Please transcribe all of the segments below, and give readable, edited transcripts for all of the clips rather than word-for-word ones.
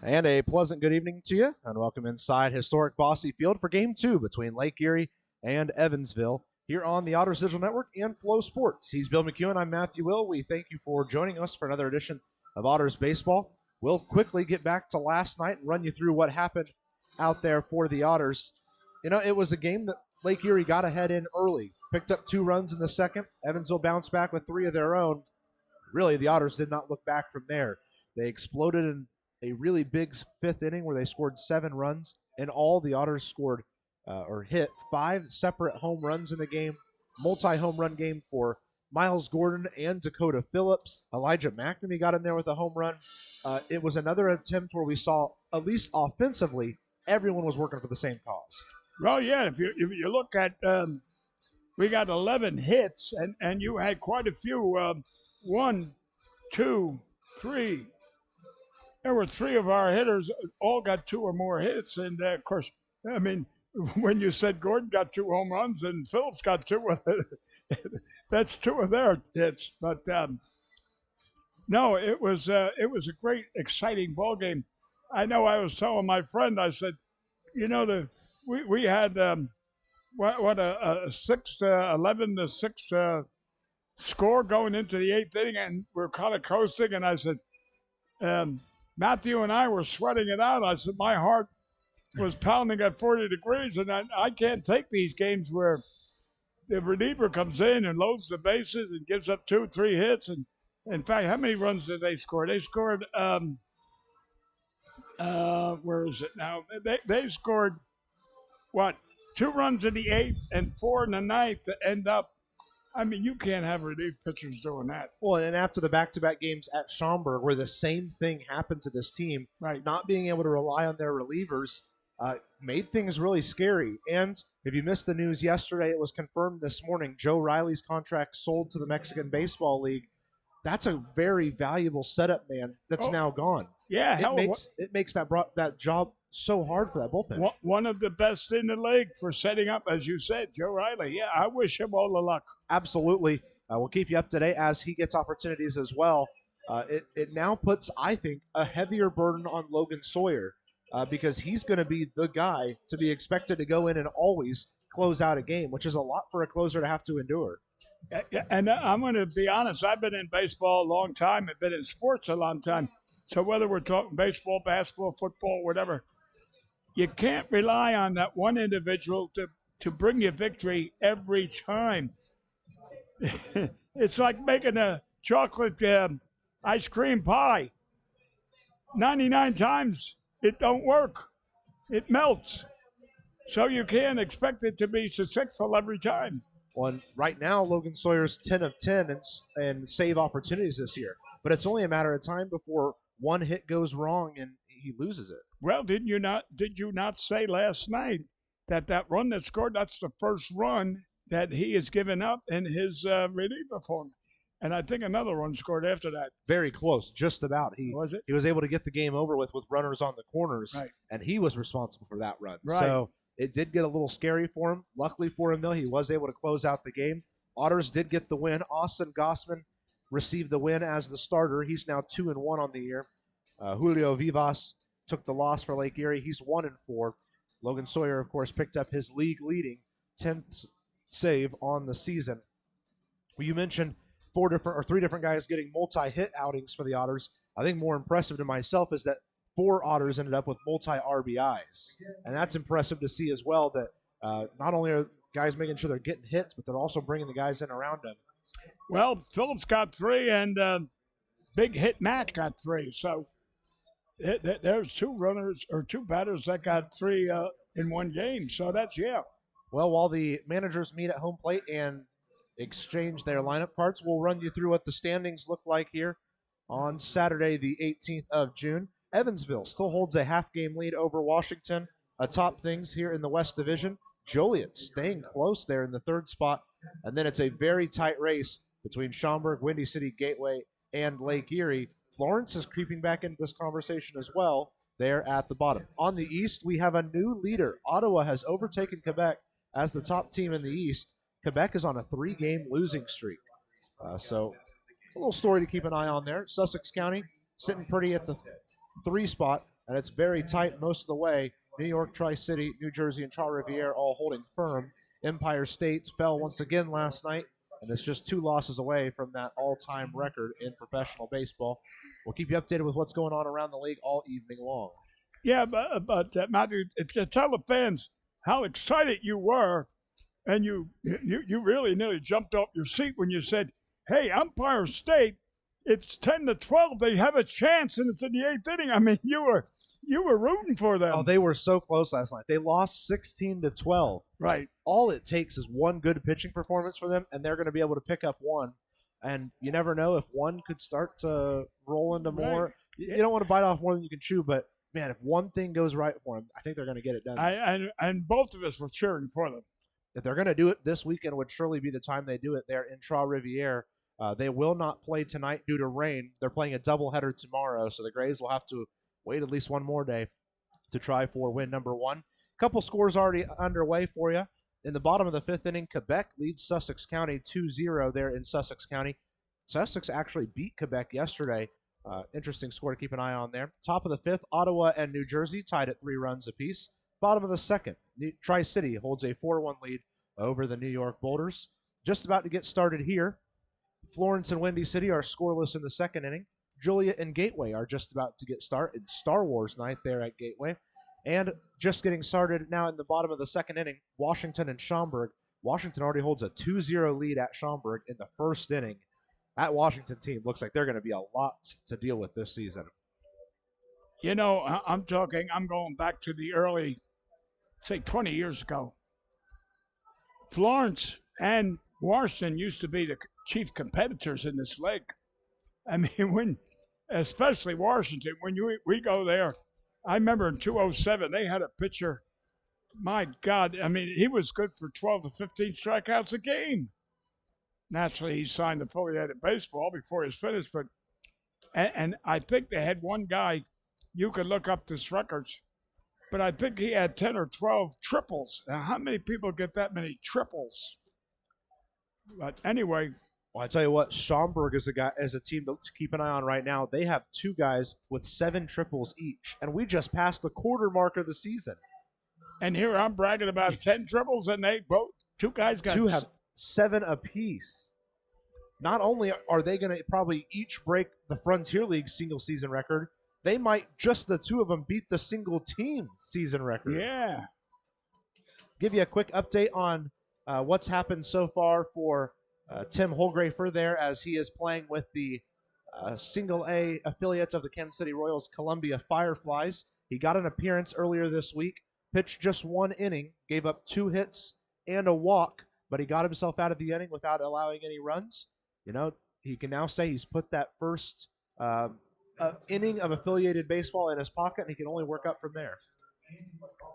And a pleasant good evening to you, and welcome inside historic Bosse Field for Game 2 between Lake Erie and Evansville here on the Otters Digital Network and Flow Sports. He's Bill McEwen. I'm Matthew Will. We thank you for joining us for another edition of Otters Baseball. We'll quickly get back to last night and run you through what happened out there for the Otters. You know, it was a game that Lake Erie got ahead in early, picked up 2 runs in the second. Evansville bounced back with 3 of their own. Really, the Otters did not look back from there. They exploded in a really big 5th inning where they scored 7 runs. In all, the Otters scored or hit 5 separate home runs in the game, multi-home run game for Miles Gordon and Dakota Phillips. Elijah McNamee got in there with a home run. It was another attempt where we saw, at least offensively, everyone was working for the same cause. Well, yeah, if you look at, we got 11 hits, and you had quite a few, 1, 2, 3. There were 3 of our hitters all got 2 or more hits, and of course, I mean, when you said Gordon got 2 home runs and Phillips got 2 of it, that's 2 of their hits. But no, it was a great, exciting ball game. I know I was telling my friend, I said, you know, we had a 11-6 score going into the 8th inning, and we're kind of coasting. And I said, Matthew and I were sweating it out. I said, my heart was pounding at 40 degrees, and I can't take these games where the reliever comes in and loads the bases and gives up 2, 3 hits. And in fact, how many runs did they score? They scored, where is it now? They scored, what, 2 runs in the 8th and 4 in the 9th to end up. I mean, you can't have relief pitchers doing that. Well, and after the back-to-back games at Schaumburg, where the same thing happened to this team, right, not being able to rely on their relievers made things really scary. And if you missed the news yesterday, it was confirmed this morning. Joe Riley's contract sold to the Mexican Baseball League. That's a very valuable setup man that's now gone. Yeah, it makes that job so hard for that bullpen. One of the best in the league for setting up, as you said, Joe Riley. Yeah, I wish him all the luck. Absolutely. We'll keep you up to date as he gets opportunities as well. It now puts, I think, a heavier burden on Logan Sawyer because he's going to be the guy to be expected to go in and always close out a game, which is a lot for a closer to have to endure. And I'm going to be honest, I've been in baseball a long time. I've been in sports a long time. So whether we're talking baseball, basketball, football, whatever, you can't rely on that one individual to bring you victory every time. It's like making a chocolate ice cream pie. 99 times it don't work. It melts. So you can't expect it to be successful every time. Well, right now, Logan Sawyer's 10 of 10 and save opportunities this year. But it's only a matter of time before one hit goes wrong and he loses it. Well, did you not say last night that run that scored, that's the first run that he has given up in his reliever form? And I think another run scored after that. Very close, just about. He was able to get the game over with runners on the corners, right, and he was responsible for that run. Right. So it did get a little scary for him. Luckily for him, though, he was able to close out the game. Otters did get the win. Austin Gossman received the win as the starter. He's now 2-1 on the year. Julio Vivas took the loss for Lake Erie. He's 1-4. Logan Sawyer, of course, picked up his league-leading 10th save on the season. Well, you mentioned 3 different guys getting multi-hit outings for the Otters. I think more impressive to myself is that 4 Otters ended up with multi-RBIs. And that's impressive to see as well that not only are guys making sure they're getting hits, but they're also bringing the guys in around them. Well, Phillips got 3, and Big Hit Matt got 3. So there's 2 runners or 2 batters that got 3 in one game. So that's, yeah. Well, while the managers meet at home plate and exchange their lineup cards, we'll run you through what the standings look like here on Saturday, the 18th of June. Evansville still holds a half-game lead over Washington atop things here in the West Division. Joliet staying close there in the 3rd spot. And then it's a very tight race between Schaumburg, Windy City, Gateway, and Lake Erie. Florence is creeping back into this conversation as well there at the bottom. On the East, we have a new leader. Ottawa has overtaken Quebec as the top team in the East. Quebec is on a 3-game losing streak. So a little story to keep an eye on there. Sussex County sitting pretty at the 3 spot and it's very tight most of the way. New York, Tri-City, New Jersey, and Trois-Rivières all holding firm. Empire State fell once again last night, and it's just 2 losses away from that all-time record in professional baseball. We'll keep you updated with what's going on around the league all evening long. Yeah, but Matthew, to tell the fans how excited you were, and you really nearly jumped off your seat when you said, "Hey, Empire State, it's 10-12. They have a chance, and it's in the 8th inning." I mean, you were rooting for them. Oh, they were so close last night. They lost 16-12. Right. All it takes is one good pitching performance for them, and they're going to be able to pick up one. And you never know if one could start to roll into more. Right. You don't want to bite off more than you can chew, but man, if one thing goes right for them, I think they're going to get it done. And both of us were cheering for them. If they're going to do it this weekend, would surely be the time they do it there in Trois-Rivières. They will not play tonight due to rain. They're playing a doubleheader tomorrow, so the Grays will have to wait at least one more day to try for win number 1. Couple scores already underway for you. In the bottom of the 5th inning, Quebec leads Sussex County 2-0 there in Sussex County. Sussex actually beat Quebec yesterday. Interesting score to keep an eye on there. Top of the 5th, Ottawa and New Jersey tied at 3 runs apiece. Bottom of the 2nd, Tri-City holds a 4-1 lead over the New York Boulders. Just about to get started here. Florence and Windy City are scoreless in the 2nd inning. Joliet and Gateway are just about to get started. It's Star Wars night there at Gateway. And just getting started now in the bottom of the 2nd inning, Washington and Schaumburg. Washington already holds a 2-0 lead at Schaumburg in the 1st inning. That Washington team looks like they're going to be a lot to deal with this season. You know, I'm going back to the early, say 20 years ago. Florence and Washington used to be the chief competitors in this league. I mean, especially Washington, when we go there, I remember in 2007, they had a pitcher, my God, I mean, he was good for 12 to 15 strikeouts a game. Naturally, he signed affiliated baseball before he was finished, but and I think they had one guy, you could look up his records, but I think he had 10 or 12 triples. Now, how many people get that many triples? But anyway. Well, I tell you what, Schaumburg is a team to keep an eye on right now. They have 2 guys with 7 triples each, and we just passed the quarter mark of the season. And here I'm bragging about 10 triples, and they both 2 guys got 2 have 7 apiece. Not only are they going to probably each break the Frontier League single season record, they might, just the 2 of them, beat the single team season record. Yeah. Give you a quick update on what's happened so far for Tim Holgrafer there, as he is playing with the single A affiliates of the Kansas City Royals, Columbia Fireflies. He got an appearance earlier this week, pitched just 1 inning, gave up 2 hits and a walk, but he got himself out of the inning without allowing any runs. You know, he can now say he's put that first inning of affiliated baseball in his pocket, and he can only work up from there.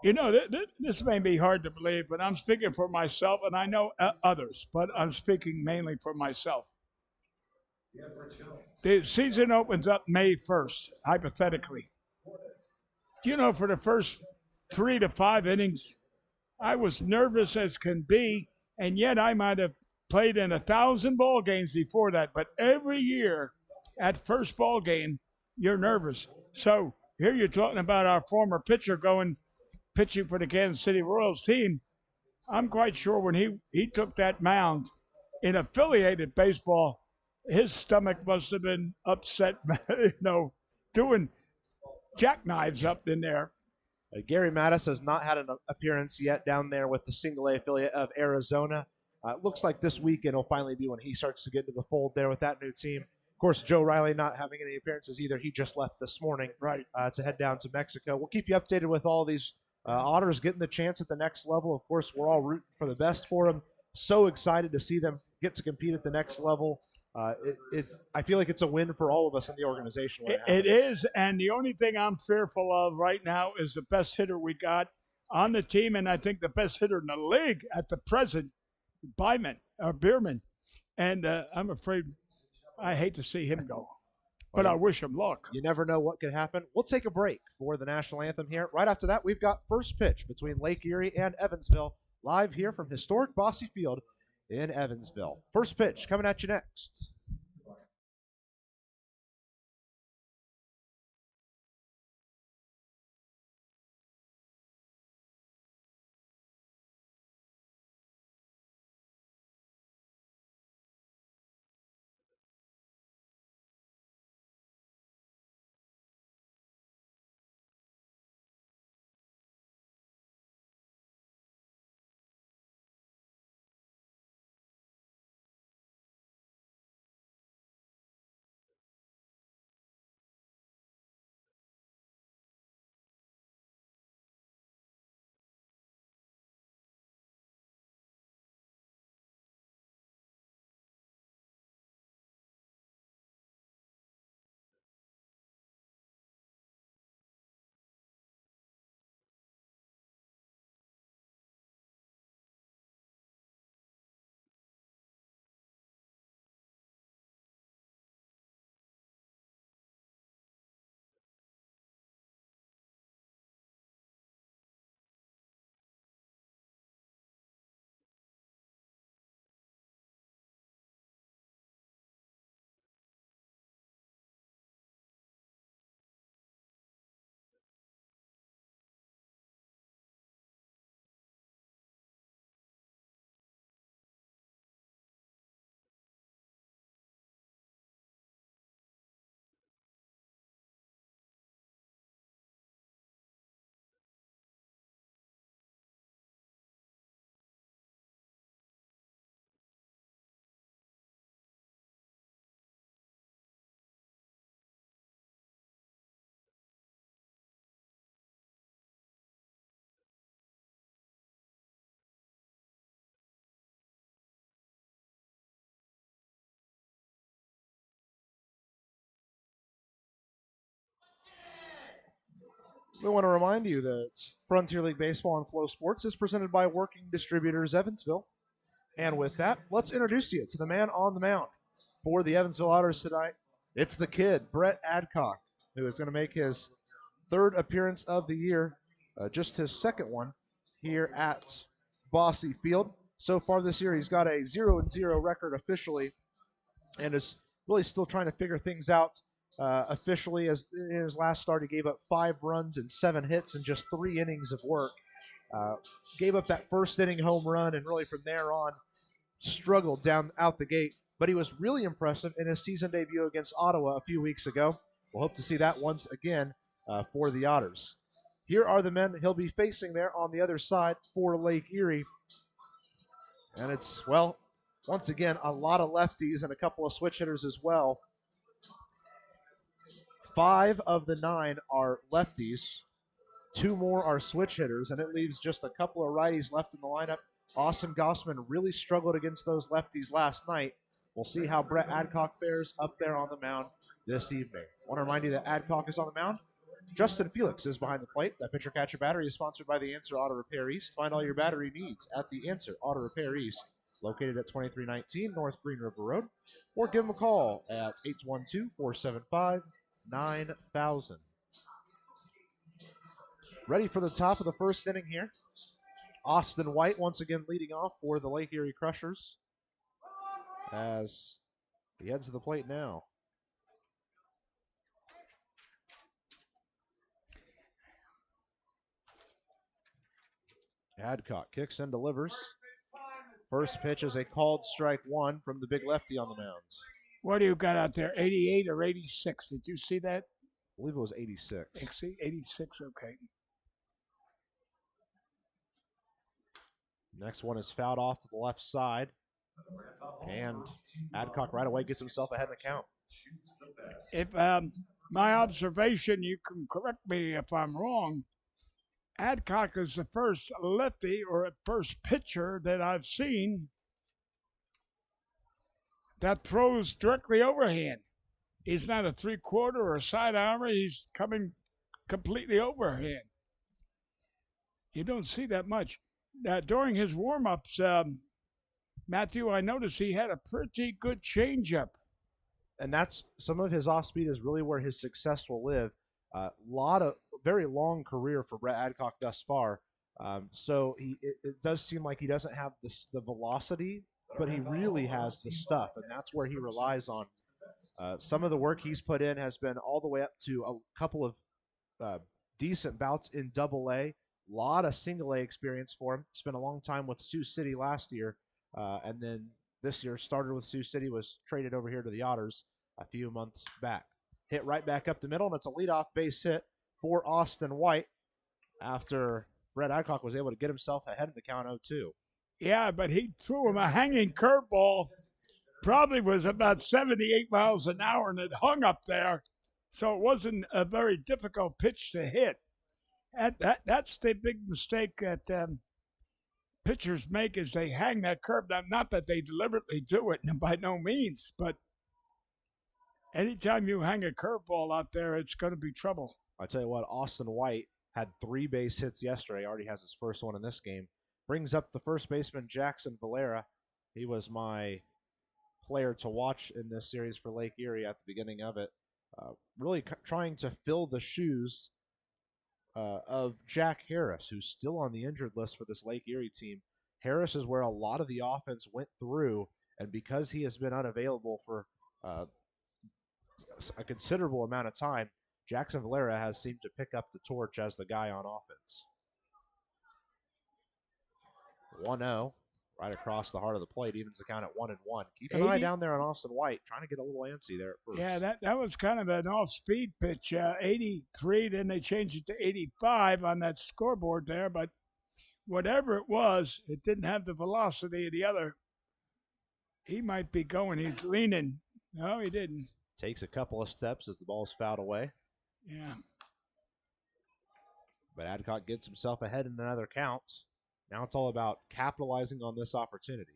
You know, this may be hard to believe, but I'm speaking for myself, and I know others, but I'm speaking mainly for myself. The season opens up May 1st, hypothetically. You know, for the first 3 to 5 innings, I was nervous as can be, and yet I might have played in 1,000 ball games before that. But every year at first ball game, you're nervous. So here you're talking about our former pitcher pitching for the Kansas City Royals team. I'm quite sure when he took that mound in affiliated baseball, his stomach must have been upset, you know, doing jackknives up in there. Gary Mattis has not had an appearance yet down there with the single A affiliate of Arizona. Looks like this weekend will finally be when he starts to get into the fold there with that new team. Of course, Joe Riley not having any appearances either. He just left this morning to head down to Mexico. We'll keep you updated with all these Otters getting the chance at the next level. Of course, we're all rooting for the best for them. So excited to see them get to compete at the next level. I feel like it's a win for all of us in the organization. It is, and the only thing I'm fearful of right now is the best hitter we got on the team, and I think the best hitter in the league at the present, Bierman. And I'm afraid I hate to see him go, but I wish him luck. You never know what could happen. We'll take a break for the national anthem here. Right after that, we've got first pitch between Lake Erie and Evansville, live here from historic Bosse Field in Evansville. First pitch coming at you next. We want to remind you that Frontier League Baseball and Flow Sports is presented by Working Distributors Evansville. And with that, let's introduce you to the man on the mound for the Evansville Otters tonight. It's the kid, Brett Adcock, who is going to make his third appearance of the year, just his second one here at Bossy Field. So far this year, he's got a 0-0 record officially and is really still trying to figure things out officially. As in his last start, he gave up 5 runs and 7 hits in just 3 innings of work. Gave up that first inning home run, and really from there on struggled down out the gate. But he was really impressive in his season debut against Ottawa a few weeks ago. We'll hope to see that once again for the Otters. Here are the men he'll be facing there on the other side for Lake Erie. And it's, well, once again, a lot of lefties and a couple of switch hitters as well. 5 of the 9 are lefties. 2 more are switch hitters, and it leaves just a couple of righties left in the lineup. Austin Gossman really struggled against those lefties last night. We'll see how Brett Adcock fares up there on the mound this evening. I want to remind you that Adcock is on the mound. Justin Felix is behind the plate. That pitcher catcher battery is sponsored by The Answer Auto Repair East. Find all your battery needs at The Answer Auto Repair East, located at 2319 North Green River Road, or give them a call at 812-475-9000. Ready for the top of the first inning here. Austin White once again leading off for the Lake Erie Crushers as he heads to the plate now. Adcock kicks and delivers. First pitch is a called strike 1 from the big lefty on the mound. What do you got out there, 88 or 86? Did you see that? I believe it was 86. 86, okay. Next one is fouled off to the left side. And Adcock right away gets himself ahead in the count. If my observation, you can correct me if I'm wrong, Adcock is the first lefty or first pitcher that I've seen that throws directly overhand. He's not a 3/4 or a side armor. He's coming completely overhand. You don't see that much. During his warm-ups, Matthew, I noticed he had a pretty good changeup. And that's some of his off speed is really where his success will live. Very long career for Brett Adcock thus far. So it does seem like he doesn't have the velocity, but he really has the stuff, and that's where he relies on. Some of the work he's put in has been all the way up to a couple of decent bouts in Double-A. A lot of Single-A experience for him. Spent a long time with Sioux City last year, and then this year started with Sioux City, was traded over here to the Otters a few months back. Hit right back up the middle, and it's a leadoff base hit for Austin White after Brett Adcock was able to get himself ahead in the count 0-2. Yeah, but he threw him a hanging curveball. Probably was about 78 miles an hour, and it hung up there. So it wasn't a very difficult pitch to hit. That's the big mistake that pitchers make, is they hang that curve down. Not that they deliberately do it, by no means, but anytime you hang a curveball out there, it's going to be trouble. I tell you what, Austin White had 3 base hits yesterday. Already has his first one in this game. Brings up the first baseman, Jackson Valera. He was my player to watch in this series for Lake Erie at the beginning of it. Really trying to fill the shoes of Jack Harris, who's still on the injured list for this Lake Erie team. Harris is where a lot of the offense went through, and because he has been unavailable for a considerable amount of time, Jackson Valera has seemed to pick up the torch as the guy on offense. 1-0, right across the heart of the plate, evens the count at 1-1. Keep an eye down there on Austin White, trying to get a little antsy there at first. Yeah, that was kind of an off-speed pitch. 83, then they changed it to 85 on that scoreboard there, but whatever it was, it didn't have the velocity of the other. He might be going. He's leaning. No, he didn't. Takes a couple of steps as the ball's fouled away. Yeah. But Adcock gets himself ahead in another count. Now it's all about capitalizing on this opportunity.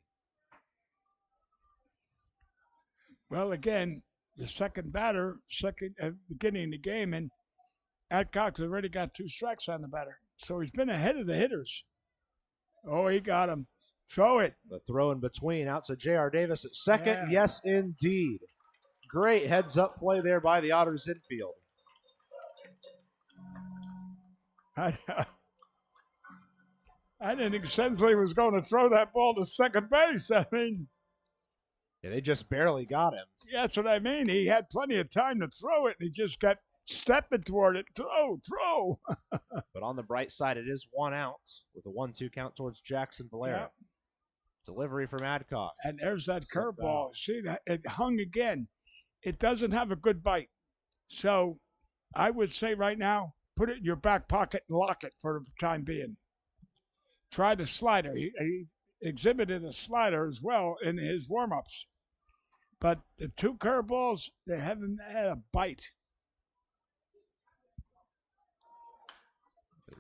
Well, again, the second batter, beginning of the game, and Adcock's already got 2 strikes on the batter, so he's been ahead of the hitters. Oh, he got him. Throw it. The throw in between out to J.R. Davis at second. Yeah. Yes, indeed. Great heads-up play there by the Otters infield. I didn't think Sinsley was going to throw that ball to second base. I mean, yeah, they just barely got him. That's what I mean. He had plenty of time to throw it, and he just kept stepping toward it. Throw. But on the bright side, it is 1 out with a 1-2 count towards Jackson Valera. Yep. Delivery from Adcock. And there's that curveball. See, it hung again. It doesn't have a good bite. So I would say right now, put it in your back pocket and lock it for the time being. Try the slider. He exhibited a slider as well in his warm-ups. But the 2 curveballs, they haven't had a bite.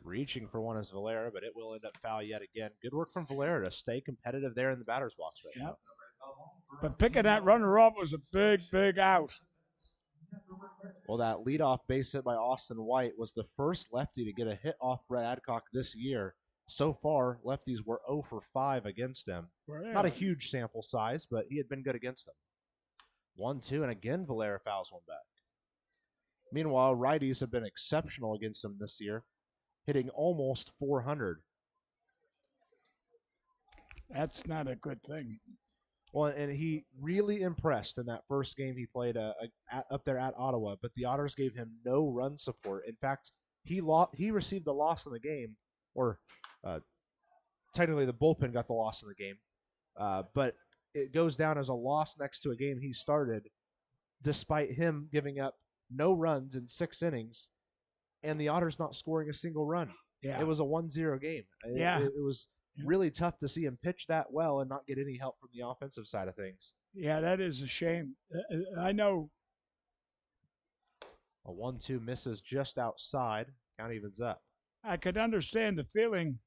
Reaching for one is Valera, but it will end up foul yet again. Good work from Valera to stay competitive there in the batter's box right now. But picking that runner up was a big out. Well, that leadoff base hit by Austin White was the first lefty to get a hit off Brett Adcock this year. So far, lefties were 0 for 5 against him. Not a huge sample size, but he had been good against them. 1-2, and again Valera fouls one back. Meanwhile, righties have been exceptional against him this year, hitting almost 400. That's not a good thing. Well, and he really impressed in that first game he played up there at Ottawa, but the Otters gave him no run support. In fact, he received the loss in the game, or technically the bullpen got the loss in the game, but it goes down as a loss next to a game he started, despite him giving up no runs in 6 innings, and the Otters not scoring a single run. Yeah. It was a 1-0 game. Yeah. It was really tough to see him pitch that well and not get any help from the offensive side of things. Yeah, that is a shame. I know. A 1-2 misses just outside. Count evens up. I could understand the feeling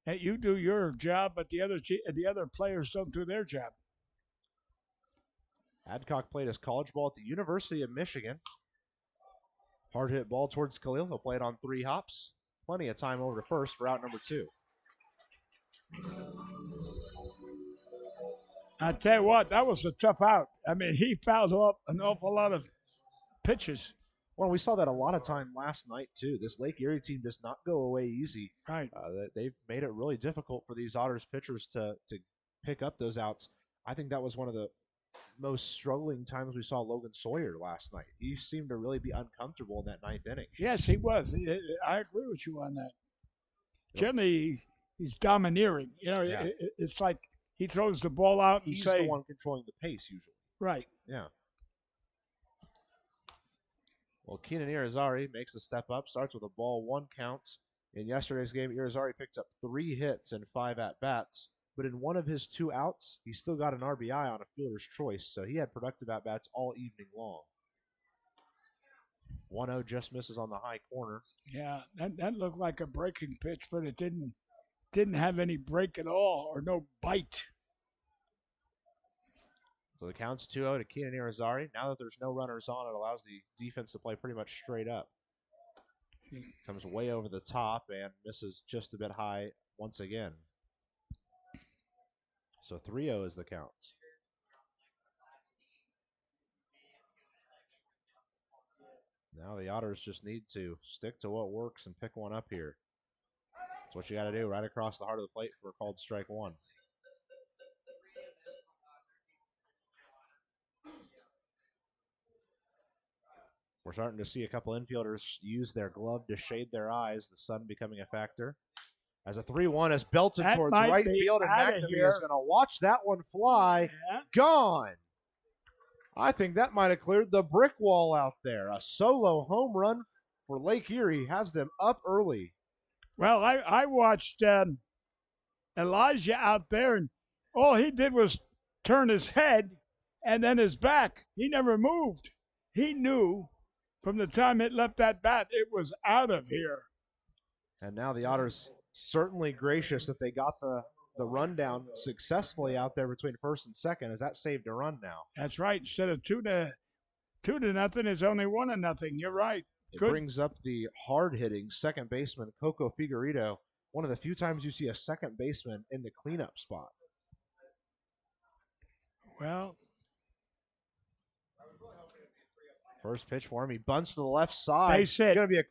that you do your job, but the other players don't do their job. Adcock played his college ball at the University of Michigan. Hard hit ball towards Khalil. He'll play it on 3 hops. Plenty of time over to first for out number 2. I tell you what, that was a tough out. I mean, he fouled up an awful lot of pitches. Well, we saw that a lot of time last night, too. This Lake Erie team does not go away easy. Right. They've made it really difficult for these Otters pitchers to pick up those outs. I think that was one of the most struggling times we saw Logan Sawyer last night. He seemed to really be uncomfortable in that 9th inning. Yes, he was. I agree with you on that. Generally, he's domineering. It's like he throws the ball out and he's the one controlling the pace usually. Right. Yeah. Well, Keenan Irizarry makes a step up, starts with a ball 1 count. In yesterday's game, Irizarry picked up 3 hits and 5 at-bats, but in one of his 2 outs, he still got an RBI on a fielder's choice, so he had productive at-bats all evening long. 1-0 just misses on the high corner. Yeah, that looked like a breaking pitch, but it didn't have any break at all or no bite. So the count's 2-0 to Keenan Irizarry. Now that there's no runners on, it allows the defense to play pretty much straight up. Comes way over the top and misses just a bit high once again. So 3-0 is the count. Now the Otters just need to stick to what works and pick one up here. That's what you got to do, right across the heart of the plate for a called strike 1. We're starting to see a couple infielders use their glove to shade their eyes, the sun becoming a factor. As a 3-1 is belted towards right field, and McNamee is going to watch that one fly. Yeah. Gone. I think that might have cleared the brick wall out there. A solo home run for Lake Erie has them up early. Well, I watched Elijah out there, and all he did was turn his head and then his back. He never moved. He knew from the time it left that bat, it was out of here. And now the Otters certainly gracious that they got the rundown successfully out there between first and second, as that saved a run now. That's right. Instead of 2-0, it's only 1-0. You're right. It Good. brings up the hard-hitting second baseman, Coco Figueredo, one of the few times you see a second baseman in the cleanup spot. Well, first pitch for him. He bunts to the left side. base hit. Going to be a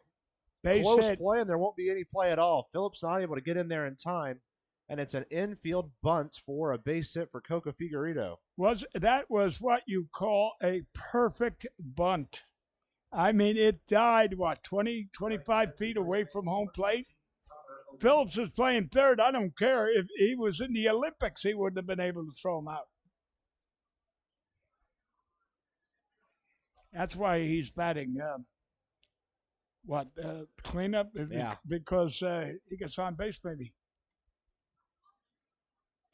Base close hit. play, and there won't be any play at all. Phillips not able to get in there in time, and it's an infield bunt for a base hit for Coco Figueredo. That was what you call a perfect bunt. I mean, it died, 20, 25 feet away from home plate? Phillips was playing third. I don't care. If he was in the Olympics, he wouldn't have been able to throw him out. That's why he's batting, cleanup? Yeah. Because he gets on base, maybe.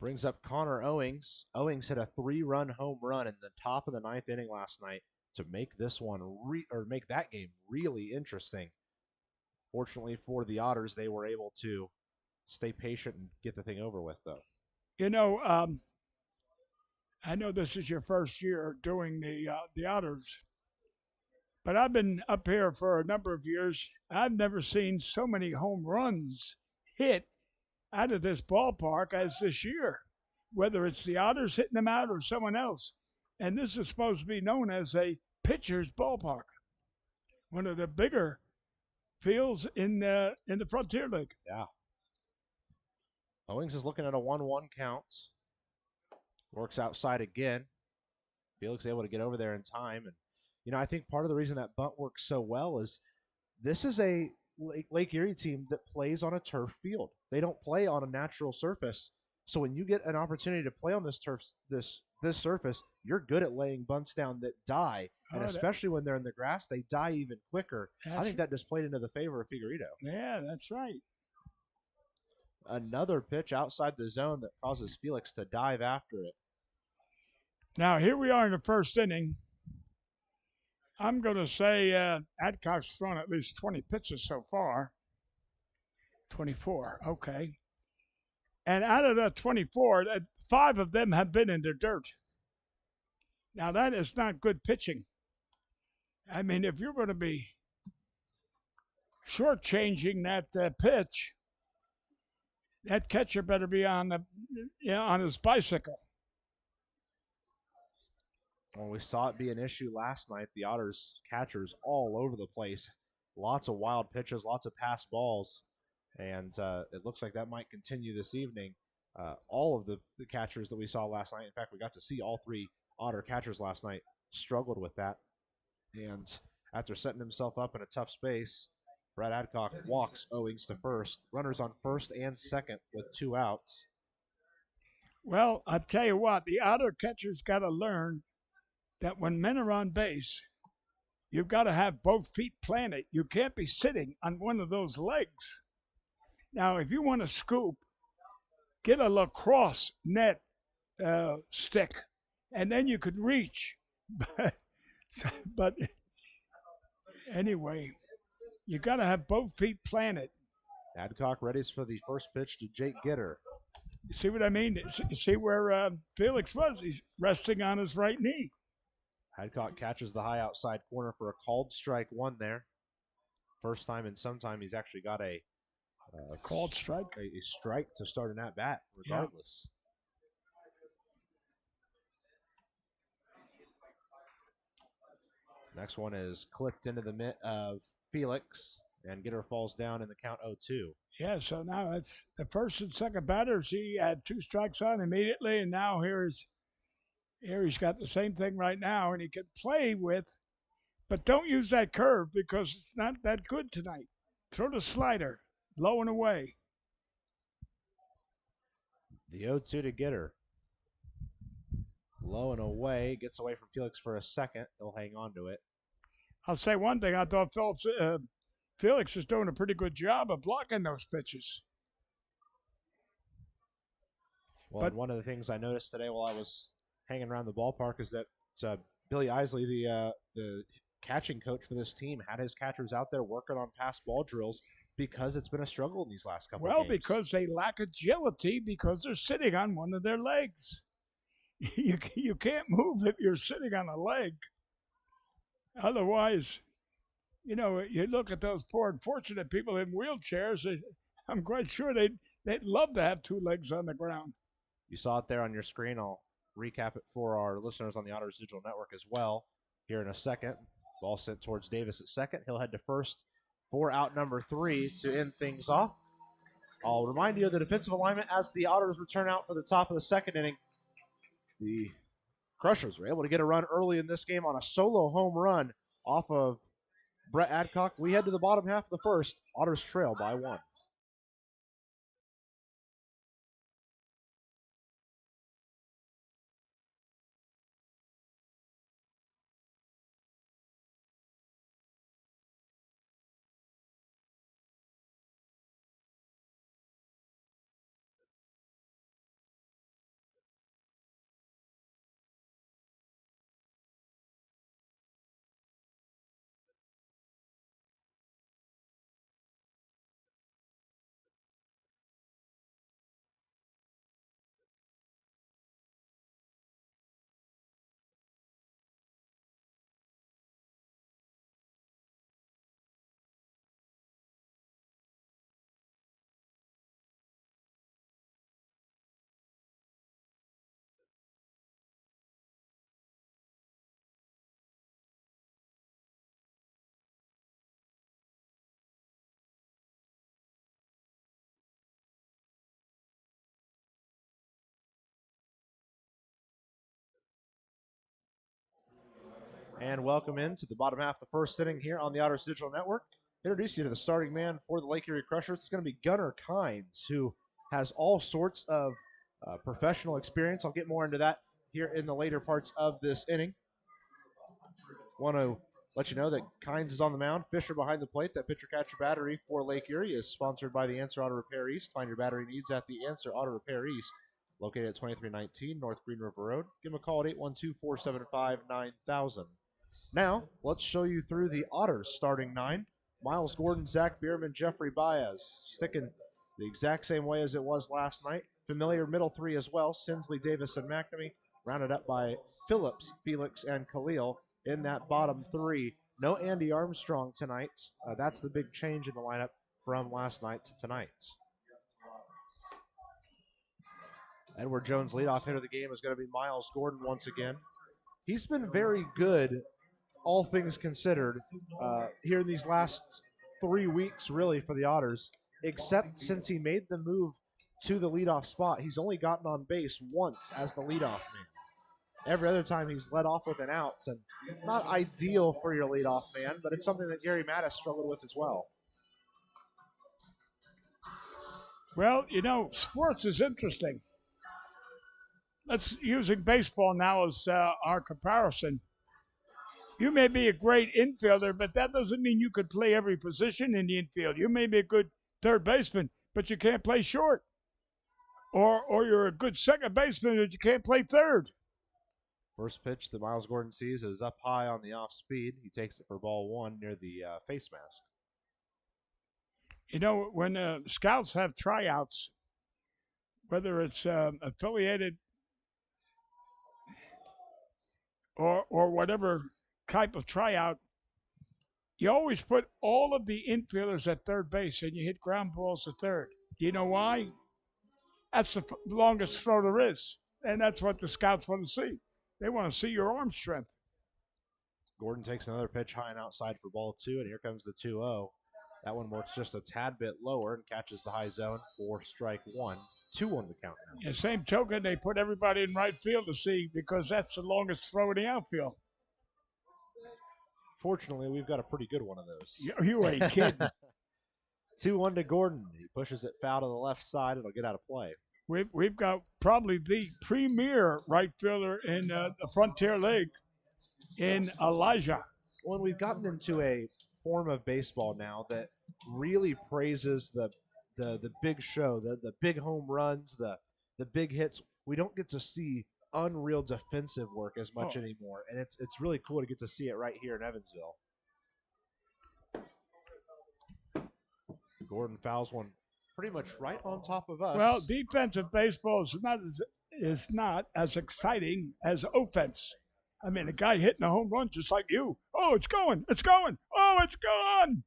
Brings up Connor Owings. Owings hit a 3-run home run in the top of the 9th inning last night to make this one make that game really interesting. Fortunately for the Otters, they were able to stay patient and get the thing over with, though. You know, I know this is your first year doing the Otters, but I've been up here for a number of years. I've never seen so many home runs hit out of this ballpark as this year, whether it's the Otters hitting them out or someone else. And this is supposed to be known as a pitcher's ballpark, one of the bigger fields in the Frontier League. Yeah. Owings is looking at a 1-1 count. Works outside again. Felix able to get over there in time. And, I think part of the reason that bunt works so well is this is a Lake Erie team that plays on a turf field. They don't play on a natural surface. So when you get an opportunity to play on this surface, you're good at laying bunts down that die. And especially when they're in the grass, they die even quicker. I think that just played into the favor of Figueredo. Yeah, that's right. Another pitch outside the zone that causes Felix to dive after it. Now, here we are in the first inning. I'm going to say Adcock's thrown at least 20 pitches so far. 24, okay. And out of the 24, 5 of them have been in the dirt. Now, that is not good pitching. I mean, if you're going to be shortchanging that pitch, that catcher better be on his bicycle. Well, we saw it be an issue last night. The Otters catchers all over the place. Lots of wild pitches, lots of pass balls. And it looks like that might continue this evening. All of the catchers that we saw last night, in fact, we got to see all 3 Otter catchers last night, struggled with that. And after setting himself up in a tough space, Brad Adcock walks Owings to first. Runners on first and second with 2 outs. Well, I tell you what, the Otter catcher's got to learn that when men are on base, you've got to have both feet planted. You can't be sitting on one of those legs. Now, if you want to scoop, get a lacrosse net stick, and then you could reach. But anyway, you got to have both feet planted. Adcock readies for the first pitch to Jake Gitter. You see what I mean? See where Felix was? He's resting on his right knee. Adcock catches the high outside corner for a called strike 1 there. First time in some time he's actually got a called strike. A strike to start an at-bat, regardless. Yeah. Next one is clipped into the mitt of Felix, and Gitter falls down in the count 0-2. Yeah, so now it's the first and second batters. He had 2 strikes on immediately, and now he's got the same thing right now, and he can play with, but don't use that curve because it's not that good tonight. Throw the slider, low and away. The 0-2 to Gitter. Low and away, gets away from Felix for a second. He'll hang on to it. I'll say one thing. I thought Felix is doing a pretty good job of blocking those pitches. Well, and one of the things I noticed today while I was hanging around the ballpark is that Billy Isley, the catching coach for this team, had his catchers out there working on pass ball drills because it's been a struggle in these last couple of games. Well, because they lack agility because they're sitting on one of their legs. You can't move if you're sitting on a leg. Otherwise, You look at those poor unfortunate people in wheelchairs. I'm quite sure they'd love to have two legs on the ground. You saw it there on your screen. I'll recap it for our listeners on the Otters Digital Network as well here in a second. Ball sent towards Davis at second. He'll head to first for out number 3 to end things off. I'll remind you of the defensive alignment as the Otters return out for the top of the second inning. The Crushers were able to get a run early in this game on a solo home run off of Brett Adcock. We head to the bottom half of the first. Otters trail by 1. And welcome into the bottom half of the first inning here on the Otters Digital Network. Introduce you to the starting man for the Lake Erie Crushers. It's going to be Gunnar Kynes, who has all sorts of professional experience. I'll get more into that here in the later parts of this inning. Want to let you know that Kynes is on the mound. Fisher behind the plate. That pitcher-catcher battery for Lake Erie is sponsored by the Answer Auto Repair East. Find your battery needs at the Answer Auto Repair East, located at 2319 North Green River Road. Give them a call at 812-475-9000. Now, let's show you through the Otters starting 9. Miles Gordon, Zach Bierman, Jeffrey Baez, sticking the exact same way as it was last night. Familiar middle 3 as well, Sinsley, Davis, and McNamee, rounded up by Phillips, Felix, and Khalil in that bottom 3. No Andy Armstrong tonight. That's the big change in the lineup from last night to tonight. Edward Jones, leadoff hitter of the game, is going to be Miles Gordon once again. He's been very good, all things considered, here in these last 3 weeks, really, for the Otters, except since he made the move to the leadoff spot. He's only gotten on base once as the leadoff man. Every other time he's led off with an out, and not ideal for your leadoff man, but it's something that Gary Mattis struggled with as well. Well, sports is interesting. Let's using baseball now as our comparison. You may be a great infielder, but that doesn't mean you could play every position in the infield. You may be a good third baseman, but you can't play short. Or you're a good second baseman, but you can't play third. First pitch that Miles Gordon sees is up high on the off speed. He takes it for ball 1 near the face mask. When scouts have tryouts, whether it's affiliated or whatever type of tryout, you always put all of the infielders at third base and you hit ground balls to third. Do you know why? That's the longest throw there is, and that's what the scouts want to see. They want to see your arm strength. Gordon takes another pitch high and outside for ball 2, and here comes the 2-0. That one works just a tad bit lower and catches the high zone for strike 1. 2-1 the count now. The same token, they put everybody in right field to see because that's the longest throw in the outfield. Fortunately, we've got a pretty good one of those. You ain't kidding. 2-1 to Gordon. He pushes it foul to the left side. It'll get out of play. We've got probably the premier right fielder in the Frontier League in Elijah. When we've gotten into a form of baseball now that really praises the big show, the big home runs, the big hits, we don't get to see unreal defensive work as much anymore, and it's really cool to get to see it right here in Evansville. Gordon fouls one pretty much right on top of us. Well, defensive baseball is not as exciting as offense. I mean, a guy hitting a home run just like you. Oh, it's going. Oh, Oh, it's gone.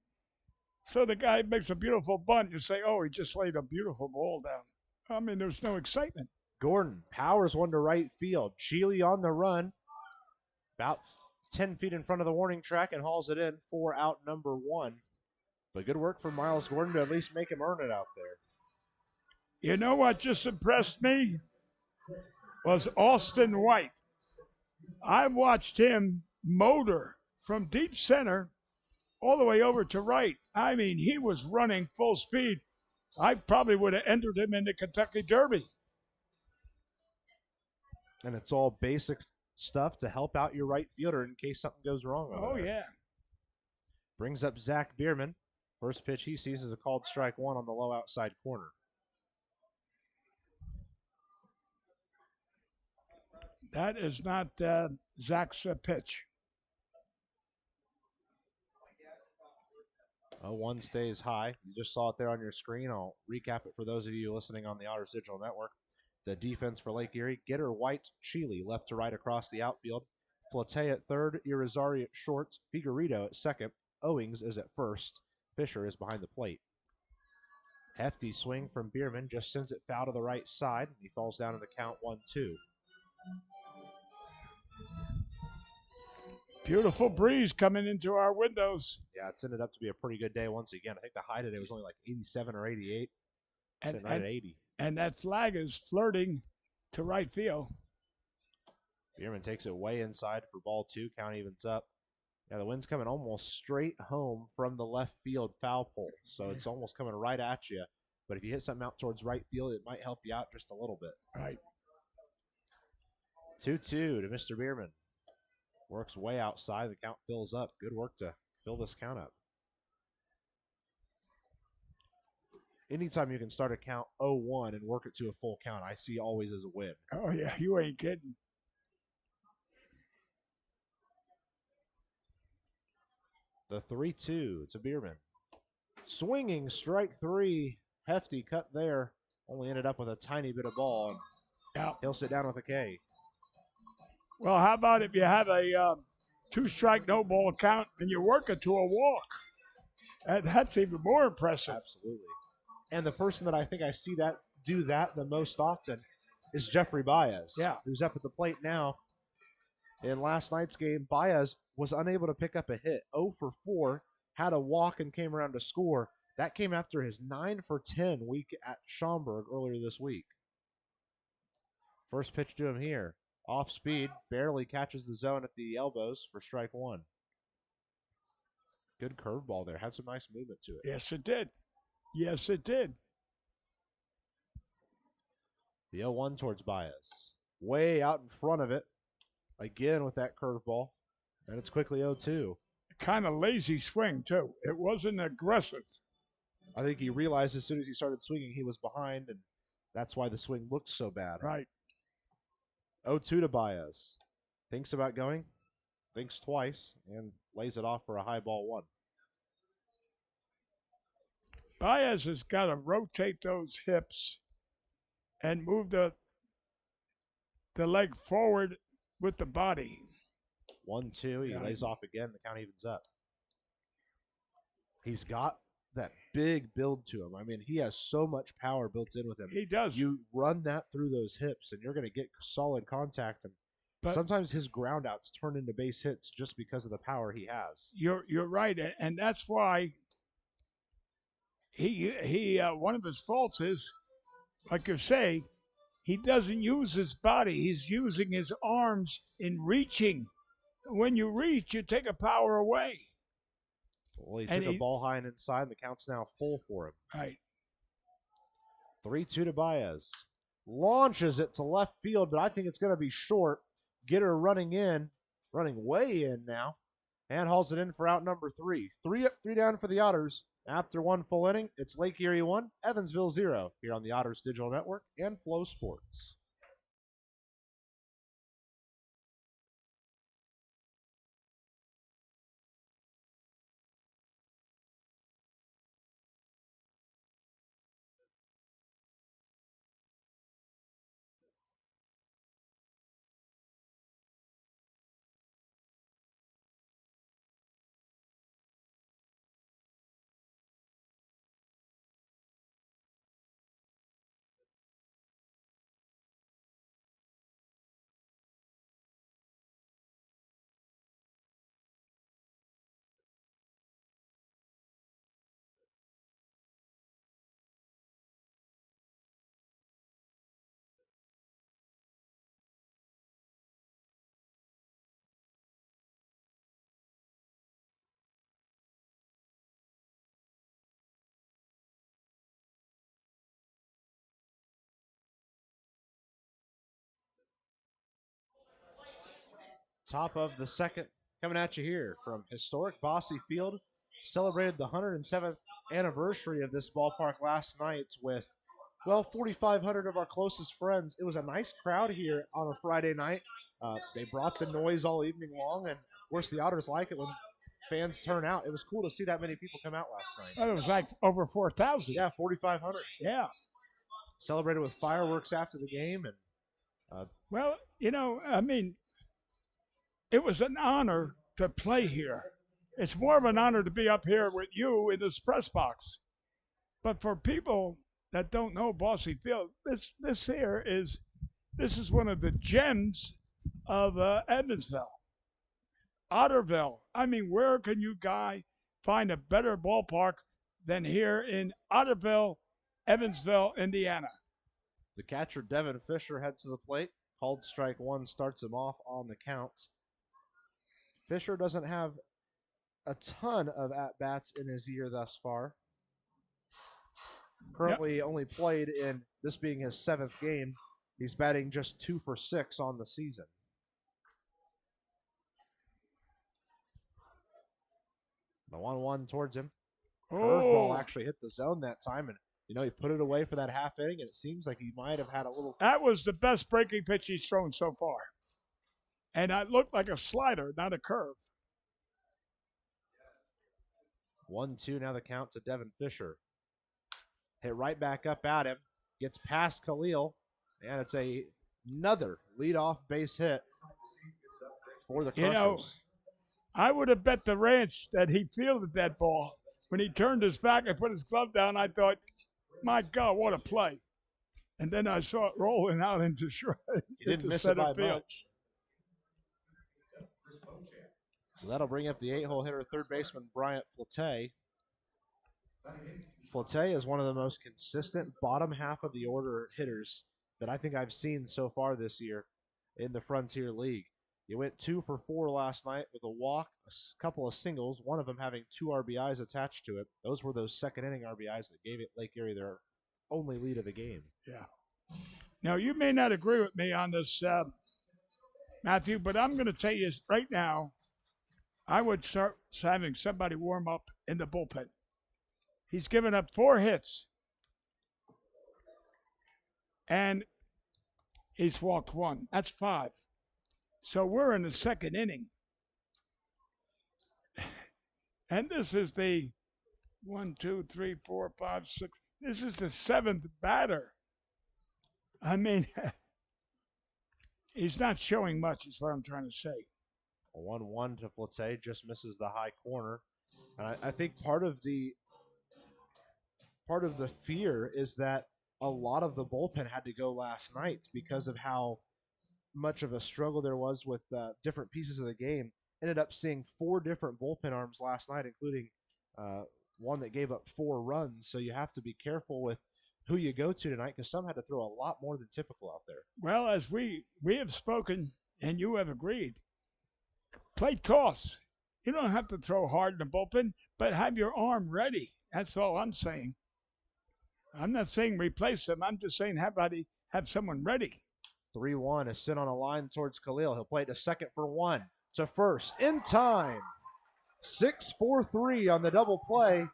So the guy makes a beautiful bunt. You say, oh, he just laid a beautiful ball down. I mean, there's no excitement. Gordon powers one to right field. Sheely on the run, about 10 feet in front of the warning track, and hauls it in for out number 1. But good work for Miles Gordon to at least make him earn it out there. You know what just impressed me? Was Austin White. I watched him motor from deep center all the way over to right. I mean, he was running full speed. I probably would have entered him in the Kentucky Derby. And it's all basic stuff to help out your right fielder in case something goes wrong over there. Yeah. Brings up Zach Bierman. First pitch he sees is a called strike 1 on the low outside corner. That is not Zach's pitch. 0-1 stays high. You just saw it there on your screen. I'll recap it for those of you listening on the Otters Digital Network. The defense for Lake Erie: Gitter, White, Sheely left to right across the outfield. Flate at third, Irizarry at short, Figueredo at second, Owings is at first, Fisher is behind the plate. Hefty swing from Bierman just sends it foul to the right side. He falls down in the count 1-2. Beautiful breeze coming into our windows. Yeah, it's ended up to be a pretty good day once again. I think the high today was only like 87 or 88. And right at 80. And that flag is flirting to right field. Bierman takes it way inside for ball 2. Count evens up. Yeah, the wind's coming almost straight home from the left field foul pole. So it's almost coming right at you. But if you hit something out towards right field, it might help you out just a little bit. Right. 2-2 to Mr. Bierman. Works way outside. The count fills up. Good work to fill this count up. Anytime you can start a count 0-1 and work it to a full count, I see always as a win. Oh, yeah, you ain't kidding. The 3-2 to Bierman. Swinging strike 3. Hefty cut there. Only ended up with a tiny bit of ball. Yeah. He'll sit down with a K. Well, how about if you have a 2-strike, no ball count and you work it to a walk? That's even more impressive. Absolutely. And the person that I think I see that do that the most often is Jeffrey Baez, who's up at the plate now. In last night's game, Baez was unable to pick up a hit. 0 for 4, had a walk and came around to score. That came after his 9 for 10 week at Schaumburg earlier this week. First pitch to him here. Off speed, barely catches the zone at the elbows for strike 1. Good curveball there. Had some nice movement to it. Yes, it did. Yes, it did. The 0-1 towards Baez. Way out in front of it. Again with that curveball. And it's quickly 0-2. Kind of lazy swing, too. It wasn't aggressive. I think he realized as soon as he started swinging he was behind, and that's why the swing looked so bad. Right. 0-2 to Baez. Thinks about going. Thinks twice. And lays it off for a high ball 1. Baez has got to rotate those hips and move the leg forward with the body. 1-2. He lays off again. The count evens up. He's got that big build to him. I mean, he has so much power built in with him. He does. You run that through those hips, and you're going to get solid contact. And sometimes his ground outs turn into base hits just because of the power he has. You're right, and that's why he one of his faults is, like you say, he doesn't use his body. He's using his arms in reaching. When you reach, you take a power away. Well, he took a ball high and inside, and the count's now full for him. Right. 3-2 to Baez. Launches it to left field, but I think it's going to be short. Gitter running in, running way in now, and hauls it in for out number 3. 3 up, 3 down for the Otters. After one full inning, it's Lake Erie 1, Evansville 0 here on the Otters Digital Network and Flow Sports. Top of the second, coming at you here from historic Bossy Field. Celebrated the 107th anniversary of this ballpark last night with, well, 4,500 of our closest friends. It was a nice crowd here on a Friday night. They brought the noise all evening long, and of course the Otters like it when fans turn out. It was cool to see that many people come out last night. It was like over 4,000. Yeah, 4,500. Yeah. Celebrated with fireworks after the game, and Well, it was an honor to play here. It's more of an honor to be up here with you in this press box. But for people that don't know Bossy Field, this is one of the gems of Evansville, Otterville. I mean, where can you find a better ballpark than here in Otterville, Evansville, Indiana? the catcher Devon Fisher heads to the plate. Called strike one starts him off on the count. Fisher doesn't have a ton of at-bats in his year thus far. Currently only played in this being his 7th game. He's batting just 2 for 6 on the season. The 1-1 towards him. Curveball actually hit the zone that time, and he put it away for that half inning, and it seems like he might have had a little. That was the best breaking pitch he's thrown so far. And it looked like a slider, not a curve. 1-2 now the count to Devon Fisher. Hit right back up at him. Gets past Khalil. And it's another leadoff base hit for the Crushers. I would have bet the ranch that he fielded that ball. When he turned his back and put his glove down, I thought, my God, what a play. And then I saw it rolling out into He didn't miss it by much. So that'll bring up the 8-hole hitter, third baseman Bryant Flate. Flate is one of the most consistent bottom half of the order hitters that I think I've seen so far this year in the Frontier League. He went 2 for 4 last night with a walk, a couple of singles, one of them having 2 RBIs attached to it. Those were those second inning RBIs that gave it Lake Erie their only lead of the game. Yeah. Now, you may not agree with me on this, Matthew, but I'm going to tell you right now, I would start having somebody warm up in the bullpen. He's given up 4 hits, and he's walked 1. That's 5. So we're in the second inning. And this is the 1, 2, 3, 4, 5, 6. This is the 7th batter. I mean, he's not showing much, is what I'm trying to say. A 1-1 to Flate, just misses the high corner. And I think part of the fear is that a lot of the bullpen had to go last night because of how much of a struggle there was with different pieces of the game. Ended up seeing 4 different bullpen arms last night, including one that gave up 4 runs. So you have to be careful with who you go to tonight because some had to throw a lot more than typical out there. Well, as we have spoken and you have agreed, play toss. You don't have to throw hard in the bullpen, but have your arm ready. That's all I'm saying. I'm not saying replace them. I'm just saying have someone ready. 3-1 is sent on a line towards Khalil. He'll play to second for 1. To first in time. 6-4-3 on the double play.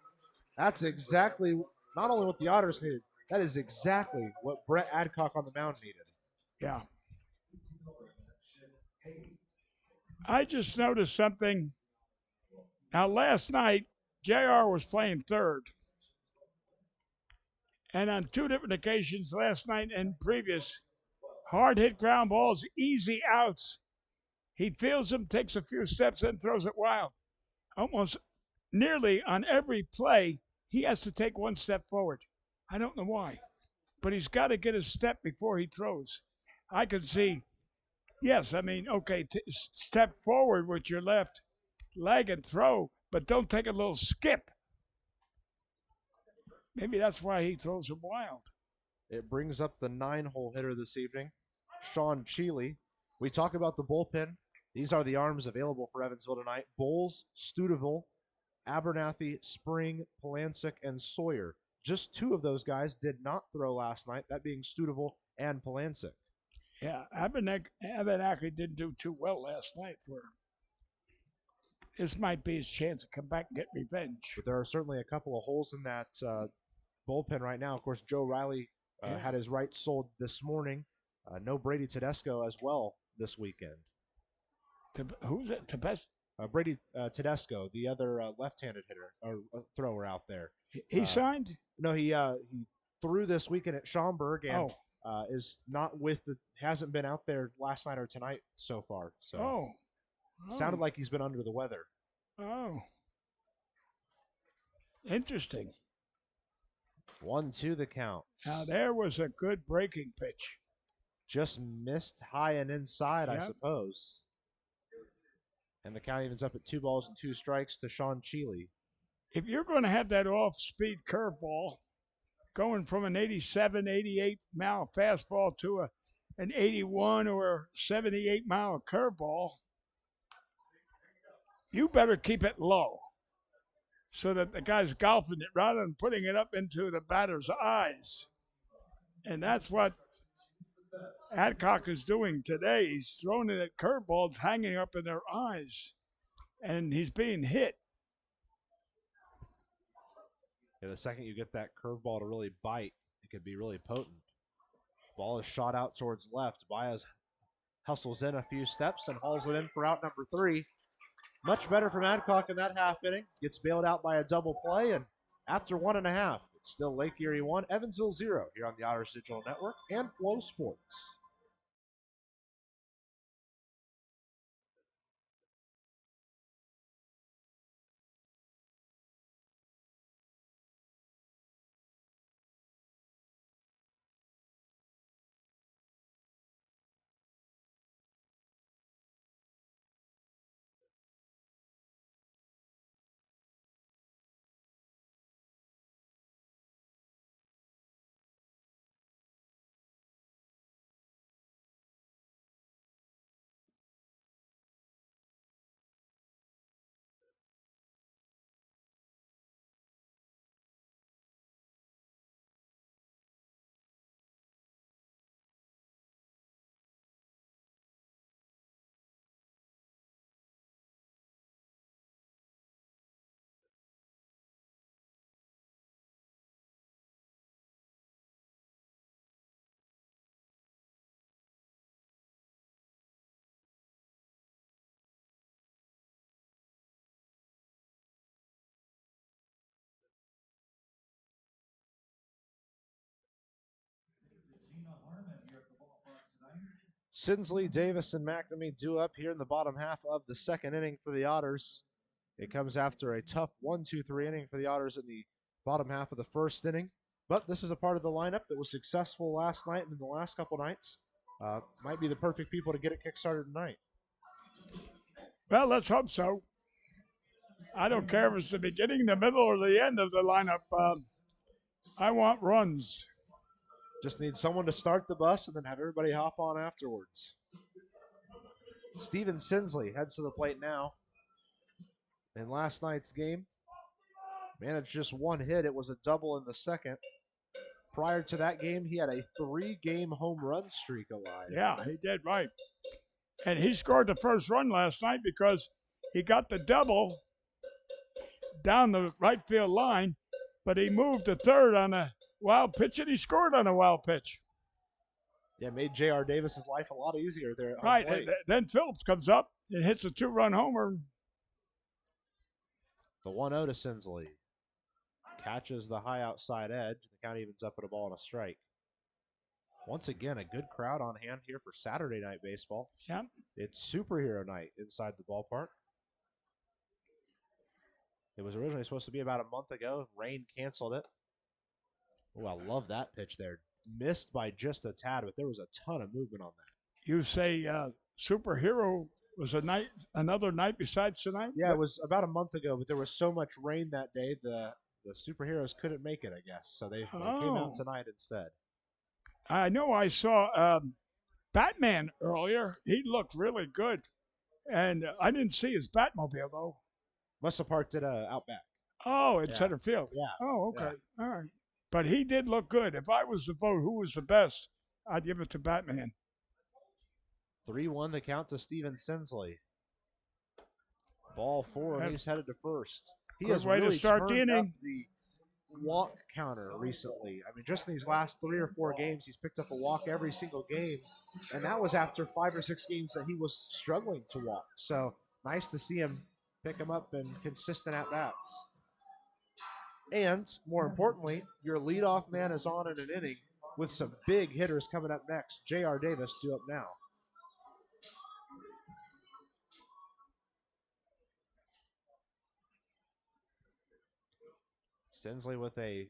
That's exactly not only what the Otters needed, that is exactly what Brett Adcock on the mound needed. Yeah. I just noticed something. Now, last night, JR was playing third. And on 2 different occasions, last night and previous, hard hit ground balls, easy outs. He fields them, takes a few steps, and throws it wild. Almost nearly on every play, he has to take 1 step forward. I don't know why, but he's got to get a step before he throws. I can see, yes, I mean, okay, step forward with your left leg and throw, but don't take a little skip. Maybe that's why he throws them wild. It brings up the 9-hole hitter this evening, Sean Cheeley. We talk about the bullpen. These are the arms available for Evansville tonight. Bowles, Studeville, Abernathy, Spring, Polancic, and Sawyer. Just 2 of those guys did not throw last night, that being Studeville and Polancic. Yeah, Abenaki didn't do too well last night for him. This might be his chance to come back and get revenge. But there are certainly a couple of holes in that bullpen right now. Of course, Joe Riley had his rights sold this morning. No Brady Tedesco as well this weekend. Who's it? Brady Tedesco, the other left-handed hitter or thrower out there. He signed? No, he threw this weekend at Schaumburg and is not hasn't been out there last night or tonight so far. So sounded like he's been under the weather. Oh, interesting. 1-2 the count. Now there was a good breaking pitch. Just missed high and inside, I suppose. And the count evens up at 2 balls and 2 strikes to Sean Cheely. If you're going to have that off-speed curveball going from an 87, 88 mile fastball to an 81 or 78 mile curveball, you better keep it low so that the guy's golfing it rather than putting it up into the batter's eyes. And that's what Adcock is doing today. He's throwing it at curveballs hanging up in their eyes, and he's being hit. Yeah, the second you get that curveball to really bite, it could be really potent. Ball is shot out towards left. Baez hustles in a few steps and hauls it in for out number 3. Much better from Adcock in that half inning. Gets bailed out by a double play, and after 1.5, it's still Lake Erie 1, Evansville 0 here on the Otters Digital Network and Flow Sports. Sinsley, Davis, and McNamee due up here in the bottom half of the second inning for the Otters. It comes after a tough 1-2-3 inning for the Otters in the bottom half of the first inning. But this is a part of the lineup that was successful last night and in the last couple nights. Might be the perfect people to get it kickstarted tonight. Well, let's hope so. I don't care if it's the beginning, the middle, or the end of the lineup. I want runs. Just need someone to start the bus and then have everybody hop on afterwards. Steven Sinsley heads to the plate now. In last night's game, managed just 1 hit. It was a double in the second. Prior to that game, he had a 3-game home run streak alive. Yeah, he did, right. And he scored the first run last night because he got the double down the right field line, but he moved to third on a wild pitch, and he scored on a wild pitch. Yeah, made J.R. Davis's life a lot easier there. Right, and then Phillips comes up and hits a 2-run homer. The 1-0 to Sinsley. Catches the high outside edge. The count evens up at a ball and a strike. Once again, a good crowd on hand here for Saturday night baseball. Yeah. It's superhero night inside the ballpark. It was originally supposed to be about a month ago. Rain canceled it. Oh, I love that pitch there. Missed by just a tad, but there was a ton of movement on that. You say superhero was another night besides tonight? Yeah, it was about a month ago, but there was so much rain that day, the superheroes couldn't make it, I guess. So they came out tonight instead. I know I saw Batman earlier. He looked really good. And I didn't see his Batmobile, though. Must have parked it out back. Oh, in center field. Yeah. Oh, okay. Yeah. All right. But he did look good. If I was to vote who was the best, I'd give it to Batman. 3-1 the count to Steven Sinsley. Ball 4, and he's headed to first. He has way to really start the turned up inning. the walk counter recently. I mean, just in these last 3 or 4 games, he's picked up a walk every single game, and that was after 5 or 6 games that he was struggling to walk. So nice to see him pick him up in consistent at-bats. And more importantly, your leadoff man is on in an inning with some big hitters coming up next. J.R. Davis due up now. Sinsley with a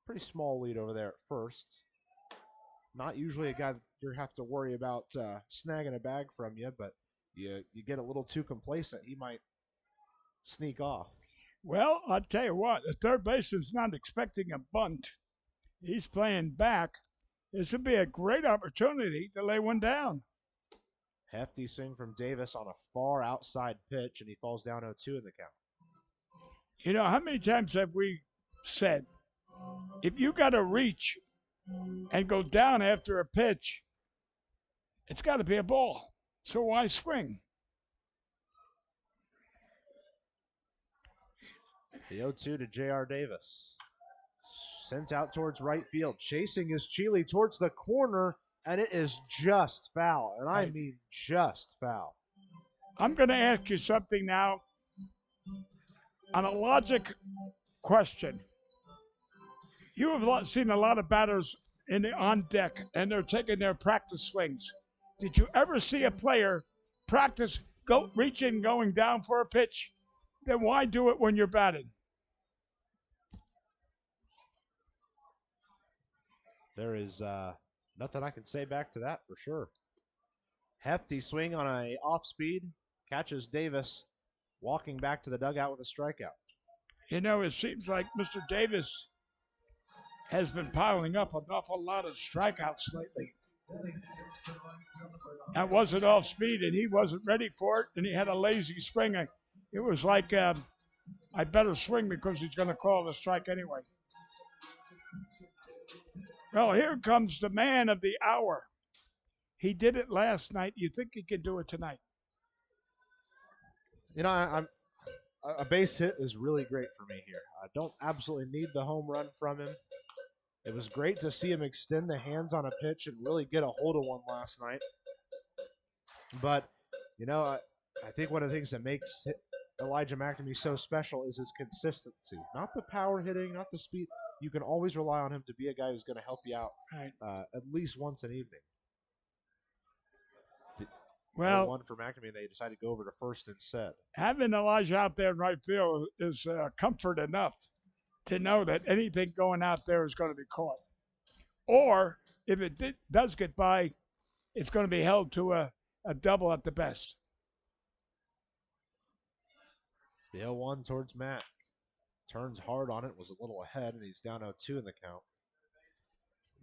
pretty small lead over there at first. Not usually a guy that you have to worry about snagging a bag from you, but you get a little too complacent, he might sneak off. Well, I'll tell you what, the third baseman's not expecting a bunt. He's playing back. This would be a great opportunity to lay one down. Hefty swing from Davis on a far outside pitch, and he falls down 0-2 in the count. You know, how many times have we said, if you got to reach and go down after a pitch, it's got to be a ball. So why swing? The 0-2 to J.R. Davis. Sent out towards right field. Chasing is Chile towards the corner, and it is just foul. And I mean just foul. I'm going to ask you something now on a logic question. You have seen a lot of batters on deck, and they're taking their practice swings. Did you ever see a player practice reaching, going down for a pitch? Then why do it when you're batting? There is nothing I can say back to that for sure. Hefty swing on a off speed, catches Davis walking back to the dugout with a strikeout. You know, it seems like Mr. Davis has been piling up an awful lot of strikeouts lately. That wasn't off speed, and he wasn't ready for it, and he had a lazy swing. It was like, I better swing because he's going to call the strike anyway. Well, here comes the man of the hour. He did it last night. You think he can do it tonight? You know, a base hit is really great for me here. I don't absolutely need the home run from him. It was great to see him extend the hands on a pitch and really get a hold of one last night. But, you know, I think one of the things that makes Elijah McNamee so special is his consistency. Not the power hitting, not the speed. You can always rely on him to be a guy who's going to help you out at least once an evening. Well, one for McNamee, they decided to go over to first instead. Having Elijah out there in right field is comfort enough to know that anything going out there is going to be caught. Or if it does get by, it's going to be held to a double at the best. The 0-1 towards Matt. Turns hard on it, was a little ahead, and he's down 0-2 in the count.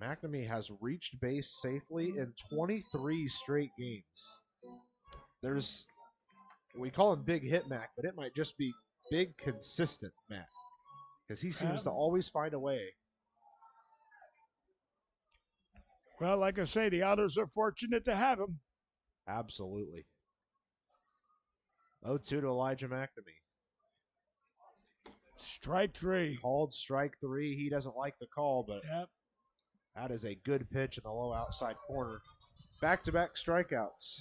McNamee has reached base safely in 23 straight games. We call him Big Hit Mac, but it might just be Big Consistent Mac, because he seems to always find a way. Well, like I say, the Otters are fortunate to have him. Absolutely. 0-2 to Elijah McNamee. Strike 3. Called strike 3. He doesn't like the call, but that is a good pitch in the low outside corner. Back-to-back strikeouts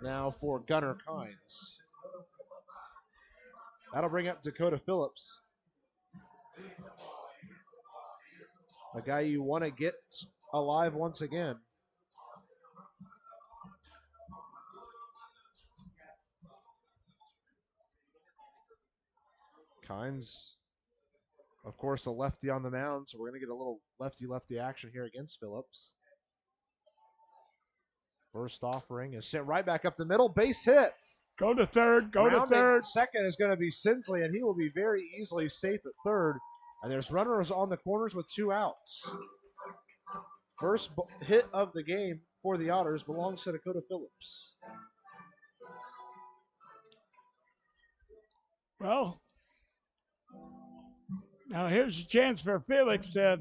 now for Gunnar Kynes. That'll bring up Dakota Phillips, a guy you want to get alive once again. Kynes, of course, a lefty on the mound, so we're going to get a little lefty-lefty action here against Phillips. First offering is sent right back up the middle. Base hit. Go to third. Go to third. Second is going to be Sinsley, and he will be very easily safe at third. And there's runners on the corners with 2 outs. First hit of the game for the Otters belongs to Dakota Phillips. Well, now here's a chance for Felix to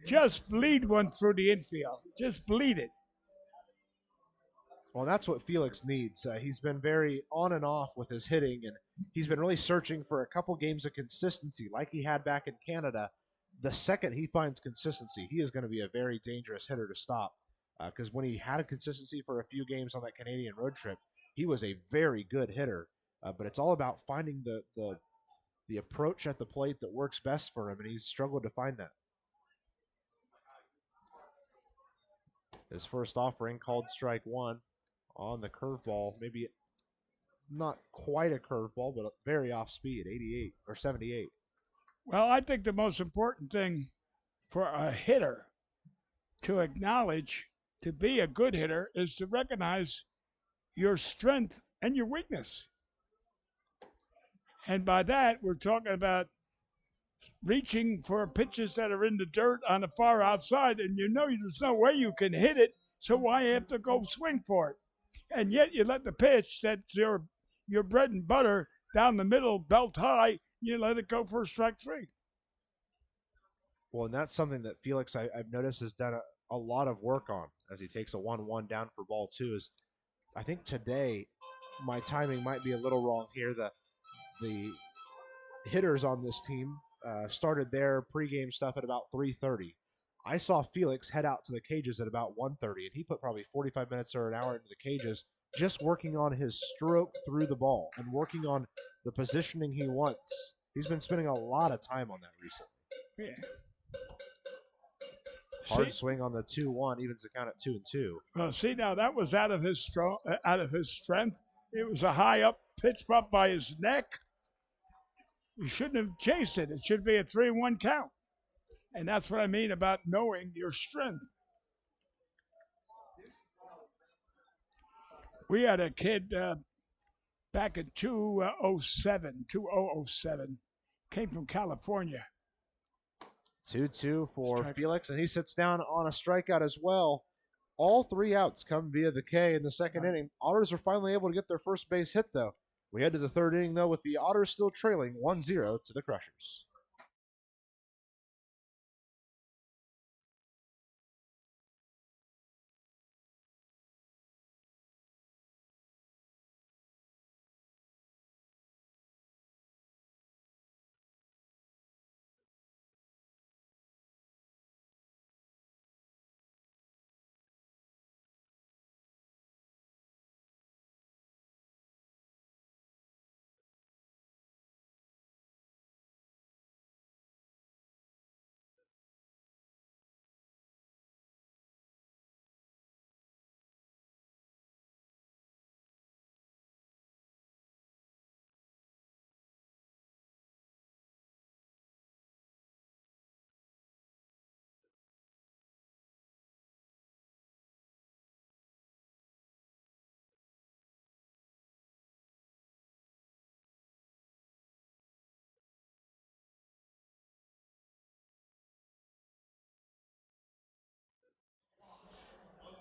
just bleed one through the infield. Just bleed it. Well, that's what Felix needs. He's been very on and off with his hitting, and he's been really searching for a couple games of consistency like he had back in Canada. The second he finds consistency, he is going to be a very dangerous hitter to stop. Because when he had a consistency for a few games on that Canadian road trip, he was a very good hitter. But it's all about finding the approach at the plate that works best for him, and he's struggled to find that. His first offering called strike one on the curveball, maybe not quite a curveball, but very off speed, 88 or 78. Well, I think the most important thing for a hitter to acknowledge to be a good hitter is to recognize your strength and your weakness. And by that, we're talking about reaching for pitches that are in the dirt on the far outside, and you know there's no way you can hit it, so why have to go swing for it? And yet you let the pitch that's your bread and butter down the middle, belt high, you let it go for strike three. Well, and that's something that Felix, I've noticed, has done a lot of work on as he takes a 1-1 down for ball two. Is I think today my timing might be a little wrong here. The hitters on this team started their pregame stuff at about 3:30. I saw Felix head out to the cages at about 1:30, and he put probably 45 minutes or an hour into the cages just working on his stroke through the ball and working on the positioning he wants. He's been spending a lot of time on that recently. Yeah. Hard swing on the 2-1, evens the count at 2-2. Well, see now that was out of his strength. It was a high up pitch up by his neck. You shouldn't have chased it. It should be a 3-1 count. And that's what I mean about knowing your strength. We had a kid back in 2007, came from California. 2-2 for Felix, and he sits down on a strikeout as well. All three outs come via the K in the second inning. Otters are finally able to get their first base hit, though. We head to the third inning, though, with the Otters still trailing 1-0 to the Crushers.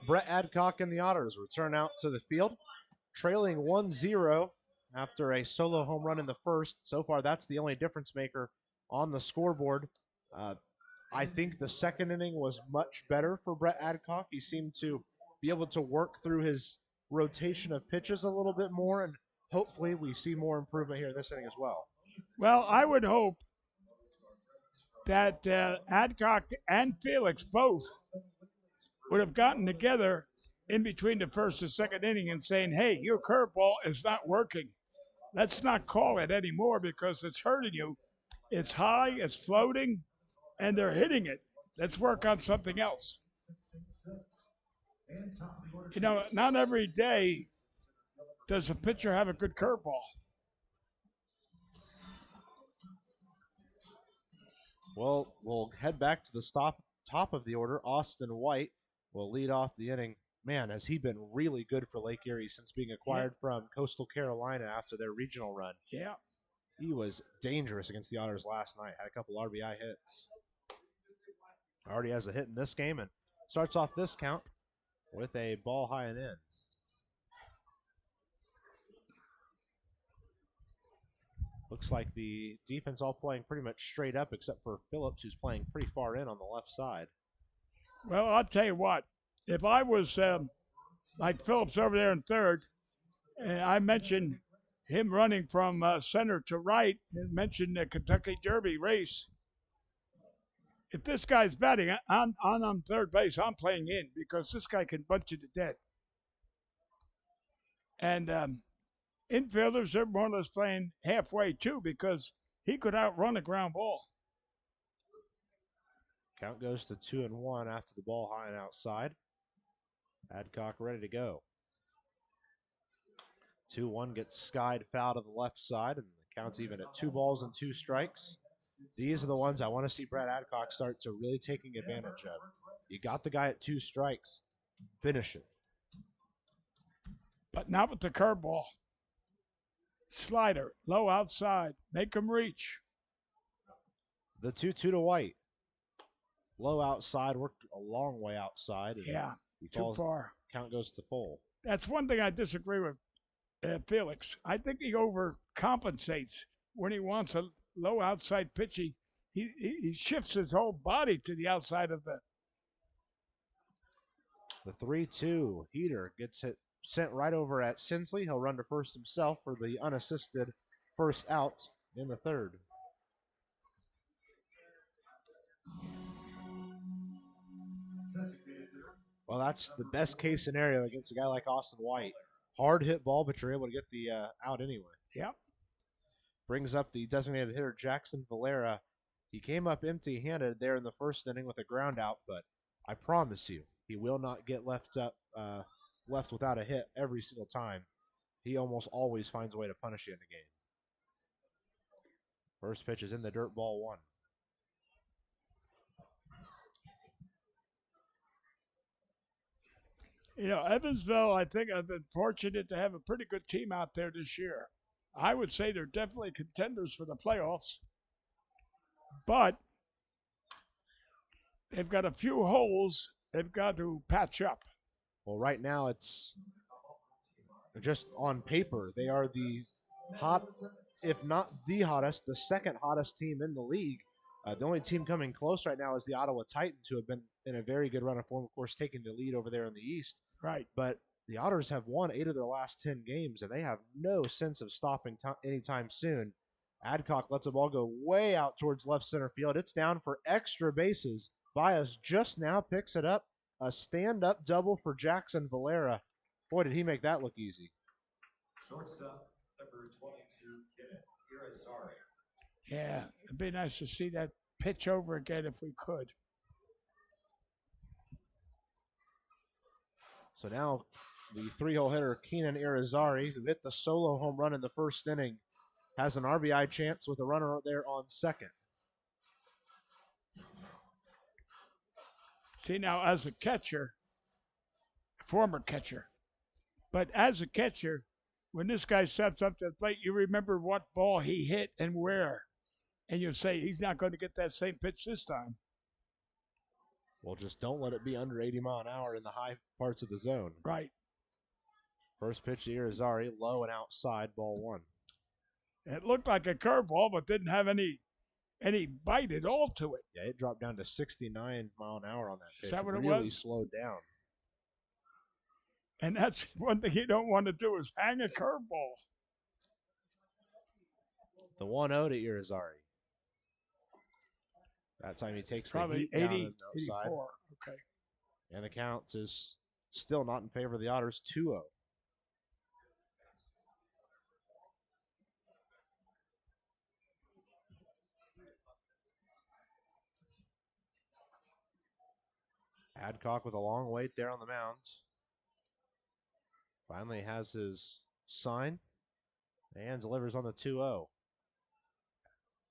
Brett Adcock and the Otters return out to the field, trailing 1-0 after a solo home run in the first. So far, that's the only difference maker on the scoreboard. I think the second inning was much better for Brett Adcock. He seemed to be able to work through his rotation of pitches a little bit more, and hopefully we see more improvement here in this inning as well. Well, I would hope that Adcock and Felix both would have gotten together in between the first and second inning and saying, hey, your curveball is not working. Let's not call it anymore because it's hurting you. It's high, it's floating, and they're hitting it. Let's work on something else. You know, not every day does a pitcher have a good curveball. Well, we'll head back to the top of the order. Austin White will lead off the inning. Man, has he been really good for Lake Erie since being acquired from Coastal Carolina after their regional run. Yeah. He was dangerous against the Otters last night. Had a couple RBI hits. Already has a hit in this game and starts off this count with a ball high and in. Looks like the defense all playing pretty much straight up except for Phillips, who's playing pretty far in on the left side. Well, I'll tell you what. If I was like Phillips over there in third. And I mentioned him running from center to right and mentioned the Kentucky Derby race. If this guy's batting on third base, I'm playing in because this guy can bunt you to death. And infielders are more or less playing halfway too because he could outrun a ground ball. Count goes to 2-1 after the ball high and outside. Adcock ready to go. 2-1 gets skied foul to the left side, and the count's even at 2 balls and 2 strikes. These are the ones I want to see Brett Adcock start to really taking advantage of. You got the guy at 2 strikes. Finish it. But not with the curveball. Slider, low outside, make him reach. The 2-2 to White. Low outside, worked a long way outside. Yeah, too far. Count goes to full. That's one thing I disagree with Felix. I think he overcompensates when he wants a low outside pitch. He shifts his whole body to the outside of the. The 3-2 heater gets it sent right over at Sinsley. He'll run to first himself for the unassisted first out in the third. Well, that's the best case scenario against a guy like Austin White. Hard hit ball, but you're able to get the out anyway. Yep. Brings up the designated hitter, Jackson Valera. He came up empty-handed there in the first inning with a ground out, but I promise you, he will not get left without a hit every single time. He almost always finds a way to punish you in the game. First pitch is in the dirt, ball 1. You know, Evansville, I think I've been fortunate to have a pretty good team out there this year. I would say they're definitely contenders for the playoffs. But they've got a few holes they've got to patch up. Well, right now it's just on paper. They are the hot, if not the hottest, the second hottest team in the league. The only team coming close right now is the Ottawa Titans, who have been in a very good run of form, of course, taking the lead over there in the East. Right. But the Otters have won 8 of their last 10 games, and they have no sense of stopping anytime soon. Adcock lets the ball go way out towards left center field. It's down for extra bases. Baez just now picks it up. A stand-up double for Jackson Valera. Boy, did he make that look easy. Shortstop, number 22, Erie. Yeah, it'd be nice to see that pitch over again if we could. So now the 3-hole hitter, Keenan Irizarry, who hit the solo home run in the first inning, has an RBI chance with a runner there on second. See, now as a catcher, former catcher, but as a catcher, when this guy steps up to the plate, you remember what ball he hit and where. And you say he's not going to get that same pitch this time. Well, just don't let it be under 80 mile an hour in the high parts of the zone. Right. First pitch to Irizarry, low and outside, ball 1. It looked like a curveball, but didn't have any bite at all to it. Yeah, it dropped down to 69 mile an hour on that pitch. Is that what it really was? Slowed down. And that's one thing you don't want to do is hang a curveball. The 1-0 to Irizarry. That time he takes Probably the heat 80, down and outside. 84. Okay. And the count is still not in favor of the Otters, 2-0. Adcock with a long wait there on the mound. Finally has his sign and delivers on the 2-0.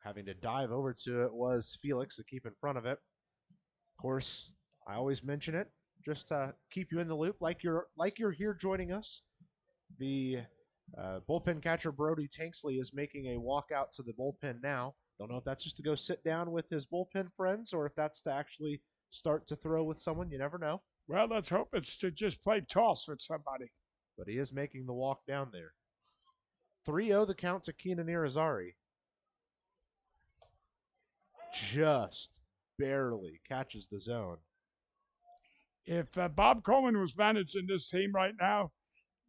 Having to dive over to it was Felix to keep in front of it. Of course, I always mention it just to keep you in the loop, like you're here joining us. The bullpen catcher Brody Tanksley is making a walkout to the bullpen now. Don't know if that's just to go sit down with his bullpen friends or if that's to actually start to throw with someone. You never know. Well, let's hope it's to just play toss with somebody. But he is making the walk down there. 3-0 the count to Keenan Irizarry. Just barely catches the zone. If Bob Coleman was managing this team right now,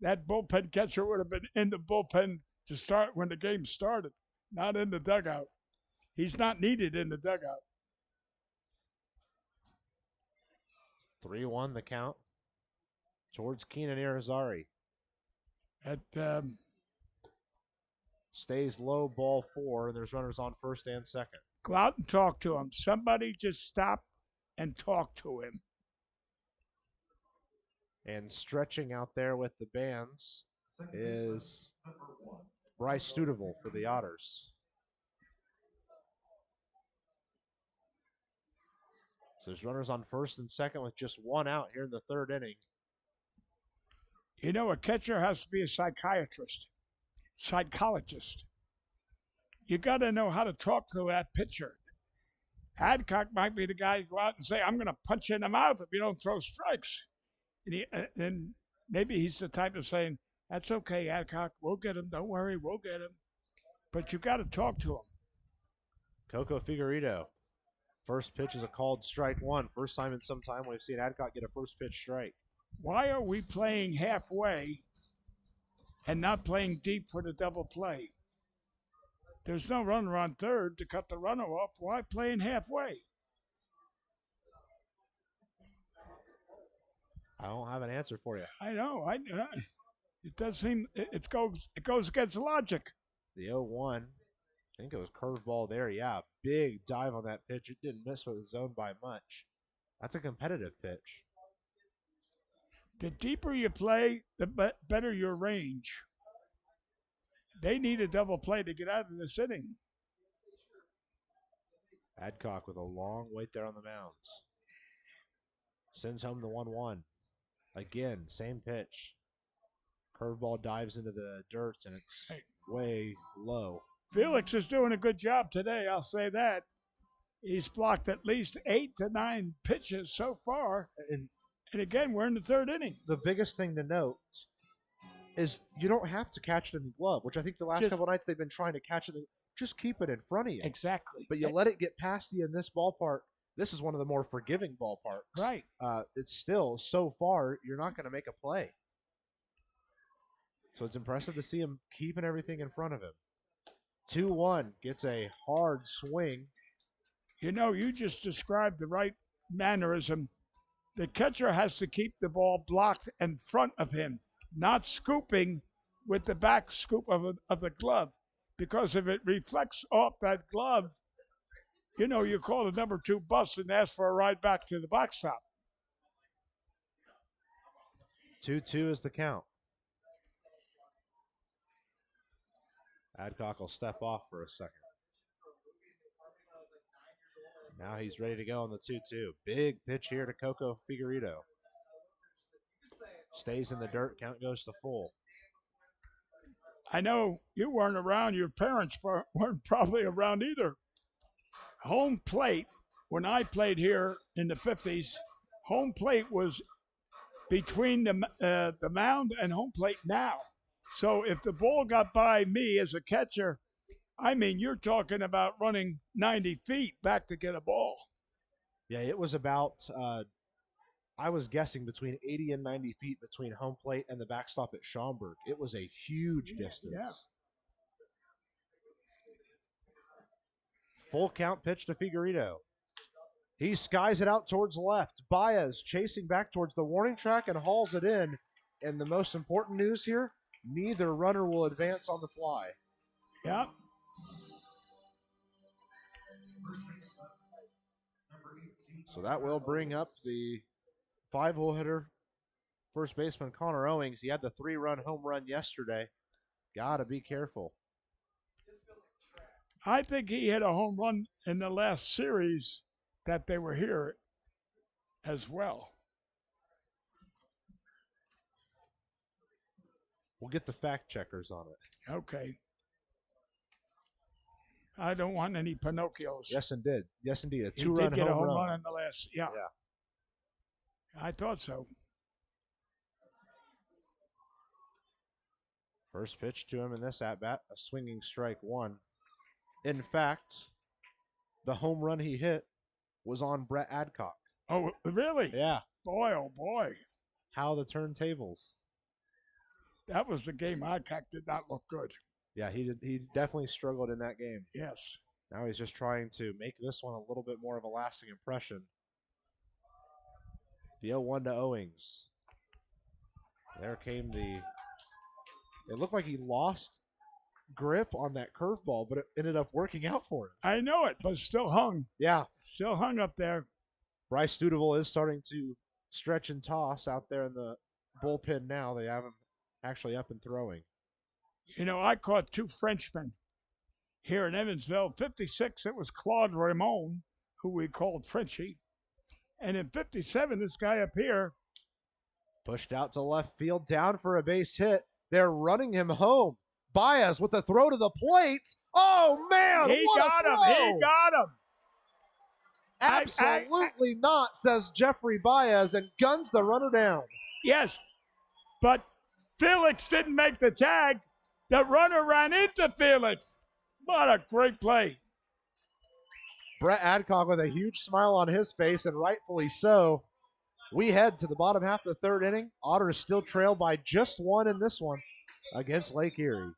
that bullpen catcher would have been in the bullpen to start when the game started, not in the dugout. He's not needed in the dugout. 3-1 the count towards Keenan Irizarry. At Stays low, ball 4, and there's runners on first and second. go out and talk to him. Somebody just stop and talk to him. And stretching out there with the bands Second is baseman, number 1. Bryce Studeville for the Otters. So there's runners on first and second with just one out here in the third inning. You know, a catcher has to be a psychologist. You got to know how to talk to that pitcher. Adcock might be the guy to go out and say, I'm going to punch you in the mouth if you don't throw strikes. And maybe he's the type of saying, that's okay, Adcock. We'll get him. Don't worry. We'll get him. But you got to talk to him. Coco Figueredo. First pitch is a called strike 1. First time in some time we've seen Adcock get a first pitch strike. Why are we playing halfway and not playing deep for the double play? There's no runner on third to cut the runner off. Why playing halfway? I don't have an answer for you. I know. It does seem it goes against logic. The 0-1. I think it was curveball there. Yeah, big dive on that pitch. It didn't miss with the zone by much. That's a competitive pitch. The deeper you play, the better your range. They need a double play to get out of this inning. Adcock with a long wait there on the mounds. Sends home the 1-1. Again, same pitch. Curveball dives into the dirt, and it's way low. Felix is doing a good job today, I'll say that. He's blocked at least 8 to 9 pitches so far. And again, we're in the third inning. The biggest thing to note is you don't have to catch it in the glove, which I think the last couple nights they've been trying to catch it. Just keep it in front of you. Exactly. But you let it get past you in this ballpark. This is one of the more forgiving ballparks. Right. It's still, so far, you're not going to make a play. So it's impressive to see him keeping everything in front of him. 2-1 gets a hard swing. You know, you just described the right mannerism. The catcher has to keep the ball blocked in front of him, not scooping with the back scoop of the glove. Because if it reflects off that glove, you know, you call the number 2 bus and ask for a ride back to the backstop. 2-2 is the count. Adcock will step off for a second. Now he's ready to go on the 2-2. Big pitch here to Coco Figueredo. Stays in the dirt. Count goes to full. I know you weren't around. Your parents weren't probably around either. Home plate, when I played here in the 50s, home plate was between the mound and home plate now. So if the ball got by me as a catcher, I mean, you're talking about running 90 feet back to get a ball. Yeah, it was about, I was guessing between 80 and 90 feet between home plate and the backstop at Schaumburg. It was a huge distance. Yeah. Full count pitch to Figueredo. He skies it out towards left. Baez chasing back towards the warning track and hauls it in. And the most important news here, neither runner will advance on the fly. Yeah. First baseman, number 18. So that will bring up the 5-hole hitter, first baseman Connor Owings. He had the 3-run home run yesterday. Gotta be careful. I think he hit a home run in the last series that they were here as well. We'll get the fact checkers on it. Okay. I don't want any Pinocchios. Yes, indeed. Yes, indeed. A He 2-run did get a home run. run in the last. Yeah. I thought so. First pitch to him in this at-bat, a swinging strike 1. In fact, the home run he hit was on Brett Adcock. Oh, really? Yeah. Boy, oh boy. How the turntables. That was the game. Adcock did not look good. Yeah, he definitely struggled in that game. Yes. Now he's just trying to make this one a little bit more of a lasting impression. The 0-1 to Owings. There came the... It looked like he lost grip on that curveball, but it ended up working out for him. I know it, but still hung. Yeah. Still hung up there. Bryce Studeville is starting to stretch and toss out there in the bullpen now. They have him actually up and throwing. You know, I caught two Frenchmen here in Evansville. 56, it was Claude Raymond, who we called Frenchie. And in 57, this guy up here. Pushed out to left field, down for a base hit. They're running him home. Baez with the throw to the plate. Oh, man, He what got a throw. him. He got him. Absolutely not, says Jeffrey Baez, and guns the runner down. Yes, but Felix didn't make the tag. The runner ran into Felix. What a great play. Brett Adcock with a huge smile on his face, and rightfully so. We head to the bottom half of the third inning. Otters still trail by just one in this one against Lake Erie.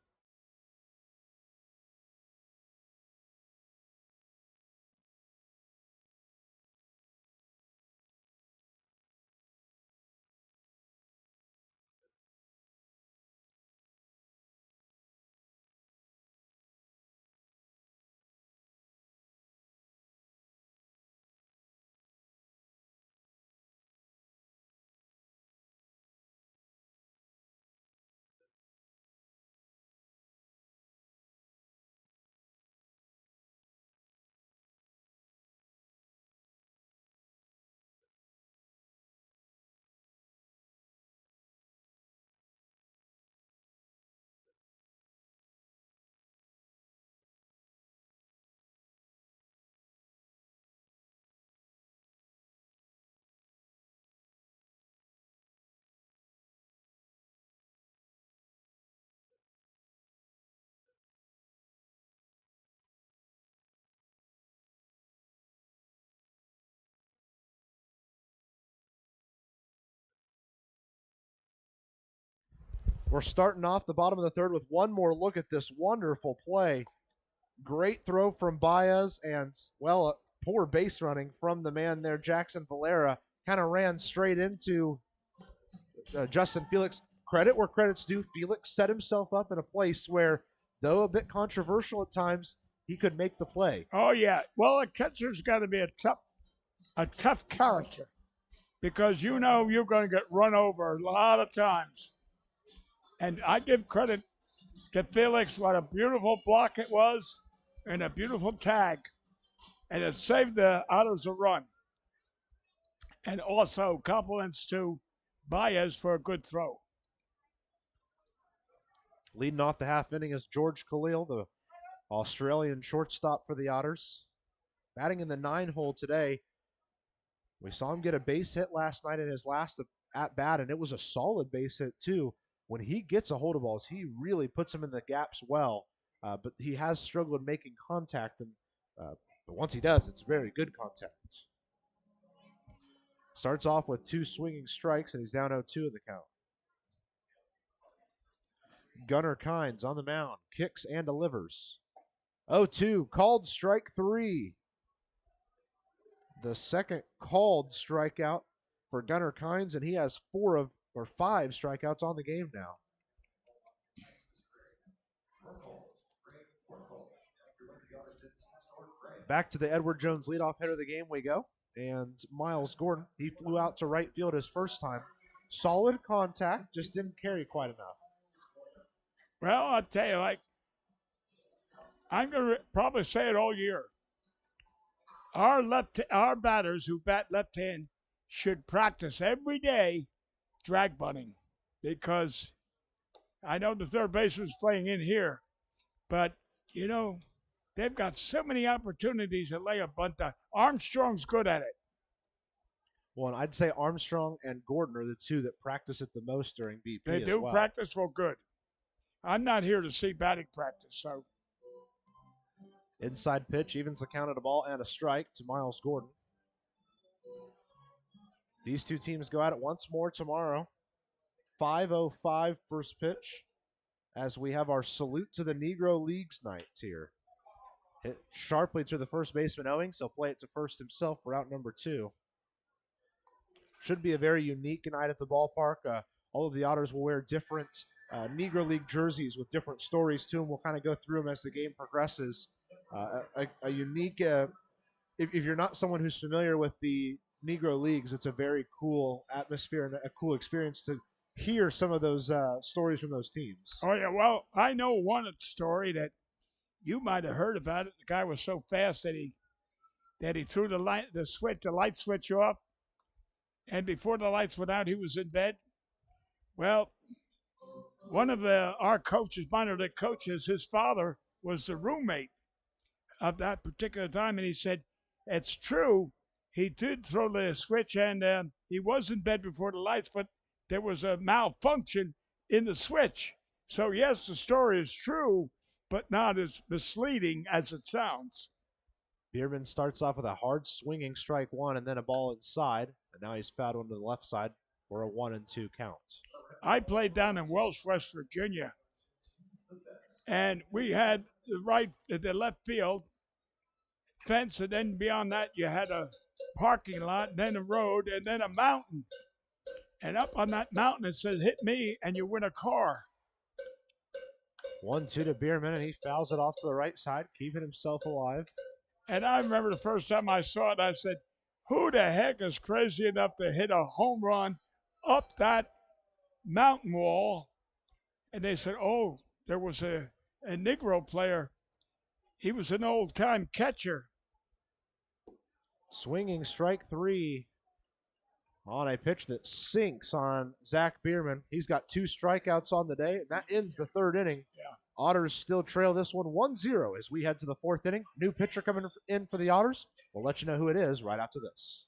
We're starting off the bottom of the third with one more look at this wonderful play. Great throw from Baez and, well, poor base running from the man there, Jackson Valera. Kind of ran straight into Justin Felix. Credit where credit's due. Felix set himself up in a place where, though a bit controversial at times, he could make the play. Oh, yeah. Well, a catcher's got to be a tough character because you know you're going to get run over a lot of times. And I give credit to Felix, what a beautiful block it was and a beautiful tag. And it saved the Otters a run. And also compliments to Baez for a good throw. Leading off the half inning is George Khalil, the Australian shortstop for the Otters. Batting in the 9-hole today. We saw him get a base hit last night in his last at bat, and it was a solid base hit too. When he gets a hold of balls, he really puts them in the gaps well. But he has struggled making contact, and but once he does, it's very good contact. Starts off with 2 swinging strikes, and he's down 0-2 in the count. Gunnar Kynes on the mound, kicks and delivers. 0-2, called strike 3. The second called strikeout for Gunnar Kynes, and he has 5 strikeouts on the game now. Back to the Edward Jones leadoff hitter of the game we go. And Miles Gordon, he flew out to right field his first time. Solid contact, just didn't carry quite enough. Well, I'll tell you, I'm going to probably say it all year. Our batters who bat left hand should practice every day drag bunting because I know the third baseman's playing in here, but you know they've got so many opportunities to lay a bunt down. Armstrong's good at it. Well, and I'd say Armstrong and Gordon are the two that practice it the most during BP. They do practice well, good. I'm not here to see batting practice, so. Inside pitch evens the count at a ball and a strike to Miles Gordon. These two teams go at it once more tomorrow. 5:05 first pitch as we have our salute to the Negro Leagues night here. Hit sharply to the first baseman Owings. He'll play it to first himself for out number 2. Should be a very unique night at the ballpark. All of the Otters will wear different Negro League jerseys with different stories to them. We'll kind of go through them as the game progresses. A unique, if you're not someone who's familiar with the Negro Leagues, it's a very cool atmosphere and a cool experience to hear some of those stories from those teams. Oh, yeah. Well, I know one story that you might have heard about it. The guy was so fast that he threw the light switch off, and before the lights went out, he was in bed. Well, one of our coaches, minor league coaches, his father was the roommate of that particular time, and he said, it's true, he did throw the switch, and he was in bed before the lights, but there was a malfunction in the switch. So, yes, the story is true, but not as misleading as it sounds. Bierman starts off with a hard swinging strike 1 and then a ball inside, and now he's fouled one to the left side for a 1-2 count. I played down in Welsh, West Virginia, and we had the left field fence, and then beyond that you had a parking lot, and then a road, and then a mountain. And up on that mountain it says, hit me and you win a car. 1-2 to Bierman, and he fouls it off to the right side, keeping himself alive. And I remember the first time I saw it, I said, who the heck is crazy enough to hit a home run up that mountain wall? And they said, oh, there was a Negro player. He was an old-time catcher. Swinging strike 3 on a pitch that sinks on Zach Bierman. He's got 2 strikeouts on the day, and that ends the 3rd inning. Yeah. Otters still trail this one 1-0 as we head to the 4th inning. New pitcher coming in for the Otters. We'll let you know who it is right after this.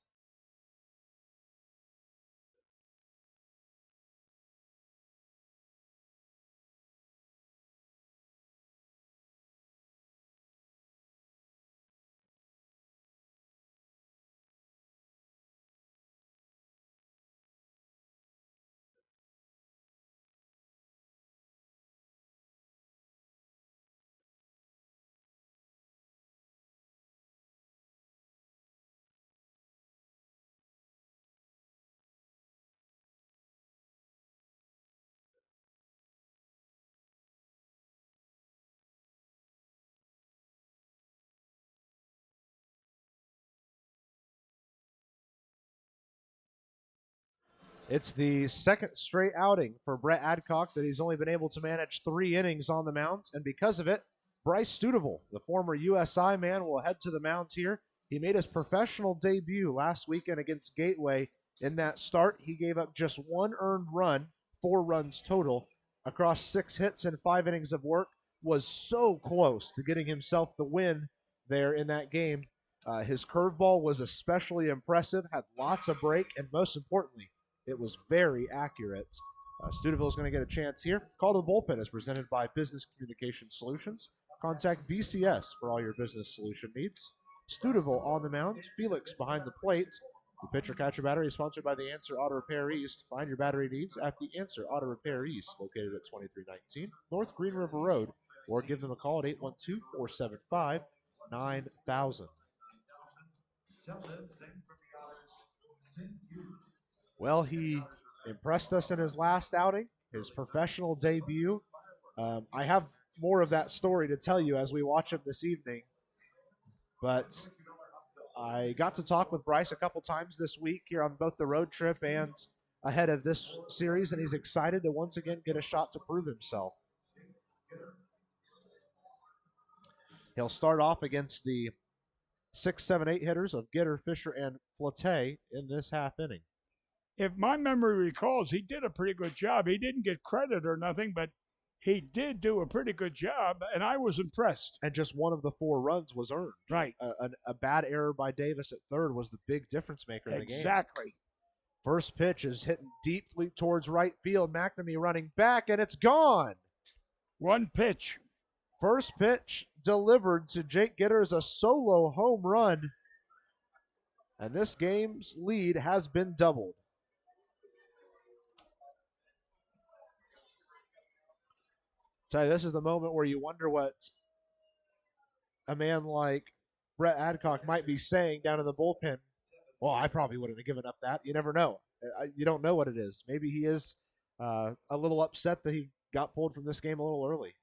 It's the 2nd straight outing for Brett Adcock that he's only been able to manage 3 innings on the mound, and because of it, Bryce Studeville, the former USI man, will head to the mound here. He made his professional debut last weekend against Gateway. In that start, he gave up just 1 earned run, 4 runs total, across 6 hits and 5 innings of work, was so close to getting himself the win there in that game. His curveball was especially impressive, had lots of break, and most importantly, it was very accurate. Studeville is going to get a chance here. Call to the Bullpen is presented by Business Communication Solutions. Contact BCS for all your business solution needs. Studeville on the mound. Felix behind the plate. The pitcher catcher battery is sponsored by the Answer Auto Repair East. Find your battery needs at the Answer Auto Repair East, located at 2319 North Green River Road, or give them a call at 812-475-9000. Tell them sing for the Otters. Sing you. Well, he impressed us in his last outing, his professional debut. I have more of that story to tell you as we watch him this evening. But I got to talk with Bryce a couple times this week here on both the road trip and ahead of this series, and he's excited to once again get a shot to prove himself. He'll start off against the 6, 7, 8 hitters of Gitter, Fisher, and Flate in this half inning. If my memory recalls, he did a pretty good job. He didn't get credit or nothing, but he did do a pretty good job, and I was impressed. And just 1 of the 4 runs was earned. Right. A bad error by Davis at third was the big difference maker in the game. Exactly. First pitch is hitting deeply towards right field. McNamee running back, and it's gone. 1 pitch. First pitch delivered to Jake Gitter is a solo home run. And this game's lead has been doubled. Tell you, this is the moment where you wonder what a man like Brett Adcock might be saying down in the bullpen. Well, I probably wouldn't have given up that. You never know. You don't know what it is. Maybe he is a little upset that he got pulled from this game a little early.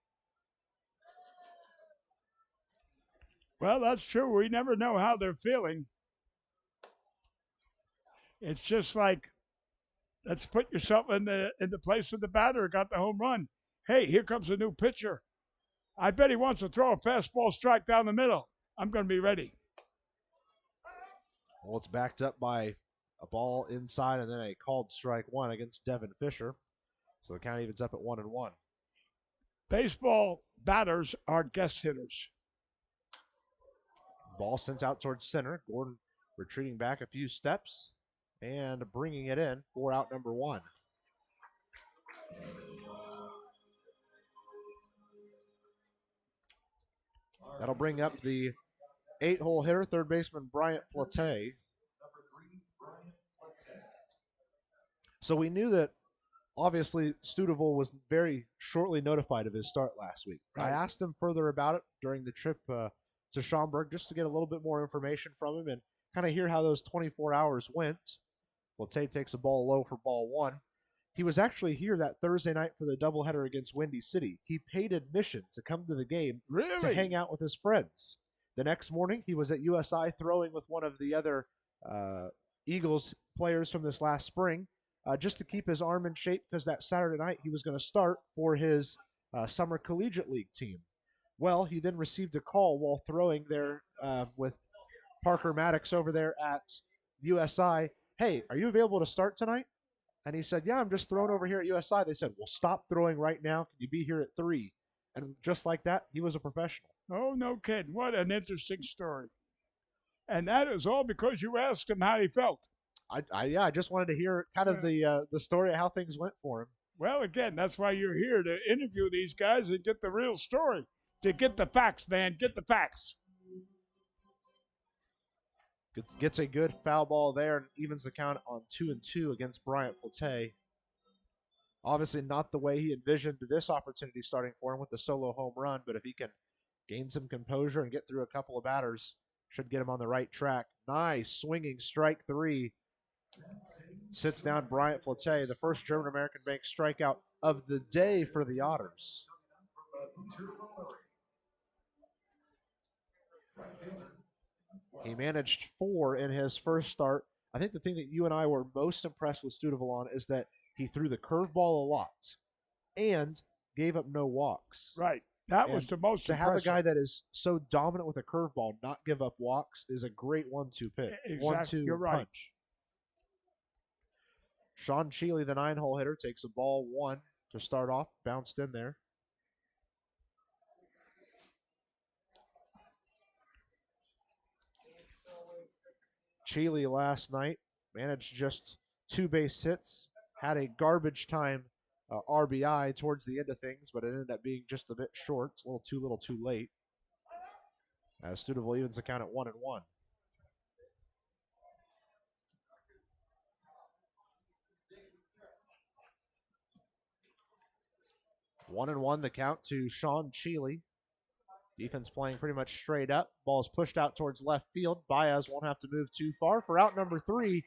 Well, that's true. We never know how they're feeling. It's just like, let's put yourself in the place of the batter who got the home run. Hey, here comes a new pitcher. I bet he wants to throw a fastball strike down the middle. I'm going to be ready. Well, it's backed up by a ball inside and then a called strike one against Devon Fisher. So the count evens up at 1-1. Baseball batters are guest hitters. Ball sent out towards center. Gordon retreating back a few steps and bringing it in for out number one. That'll bring up the 8-hole hitter, third baseman Bryant Flate. So we knew that obviously Studeville was very shortly notified of his start last week. Right. I asked him further about it during the trip to Schaumburg just to get a little bit more information from him and kind of hear how those 24 hours went. Flate takes a ball low for ball one. He was actually here that Thursday night for the doubleheader against Windy City. He paid admission to come to the game to hang out with his friends. The next morning, he was at USI throwing with one of the other Eagles players from this last spring just to keep his arm in shape because that Saturday night he was going to start for his summer collegiate league team. Well, he then received a call while throwing there with Parker Maddox over there at USI. Hey, are you available to start tonight? And he said, yeah, I'm just throwing over here at USI. They said, well, stop throwing right now. Can you be here at 3? And just like that, he was a professional. Oh, no kidding. What an interesting story. And that is all because you asked him how he felt. I just wanted to hear kind of the story of how things went for him. Well, again, that's why you're here, to interview these guys and get the real story. To get the facts, man. Get the facts. Gets a good foul ball there and evens the count on 2-2 against Bryant Flate. Obviously not the way he envisioned this opportunity starting for him with the solo home run, but if he can gain some composure and get through a couple of batters, should get him on the right track. Nice swinging strike 3. Sits down Bryant Flate, the first German-American bank strikeout of the day for the Otters. He managed 4 in his first start. I think the thing that you and I were most impressed with Studeville on is that he threw the curveball a lot and gave up no walks. Right. That was the most to impressive. have a guy that is so dominant with a curveball not give up walks is a great 1-2 pitch. Exactly. 1-2 You're right. punch. Sean Cheeley, the 9-hole hitter, takes a ball 1 to start off, bounced in there. Cheeley last night managed just 2 base hits, had a garbage time RBI towards the end of things, but it ended up being just a bit short. It's a little too late. As Studeville evens the count at 1-1. 1-1 the count to Sean Cheeley. Defense playing pretty much straight up. Ball is pushed out towards left field. Baez won't have to move too far for out number 3.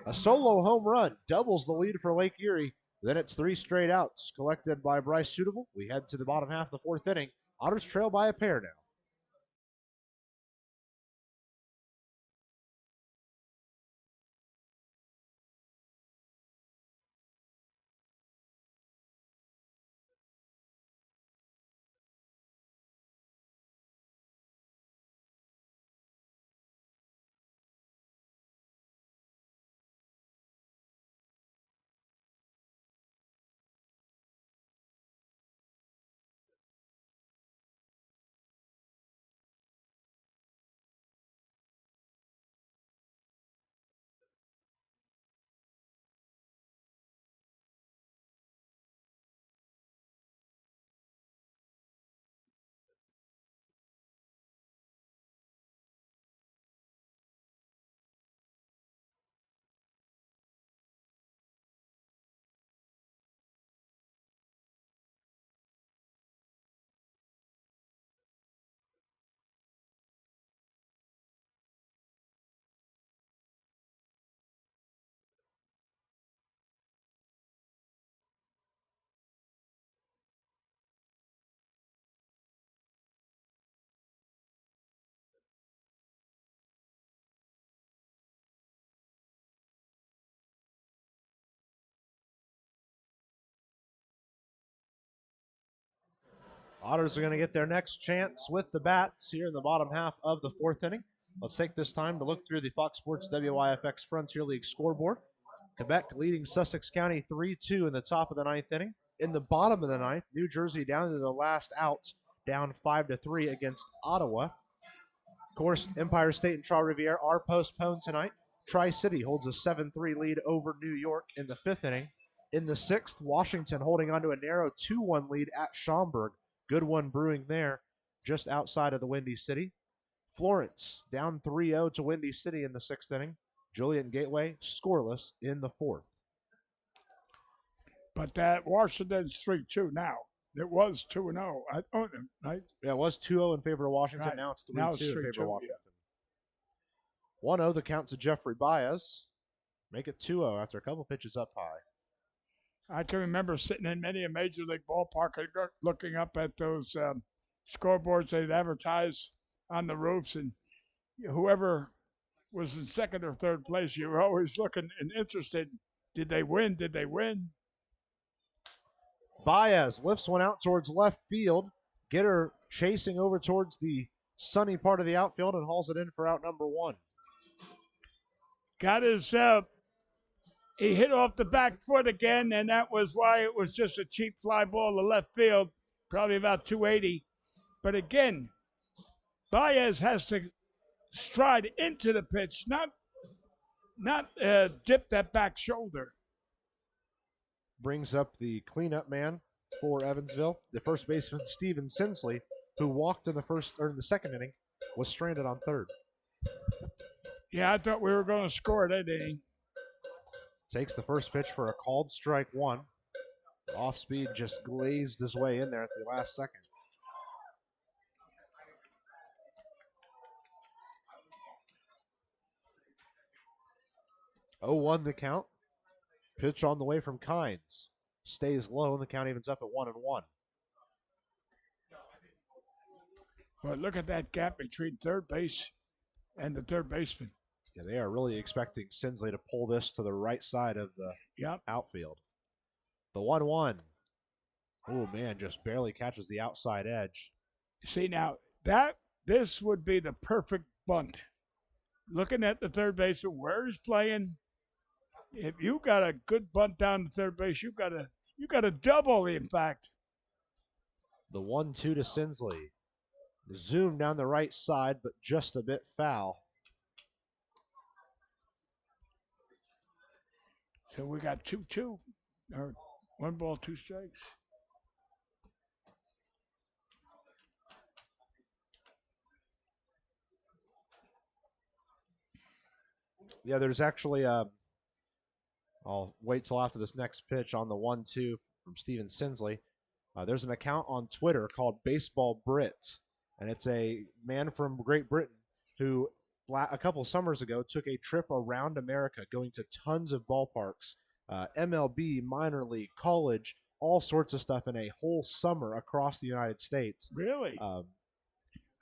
A solo home run doubles the lead for Lake Erie. Then it's 3 straight outs collected by Bryce Studeville. We head to the bottom half of the 4th inning. Otters trail by a pair now. Otters are going to get their next chance with the bats here in the bottom half of the fourth inning. Let's take this time to look through the Fox Sports WYFX Frontier League scoreboard. Quebec leading Sussex County 3-2 in the top of the ninth inning. In the bottom of the ninth, New Jersey down to the last out, down 5-3 against Ottawa. Of course, Empire State and Trois-Rivières are postponed tonight. Tri-City holds a 7-3 lead over New York in the fifth inning. In the sixth, Washington holding on to a narrow 2-1 lead at Schaumburg. Good one brewing there, just outside of the Windy City. Florence down 3-0 to Windy City in the sixth inning. Julian Gateway scoreless in the fourth. But that Washington's 3-2 now. It was 2-0. Right? Yeah, it was 2-0 in favor of Washington. Right. Now it's 3-2 Now it's in favor 3-2, of Washington. 1-0 the count to Jeffrey Baez. Make it 2-0 after a couple pitches up high. I can remember sitting in many a major league ballpark and looking up at those scoreboards they'd advertise on the roofs, and whoever was in second or third place, you were always looking and interested. Did they win? Did they win? Baez lifts one out towards left field. Gitter chasing over towards the sunny part of the outfield and hauls it in for out number one. Got his he hit off the back foot again, and that was why it was just a cheap fly ball to left field, probably about 280. But again, Baez has to stride into the pitch, not dip that back shoulder. Brings up the cleanup man for Evansville. The first baseman, Steven Sinsley, who walked in the second inning, was stranded on third. Yeah, I thought we were going to score that inning. Takes the first pitch for a called strike one. Off speed just glazed his way in there at the last second. Oh, 1 the count. Pitch on the way from Kynes. Stays low, and the count evens up at 1-1. Well, look at that gap between third base and the third baseman. Yeah, they are really expecting Sinsley to pull this to the right side of the outfield. The 1-1. Oh, man, just barely catches the outside edge. See, now, this would be the perfect bunt. Looking at the third baseman, where he's playing, if you got a good bunt down to third base, you got a double, in fact. The 1-2 to Sinsley. Zoom down the right side, but just a bit foul. So we got 2-2, or 1 ball, 2 strikes. Yeah, there's actually I'll wait till after this next pitch on the 1-2 from Steven Sinsley. There's an account on Twitter called Baseball Brit, and it's a man from Great Britain who a couple summers ago took a trip around America, going to tons of ballparks, MLB, minor league, college, all sorts of stuff in a whole summer across the United States. Really?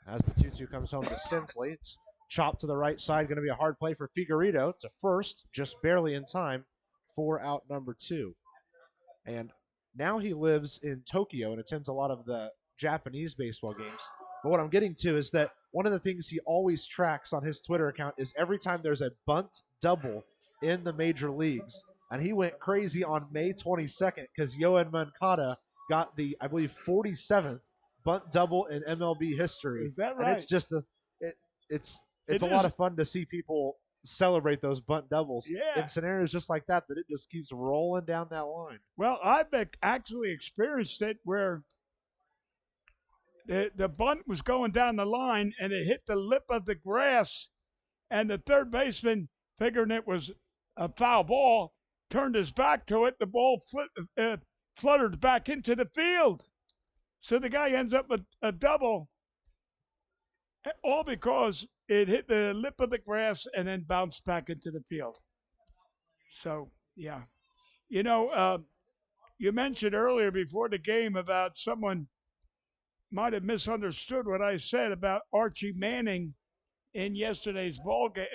As the 2-2 comes home to Sinsley, it's chopped to the right side, going to be a hard play for Figueredo to first, just barely in time for out number 2. And now he lives in Tokyo and attends a lot of the Japanese baseball games. But what I'm getting to is that one of the things he always tracks on his Twitter account is every time there's a bunt double in the major leagues. And he went crazy on May 22nd because Yoan Moncada got the, I believe, 47th bunt double in MLB history. Is that right? And it's just it's a lot of fun to see people celebrate those bunt doubles in scenarios just like that it just keeps rolling down that line. Well, I've actually experienced it where the bunt was going down the line and it hit the lip of the grass, and the third baseman, figuring it was a foul ball, turned his back to it. The ball fluttered back into the field. So the guy ends up with a double, all because it hit the lip of the grass and then bounced back into the field. So, yeah. You know, you mentioned earlier before the game about someone might have misunderstood what I said about Archie Manning in yesterday's ball game.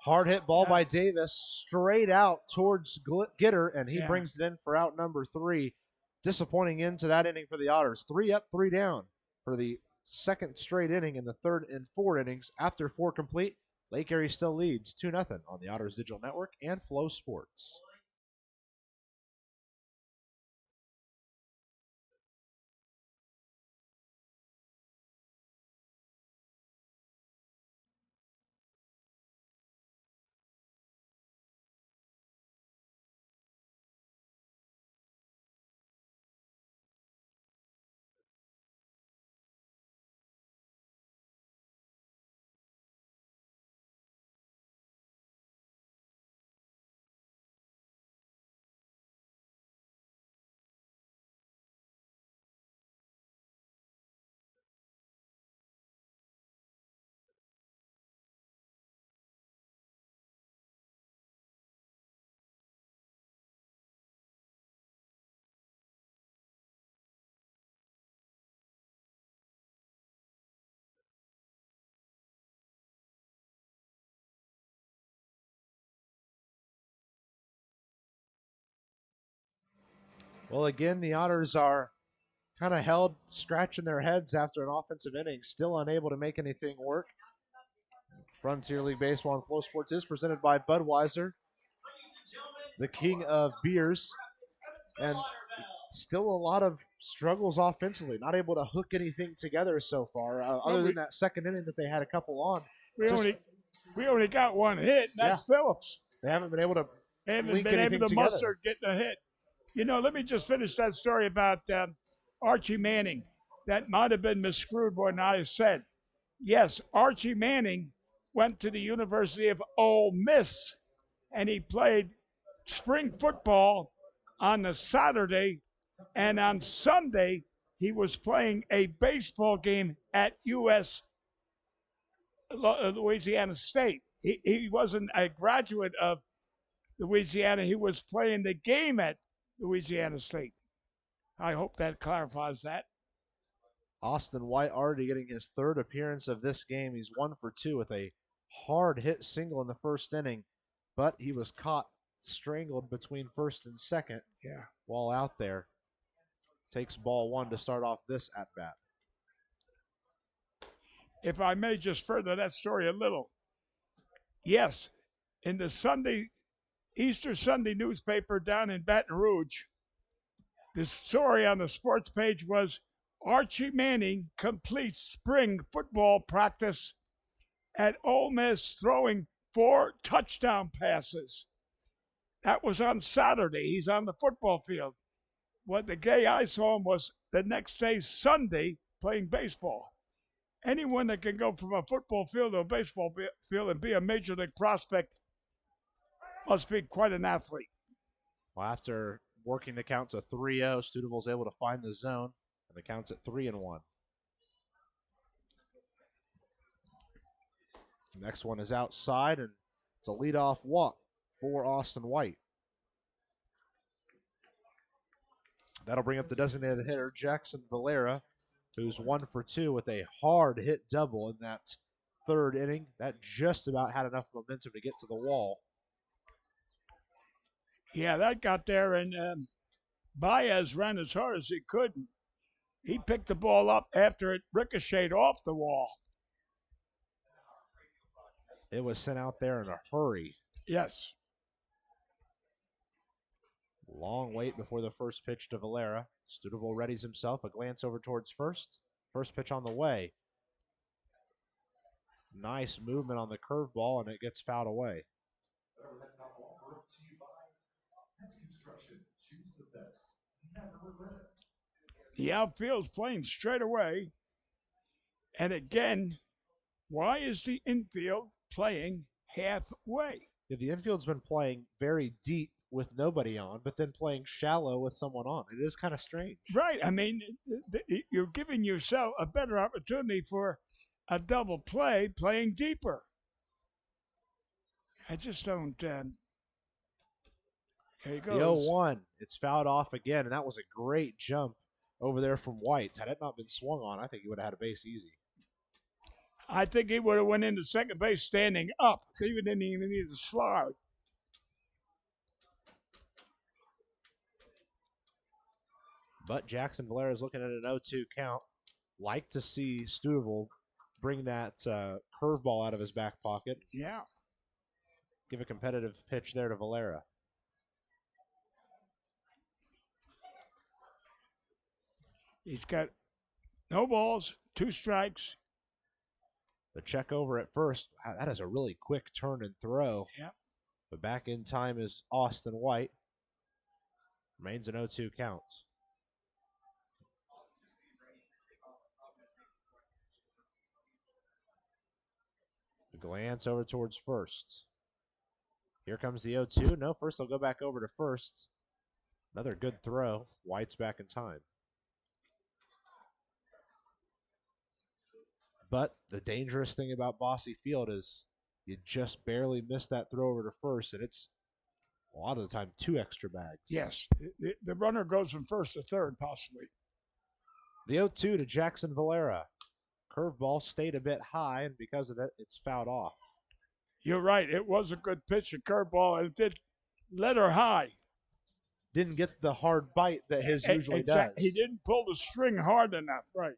Hard hit ball by Davis, straight out towards Gitter, and he brings it in for out number 3. disappointing end to that inning for the Otters. 3 up, 3 down for the second straight inning in the third and 4 innings. After 4 complete, Lake Erie still leads 2-0 on the Otters Digital Network and Flow Sports. Well, again, the Otters are kind of held scratching their heads after an offensive inning, still unable to make anything work. Frontier League Baseball and Flow Sports is presented by Budweiser, the king of beers, and still a lot of struggles offensively, not able to hook anything together so far, other than that second inning that they had a couple on. We only got one hit, and that's Phillips. They haven't been able to link anything able to together. muster getting a hit. You know, let me just finish that story about Archie Manning. That might have been miscrewed when I said. Yes, Archie Manning went to the University of Ole Miss, and he played spring football on the Saturday, and on Sunday he was playing a baseball game at Louisiana State. He wasn't a graduate of Louisiana. He was playing the game at Louisiana State. I hope that clarifies that. Austin White already getting his third appearance of this game. He's 1 for 2 with a hard hit single in the first inning, but he was caught strangled between first and second while out there. Takes ball 1 to start off this at bat. If I may just further that story a little. Yes, in the Easter Sunday newspaper down in Baton Rouge, the story on the sports page was Archie Manning completes spring football practice at Ole Miss, throwing 4 touchdown passes. That was on Saturday. He's on the football field. What the day I saw him was the next day, Sunday, playing baseball. Anyone that can go from a football field to a baseball field and be a major league prospect must be quite an athlete. Well, after working the count to 3-0, Studeville's able to find the zone, and the count's at 3-1. The next one is outside, and it's a leadoff walk for Austin White. That'll bring up the designated hitter, Jackson Valera, who's 1 for 2 with a hard hit double in that third inning. That just about had enough momentum to get to the wall. Yeah, that got there, and Baez ran as hard as he could. He picked the ball up after it ricocheted off the wall. It was sent out there in a hurry. Yes. Long wait before the first pitch to Valera. Studeville readies himself, a glance over towards first. First pitch on the way. Nice movement on the curveball, and it gets fouled away. The outfield's playing straight away. And again, why is the infield playing halfway? Yeah, the infield's been playing very deep with nobody on, but then playing shallow with someone on. It is kind of strange. Right. I mean, you're giving yourself a better opportunity for a double play playing deeper. I just don't. There you go. The 0-1. It's fouled off again, and that was a great jump over there from White. Had it not been swung on, I think he would have had a base easy. I think he would have went into second base standing up. He didn't even need to slide. But Jackson Valera is looking at an 0-2 count. Like to see Stuyvesant bring that curveball out of his back pocket. Yeah. Give a competitive pitch there to Valera. He's got no balls, 2 strikes. The check over at first. That is a really quick turn and throw. Yeah. But back in time is Austin White. Remains an 0-2 count. A glance over towards first. Here comes the 0-2. No, first they'll go back over to first. Another good throw. White's back in time. But the dangerous thing about Bossy Field is you just barely miss that throw over to first, and it's a lot of the time 2 extra bags. Yes. The runner goes from first to third, possibly. The 0-2 to Jackson Valera. Curveball stayed a bit high, and because of it, it's fouled off. You're right. It was a good pitch, a curveball, and it did let her high. Didn't get the hard bite that his usually does. He didn't pull the string hard enough, right?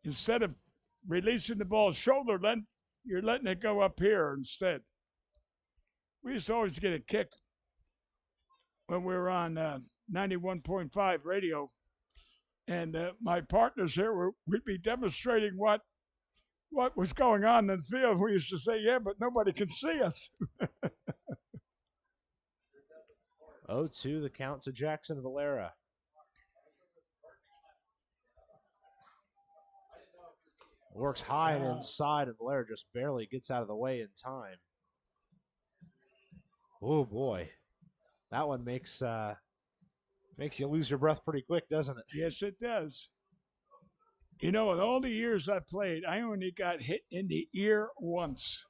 Instead of releasing the ball shoulder length, you're letting it go up here instead. We used to always get a kick when we were on 91.5 radio, and my partners here would be demonstrating what was going on in the field. We used to say, yeah, but nobody can see us. 0-2 the count to Jackson Valera. Works high and inside, and Valera just barely gets out of the way in time. Oh boy, that one makes you lose your breath pretty quick, doesn't it? Yes, it does. You know, in all the years I played, I only got hit in the ear once.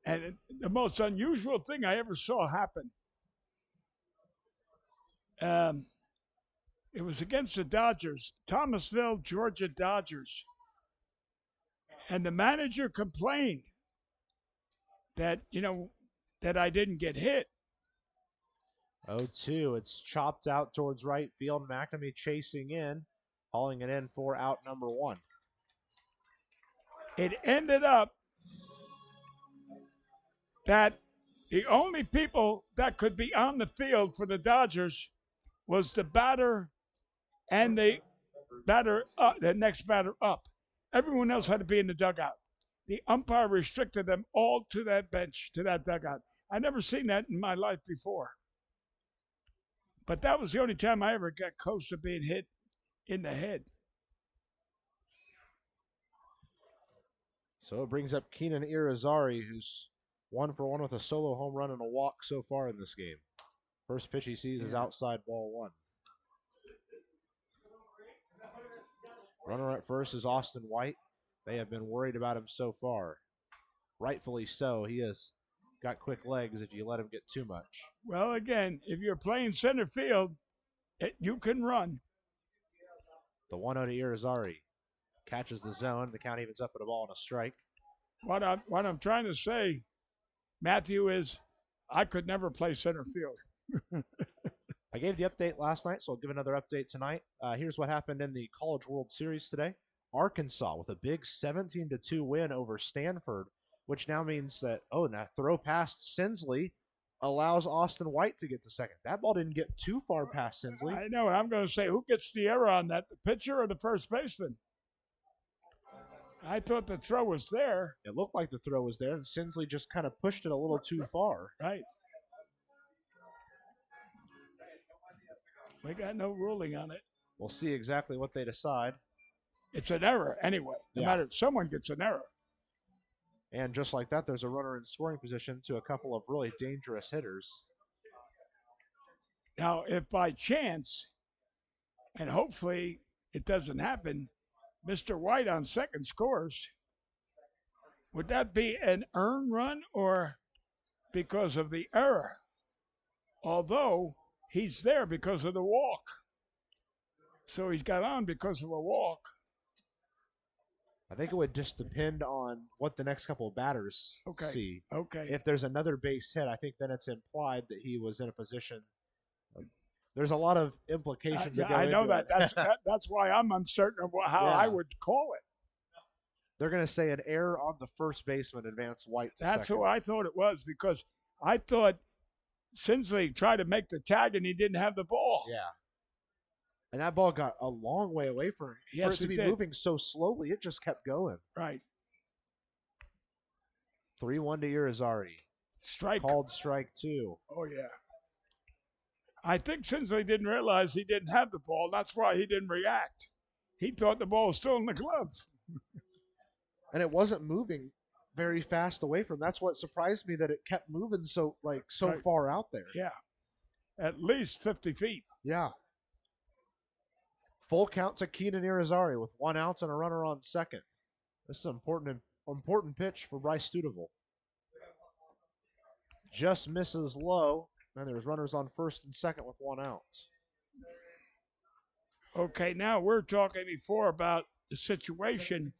And the most unusual thing I ever saw happen, it was against the Dodgers, Thomasville, Georgia Dodgers. And the manager complained that, that I didn't get hit. 0-2, it's chopped out towards right field. McNamee chasing in, hauling it in for out number 1. It ended up that the only people that could be on the field for the Dodgers was the batter and the next batter up. Everyone else had to be in the dugout. The umpire restricted them all to that bench, to that dugout. I never seen that in my life before. But that was the only time I ever got close to being hit in the head. So it brings up Keenan Irizarry, who's 1 for 1 with a solo home run and a walk so far in this game. First pitch he sees is outside ball 1. Runner at first is Austin White. They have been worried about him so far. Rightfully so. He has got quick legs if you let him get too much. Well, again, if you're playing center field, you can run. The 1-0 to Irizarry. Catches the zone. The count evens up at a ball and a strike. What I'm trying to say, Matthew, is I could never play center field. I gave the update last night, so I'll give another update tonight. Here's what happened in the College World Series today. Arkansas with a big 17-2 win over Stanford, which now means that, now throw past Sinsley allows Austin White to get to second. That ball didn't get too far past Sinsley. I know, and I'm going to say, who gets the error on that, the pitcher or the first baseman? I thought the throw was there. It looked like the throw was there, and Sinsley just kind of pushed it a little too far. Right. We got no ruling on it. We'll see exactly what they decide. It's an error anyway. No matter, someone gets an error. And just like that, there's a runner in scoring position to a couple of really dangerous hitters. Now, if by chance, and hopefully it doesn't happen, Mr. White on second scores, would that be an earned run or because of the error? Although he's there because of the walk. So he's got on because of a walk. I think it would just depend on what the next couple of batters see. Okay. If there's another base hit, I think then it's implied that he was in a position There's a lot of implications that go I know into that. it. That's why I'm uncertain of how I Yeah. would call it. They're going to say an error on the first baseman advanced White to That's second. who I thought it was because I thought Sinsley tried to make the tag and he didn't have the ball. Yeah. And that ball got a long way away from him. Yes, For it to it be did. moving so slowly, it just kept going. Right. 3-1 to Irizarry. Strike. Called strike 2. Oh, yeah. I think Sinsley didn't realize he didn't have the ball. That's why he didn't react. He thought the ball was still in the glove. And it wasn't moving very fast away from him. That's what surprised me, that it kept moving so Right. far out there. Yeah. At least 50 feet. Yeah. Full count to Keenan Irizarry with 1 out and a runner on second. This is an important pitch for Bryce Studeville. Just misses low, and there's runners on first and second with 1 out. Okay, now we're talking before about the situation.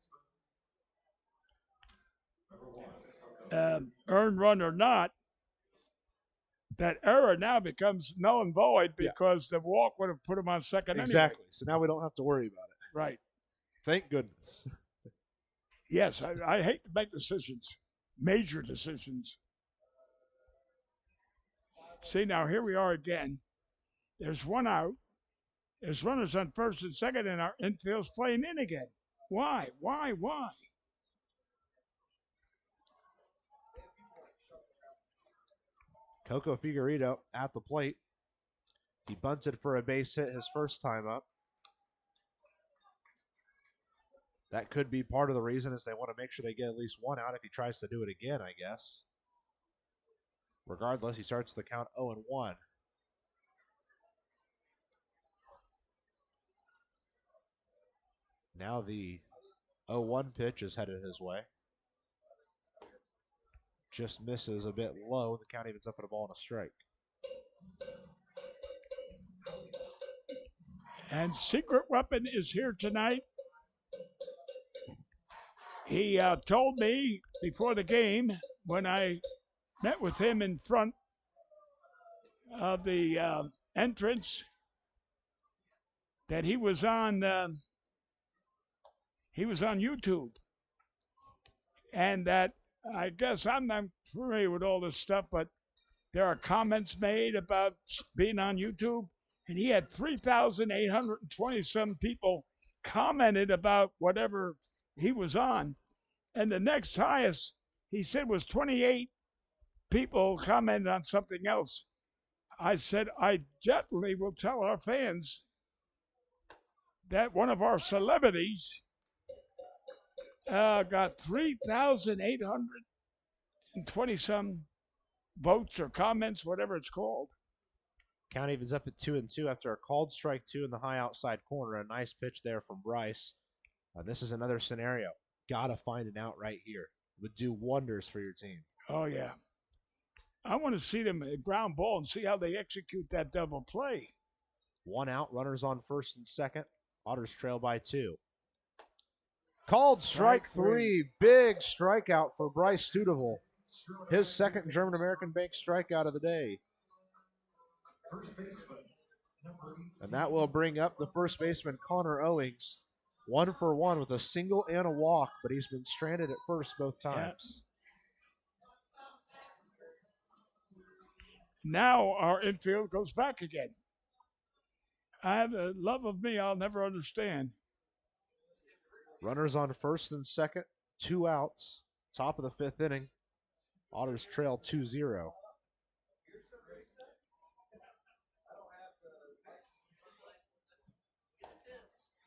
Earned run or not, that error now becomes null and void because the walk would have put him on second Exactly. anyway. So now we don't have to worry about it. Right. Thank goodness. Yes, I hate to make decisions, major decisions. See, now here we are again. There's 1 out. There's runners on first and second, and our infield's playing in again. Why? Coco Figueredo at the plate. He bunted for a base hit his first time up. That could be part of the reason, is they want to make sure they get at least 1 out if he tries to do it again, I guess. Regardless, he starts the count 0-1. Now the 0-1 pitch is headed his way. Just misses a bit low. The count evens up at a ball and a strike. And Secret Weapon is here tonight. He told me before the game, when I met with him in front of the entrance, that he was on YouTube, and that I guess I'm not familiar with all this stuff, but there are comments made about being on YouTube, and he had 3,820 some people commented about whatever he was on, and the next highest he said was 28 people commented on something else. I said, I definitely will tell our fans that one of our celebrities got 3,820 some votes or comments, whatever it's called. Count evens up at 2-2 after a called strike 2 in the high outside corner. A nice pitch there from Bryce. This is another scenario. Gotta find an out right here. Would do wonders for your team. Oh, yeah. I want to see them ground ball and see how they execute that double play. 1 out, runners on first and second. Otters trail by 2. Called strike 3. Big strikeout for Bryce Studeville. His second German American Bank strikeout of the day. And that will bring up the first baseman, Connor Owings. 1 for 1 with a single and a walk, but he's been stranded at first both times. Now our infield goes back again. I have a love of me I'll never understand. Runners on first and second, 2 outs. Top of the 5th inning. Otters trail 2-0.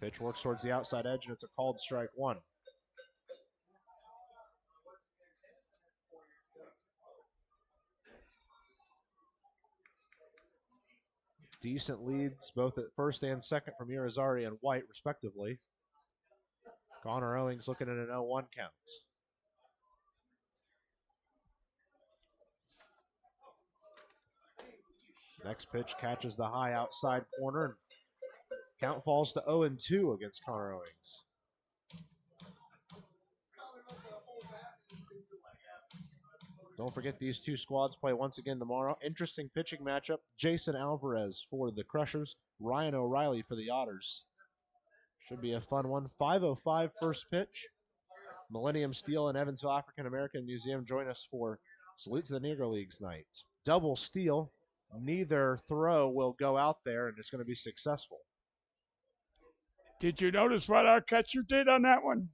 Pitch works towards the outside edge, and it's a called strike 1. Decent leads both at first and second from Irizarry and White, respectively. Connor Owings looking at an 0-1 count. Next pitch catches the high outside corner, and count falls to 0-2 against Connor Owings. Don't forget these two squads play once again tomorrow. Interesting pitching matchup. Jason Alvarez for the Crushers, Ryan O'Reilly for the Otters. Should be a fun one. 5:05 first pitch. Millennium Steel and Evansville African American Museum join us for Salute to the Negro Leagues night. Double steal. Neither throw will go out there, and it's going to be successful. Did you notice what our catcher did on that one?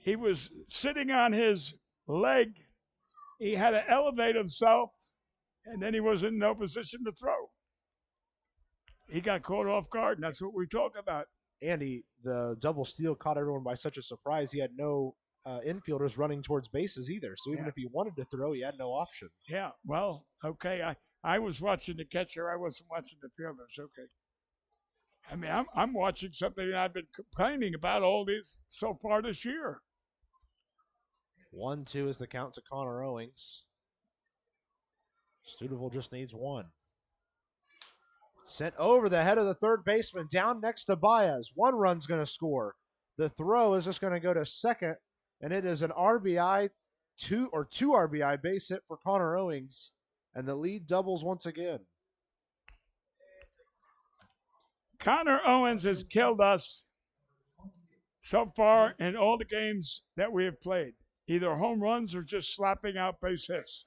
He was sitting on his leg. He had to elevate himself, and then he was in no position to throw. He got caught off guard, and that's what we talk about. And the double steal caught everyone by such a surprise. He had no infielders running towards bases either. So even if he wanted to throw, he had no option. Yeah, well, okay. I was watching the catcher. I wasn't watching the fielders. Okay. I mean, I'm watching something I've been complaining about all this so far this year. 1-2 is the count to Connor Owings. Studeville just needs one. Sent over the head of the third baseman, down next to Baez. One run's going to score. The throw is just going to go to second, and it is an RBI, two RBI base hit for Connor Owings, and the lead doubles once again. Connor Owens has killed us so far in all the games that we have played, either home runs or just slapping out base hits.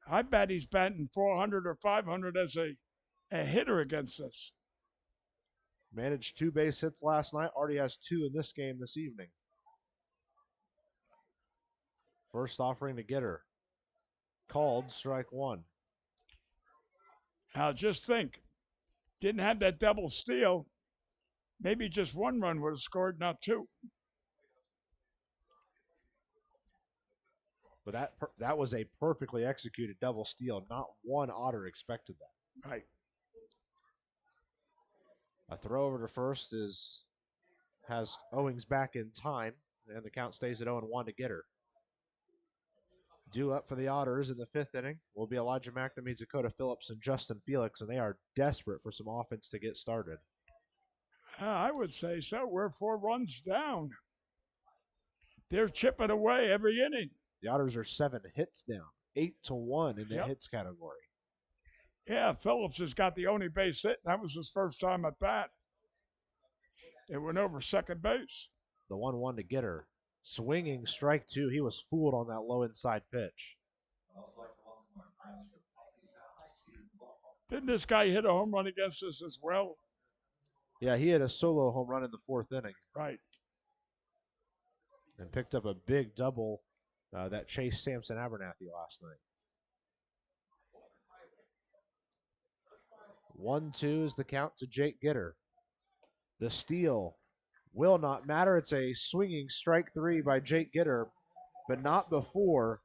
I bet he's batting 400 or 500 as a hitter against us. Managed 2 base hits last night. Already has 2 in this game this evening. First offering to Gitter. Called, strike 1. Now just think, didn't have that double steal, maybe just 1 run would have scored, not 2. But that was a perfectly executed double steal. Not one Otter expected that. Right. A throw over to first has Owings back in time, and the count stays at 0-1 to Gitter. Due up for the Otters in the 5th inning will be Elijah McNamee, Dakota Phillips, and Justin Felix, and they are desperate for some offense to get started. I would say so. We're 4 runs down. They're chipping away every inning. The Otters are 7 hits down, 8-1 in the hits category. Yeah, Phillips has got the only base hit. That was his first time at bat. It went over second base. The 1-1 to Gitter. Swinging strike 2. He was fooled on that low inside pitch. Didn't this guy hit a home run against us as well? Yeah, he hit a solo home run in the 4th inning. Right. And picked up a big double that chased Samson Abernathy last night. 1-2 is the count to Jake Gitter. The steal will not matter. It's a swinging strike 3 by Jake Gitter, but not before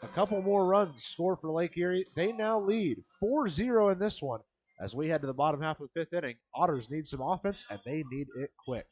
a couple more runs score for Lake Erie. They now lead 4-0 in this one as we head to the bottom half of the 5th inning. Otters need some offense, and they need it quick.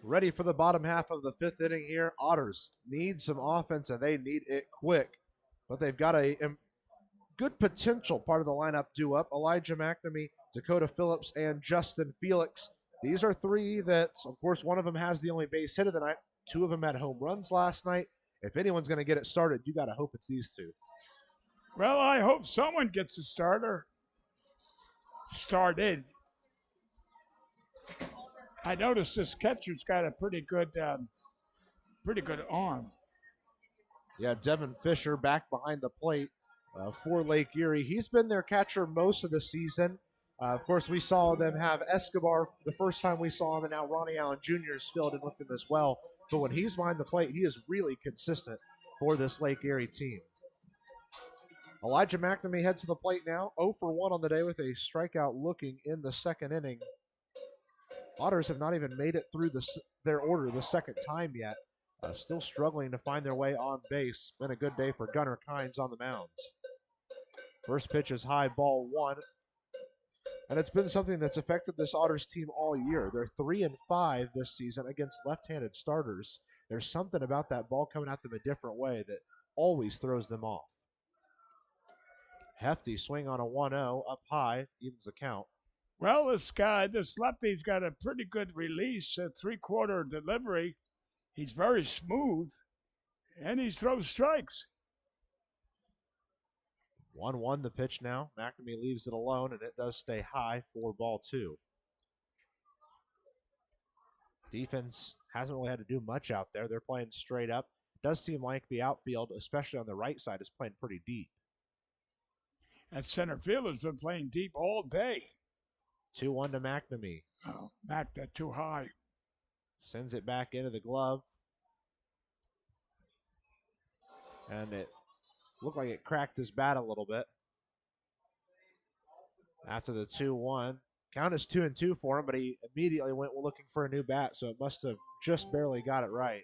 Ready for the bottom half of the 5th inning here. Otters need some offense, and they need it quick. But they've got a good potential part of the lineup due up. Elijah McNamee, Dakota Phillips, and Justin Felix. These are 3 that, of course, one of them has the only base hit of the night. 2 of them had home runs last night. if anyone's going to get it started, you got to hope it's these two. Well, I hope someone gets a started. I noticed this catcher's got a pretty good arm. Yeah, Devon Fisher back behind the plate for Lake Erie. He's been their catcher most of the season. Of course, we saw them have Escobar the first time we saw him, and now Ronnie Allen Jr. is filled in with him as well. But when he's behind the plate, he is really consistent for this Lake Erie team. Elijah McNamee heads to the plate now, 0 for 1 on the day with a strikeout looking in the second inning. Otters have not even made it through their order the second time yet. Still struggling to find their way on base. Been a good day for Gunnar Kynes on the mound. First pitch is high, ball 1. And it's been something that's affected this Otters team all year. They're 3-5 this season against left-handed starters. There's something about that ball coming at them a different way that always throws them off. Hefty swing on a 1-0, up high, evens the count. Well, this lefty's got a pretty good release, a three-quarter delivery. He's very smooth, and he throws strikes. 1-1 the pitch now. McNamee leaves it alone, and it does stay high for ball 2. Defense hasn't really had to do much out there. They're playing straight up. Does seem like the outfield, especially on the right side, is playing pretty deep. That center fielder's been playing deep all day. 2-1 to McNamee. Oh, Mac, that too high. Sends it back into the glove. And it looked like it cracked his bat a little bit. After the 2-1. Count is 2-2 for him, but he immediately went looking for a new bat, so it must have just barely got it right.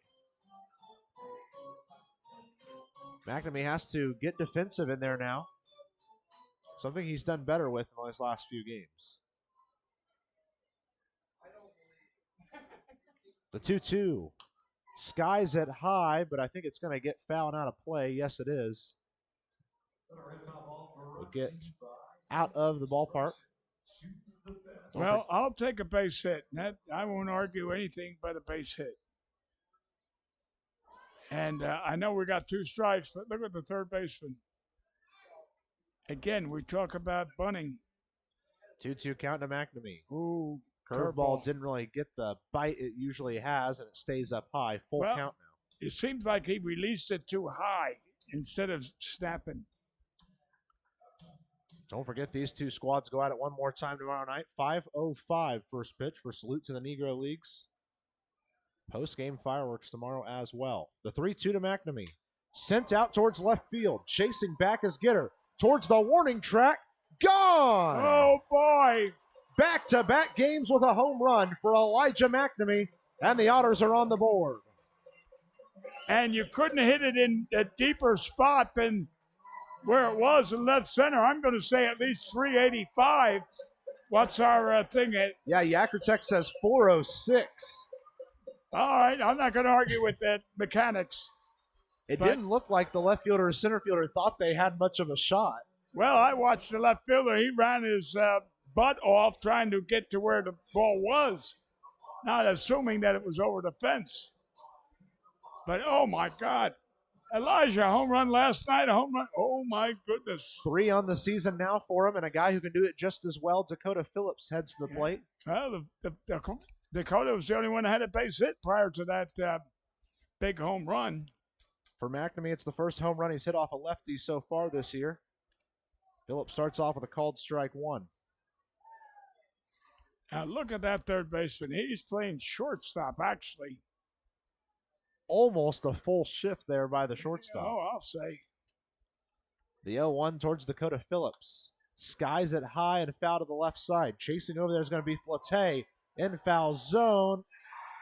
McNamee has to get defensive in there now. Something he's done better with in his last few games. The 2-2. Skies it high, but I think it's going to get fouled out of play. Yes, it is. We'll get out of the ballpark. Well, I'll take a base hit. I won't argue anything but a base hit. And I know we got 2 strikes, but look at the third baseman. Again, we talk about bunting. 2-2 count to McNamee. Ooh, curveball didn't really get the bite it usually has, and it stays up high. Full count now. It seems like he released it too high instead of snapping. Don't forget, these two squads go at it one more time tomorrow night. 5:05 first pitch for Salute to the Negro Leagues. Post-game fireworks tomorrow as well. The 3-2 to McNamee. Sent out towards left field. Chasing back as Gitter. Towards the warning track. Gone! Oh, boy! Back-to-back games with a home run for Elijah McNamee, and the Otters are on the board. And you couldn't hit it in a deeper spot than where it was in left center. I'm going to say at least 385. What's our thing at? Yeah, Yakkertech says 406. All right, I'm not going to argue with that mechanics. It didn't look like the left fielder or center fielder thought they had much of a shot. Well, I watched the left fielder. He ran his butt off trying to get to where the ball was, not assuming that it was over the fence. But, oh, my God. Elijah, home run last night, a home run. Oh, my goodness. 3 on the season now for him, and a guy who can do it just as well. Dakota Phillips heads to the plate. Well, Dakota was the only one that had a base hit prior to that big home run. For McNamee, it's the first home run he's hit off a lefty so far this year. Phillips starts off with a called strike 1. Now, look at that third baseman. He's playing shortstop, actually. Almost a full shift there by the shortstop. Oh, I'll say. The 0-1 towards Dakota Phillips. Skies it high and foul to the left side. Chasing over there is going to be Flate in foul zone,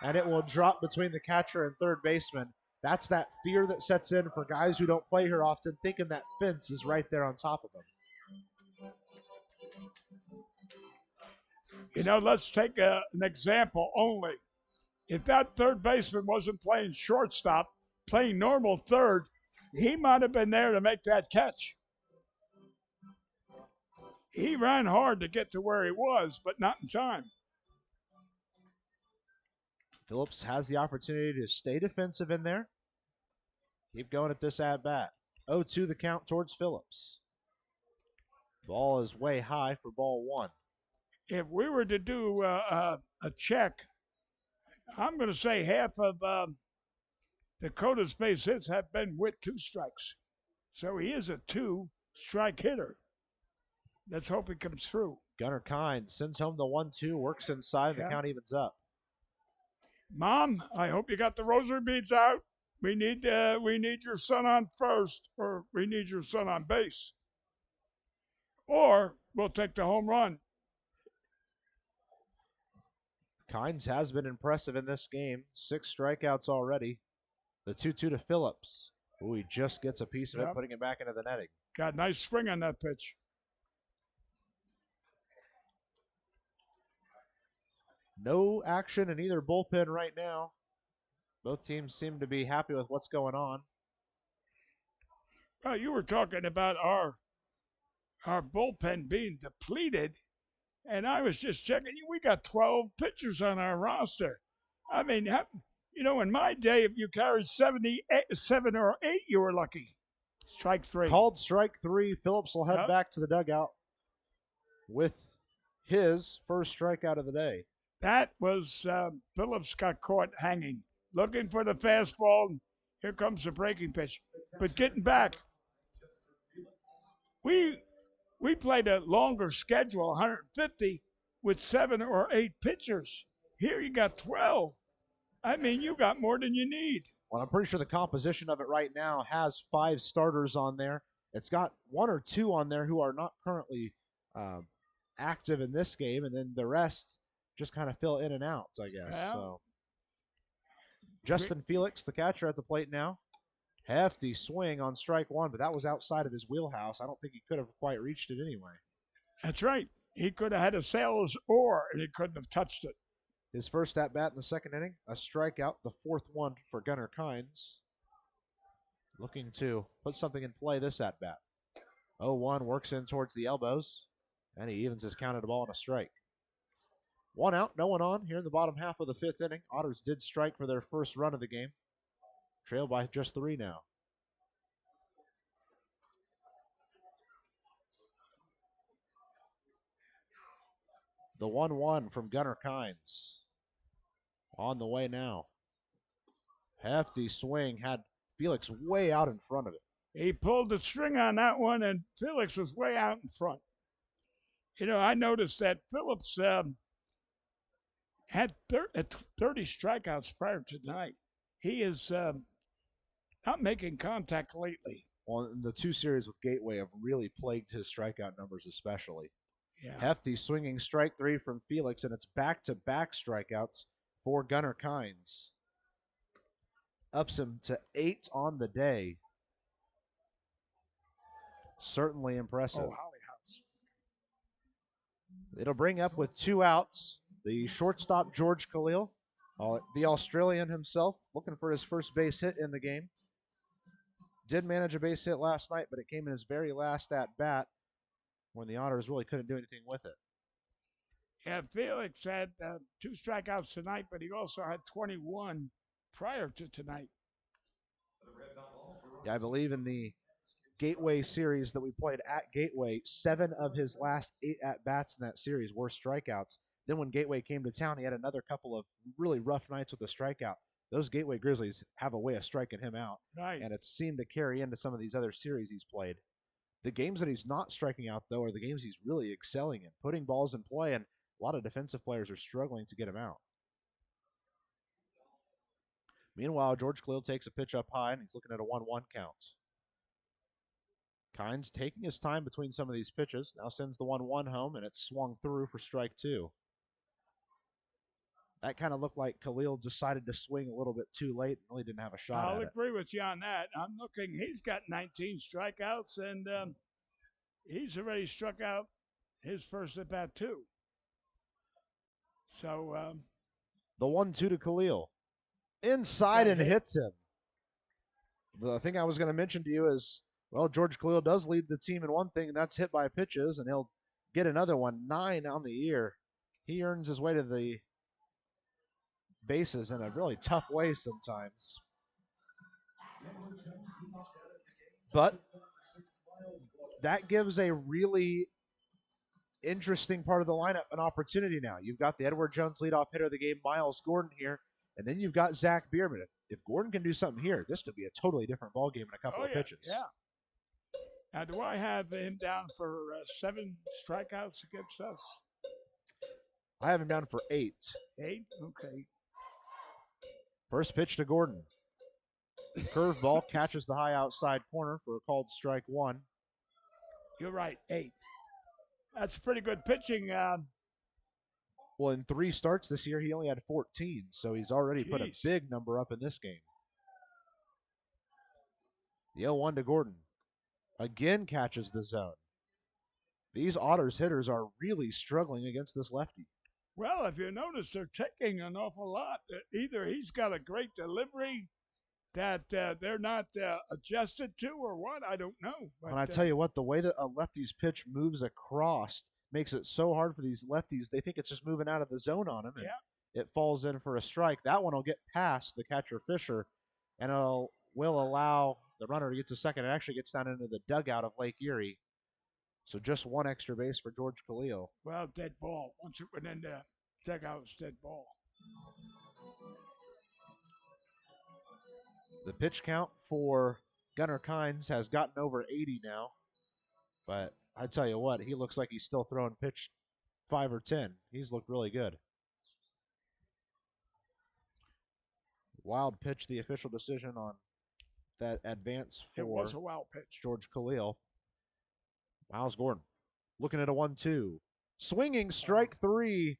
and it will drop between the catcher and third baseman. That's that fear that sets in for guys who don't play here often, thinking that fence is right there on top of them. You know, let's take an example only. If that third baseman wasn't playing shortstop, playing normal third, he might have been there to make that catch. He ran hard to get to where he was, but not in time. Phillips has the opportunity to stay defensive in there. Keep going at this at bat. 0-2 the count towards Phillips. Ball is way high for ball one. If we were to do a check, I'm going to say half of Dakota's base hits have been with 2 strikes. So he is a 2-strike hitter. Let's hope he comes through. Gunnar Kind sends home the 1-2, works inside, Yeah. the count evens up. Mom, I hope you got the rosary beads out. We need your son on first, or we need your son on base. Or we'll take the home run. Kynes has been impressive in this game. 6 strikeouts already. The 2-2 to Phillips. Ooh, he just gets a piece of it, putting it back into the netting. Got a nice swing on that pitch. No action in either bullpen right now. Both teams seem to be happy with what's going on. Well, you were talking about our bullpen being depleted, and I was just checking. We got 12 pitchers on our roster. I mean, in my day, if you carried 7 or 8, you were lucky. Strike 3. Called strike 3. Phillips will head back to the dugout with his first strikeout of the day. That was Phillips got caught hanging, looking for the fastball. And here comes the breaking pitch. But getting back, we played a longer schedule, 150, with 7 or 8 pitchers. Here you got 12. I mean, you got more than you need. Well, I'm pretty sure the composition of it right now has 5 starters on there. It's got 1 or 2 on there who are not currently active in this game, and then the rest just kind of fill in and out, I guess. Yeah. So, Justin Felix, the catcher at the plate now. Hefty swing on strike 1, but that was outside of his wheelhouse. I don't think he could have quite reached it anyway. That's right. He could have had a sailor's oar, and he couldn't have touched it. His first at-bat in the second inning, a strikeout, the 4th one for Gunnar Kynes. Looking to put something in play this at-bat. 0-1 works in towards the elbows, and he evens his count at a ball and a strike. 1 out, no one on here in the bottom half of the 5th inning. Otters did strike for their first run of the game. Trailed by just 3 now. The 1-1 from Gunnar Kynes. On the way now. Hefty swing, had Felix way out in front of it. He pulled the string on that one, and Felix was way out in front. I noticed that Phillips had 30 strikeouts prior to tonight. He is not making contact lately. Well, the 2 series with Gateway have really plagued his strikeout numbers especially. Yeah. Hefty swinging strike 3 from Felix, and it's back-to-back strikeouts for Gunnar Kynes. Ups him to 8 on the day. Certainly impressive. Oh, Holly House. It'll bring up with 2 outs. The shortstop, George Khalil, the Australian himself, looking for his first base hit in the game. Did manage a base hit last night, but it came in his very last at-bat when the Otters really couldn't do anything with it. Yeah, Felix had 2 strikeouts tonight, but he also had 21 prior to tonight. Yeah, I believe in the Gateway series that we played at Gateway, 7 of his last 8 at-bats in that series were strikeouts. Then when Gateway came to town, he had another couple of really rough nights with a strikeout. Those Gateway Grizzlies have a way of striking him out. Right. And it's seemed to carry into some of these other series he's played. The games that he's not striking out, though, are the games he's really excelling in, putting balls in play, and a lot of defensive players are struggling to get him out. Meanwhile, George Khalil takes a pitch up high, and he's looking at a 1-1 count. Kynes taking his time between some of these pitches. Now sends the 1-1 home, and it's swung through for strike 2. That kind of looked like Khalil decided to swing a little bit too late and really didn't have a shot I'll at it. agree with you on that. I'm looking. He's got 19 strikeouts, and he's already struck out his first at bat too. So the 1-2 to Khalil. Inside and hits him. The thing I was going to mention to you is, well, George Khalil does lead the team in one thing, and that's hit by pitches, and he'll get another one. 9 on the year. He earns his way to the bases in a really tough way sometimes. But that gives a really interesting part of the lineup an opportunity now. You've got the Edward Jones leadoff hitter of the game, Miles Gordon here, and then you've got Zach Bierman. If Gordon can do something here, this could be a totally different ball game in a couple of pitches. Yeah. Now, do I have him down for 7 strikeouts against us? I have him down for 8. 8? Okay. First pitch to Gordon. Curveball catches the high outside corner for a called strike 1. You're right, 8. That's pretty good pitching. Well, in 3 starts this year, he only had 14, so he's already put a big number up in this game. The 0-1 to Gordon. Again catches the zone. These Otters hitters are really struggling against this lefty. Well, if you notice, they're taking an awful lot. Either he's got a great delivery that they're not adjusted to, or what, I don't know. But, and I tell you what, the way that a lefty's pitch moves across makes it so hard for these lefties. They think it's just moving out of the zone on them, and it falls in for a strike. That one will get past the catcher Fisher, and will allow the runner to get to second. It actually gets down into the dugout of Lake Erie. So just 1 extra base for George Khalil. Well, dead ball. Once it went in the dugout, it's dead ball. The pitch count for Gunnar Kynes has gotten over 80 now. But I tell you what, he looks like he's still throwing pitch 5 or 10. He's looked really good. Wild pitch, the official decision on that advance for it was a wild pitch. George Khalil. Miles Gordon looking at a 1-2. Swinging strike 3.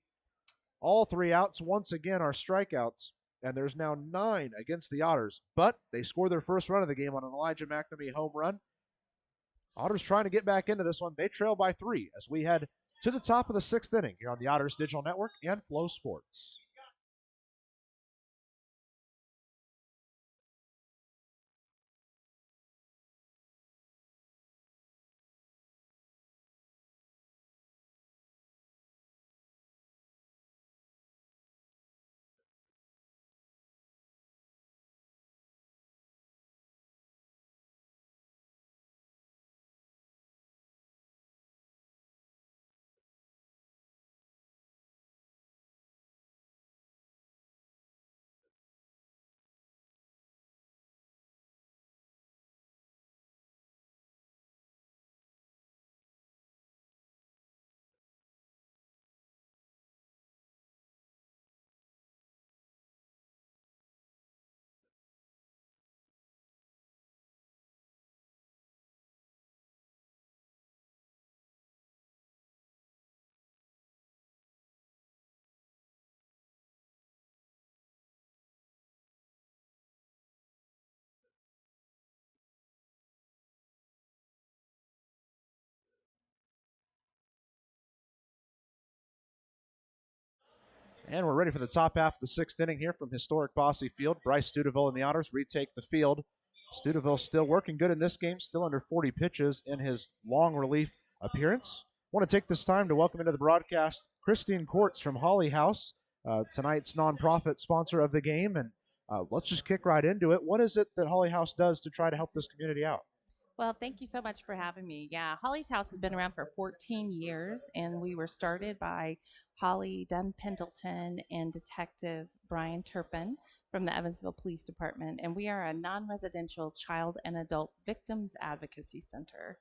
All 3 outs once again are strikeouts. And there's now 9 against the Otters. But they score their first run of the game on an Elijah McNamee home run. Otters trying to get back into this one. They trail by 3 as we head to the top of the 6th inning here on the Otters Digital Network and Flow Sports. And we're ready for the top half of the 6th inning here from historic Bosse Field. Bryce Studeville and the Otters retake the field. Studeville still working good in this game, still under 40 pitches in his long relief appearance. I want to take this time to welcome into the broadcast Christine Courts from Holly House, tonight's nonprofit sponsor of the game. And let's just kick right into it. What is it that Holly House does to try to help this community out? Well, thank you so much for having me. Yeah, Holly's House has been around for 14 years, and we were started by Holly Dunn Pendleton and Detective Brian Turpin from the Evansville Police Department. And we are a non-residential child and adult victims advocacy center.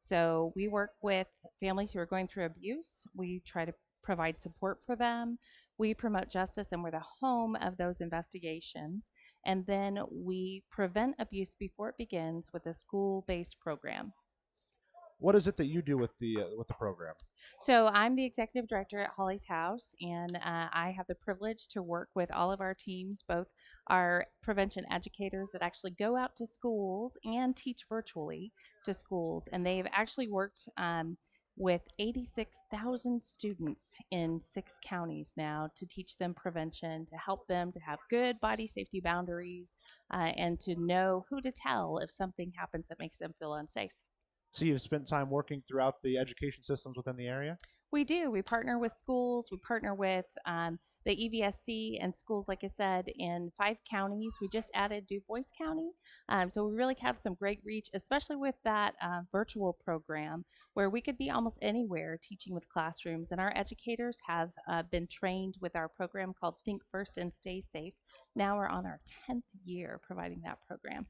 So we work with families who are going through abuse. We try to provide support for them. We promote justice, and we're the home of those investigations. And then we prevent abuse before it begins with a school-based program. What is it that you do with the program? So I'm the executive director at Holly's House, and I have the privilege to work with all of our teams, both our prevention educators that actually go out to schools and teach virtually to schools. And they've actually worked with 86,000 students in 6 counties now to teach them prevention, to help them to have good body safety boundaries, and to know who to tell if something happens that makes them feel unsafe. So you've spent time working throughout the education systems within the area? We do. We partner with schools. We partner with the EVSC and schools, like I said, in 5 counties. We just added Du Bois County. So we really have some great reach, especially with that virtual program where we could be almost anywhere teaching with classrooms. And our educators have been trained with our program called Think First and Stay Safe. Now we're on our 10th year providing that program.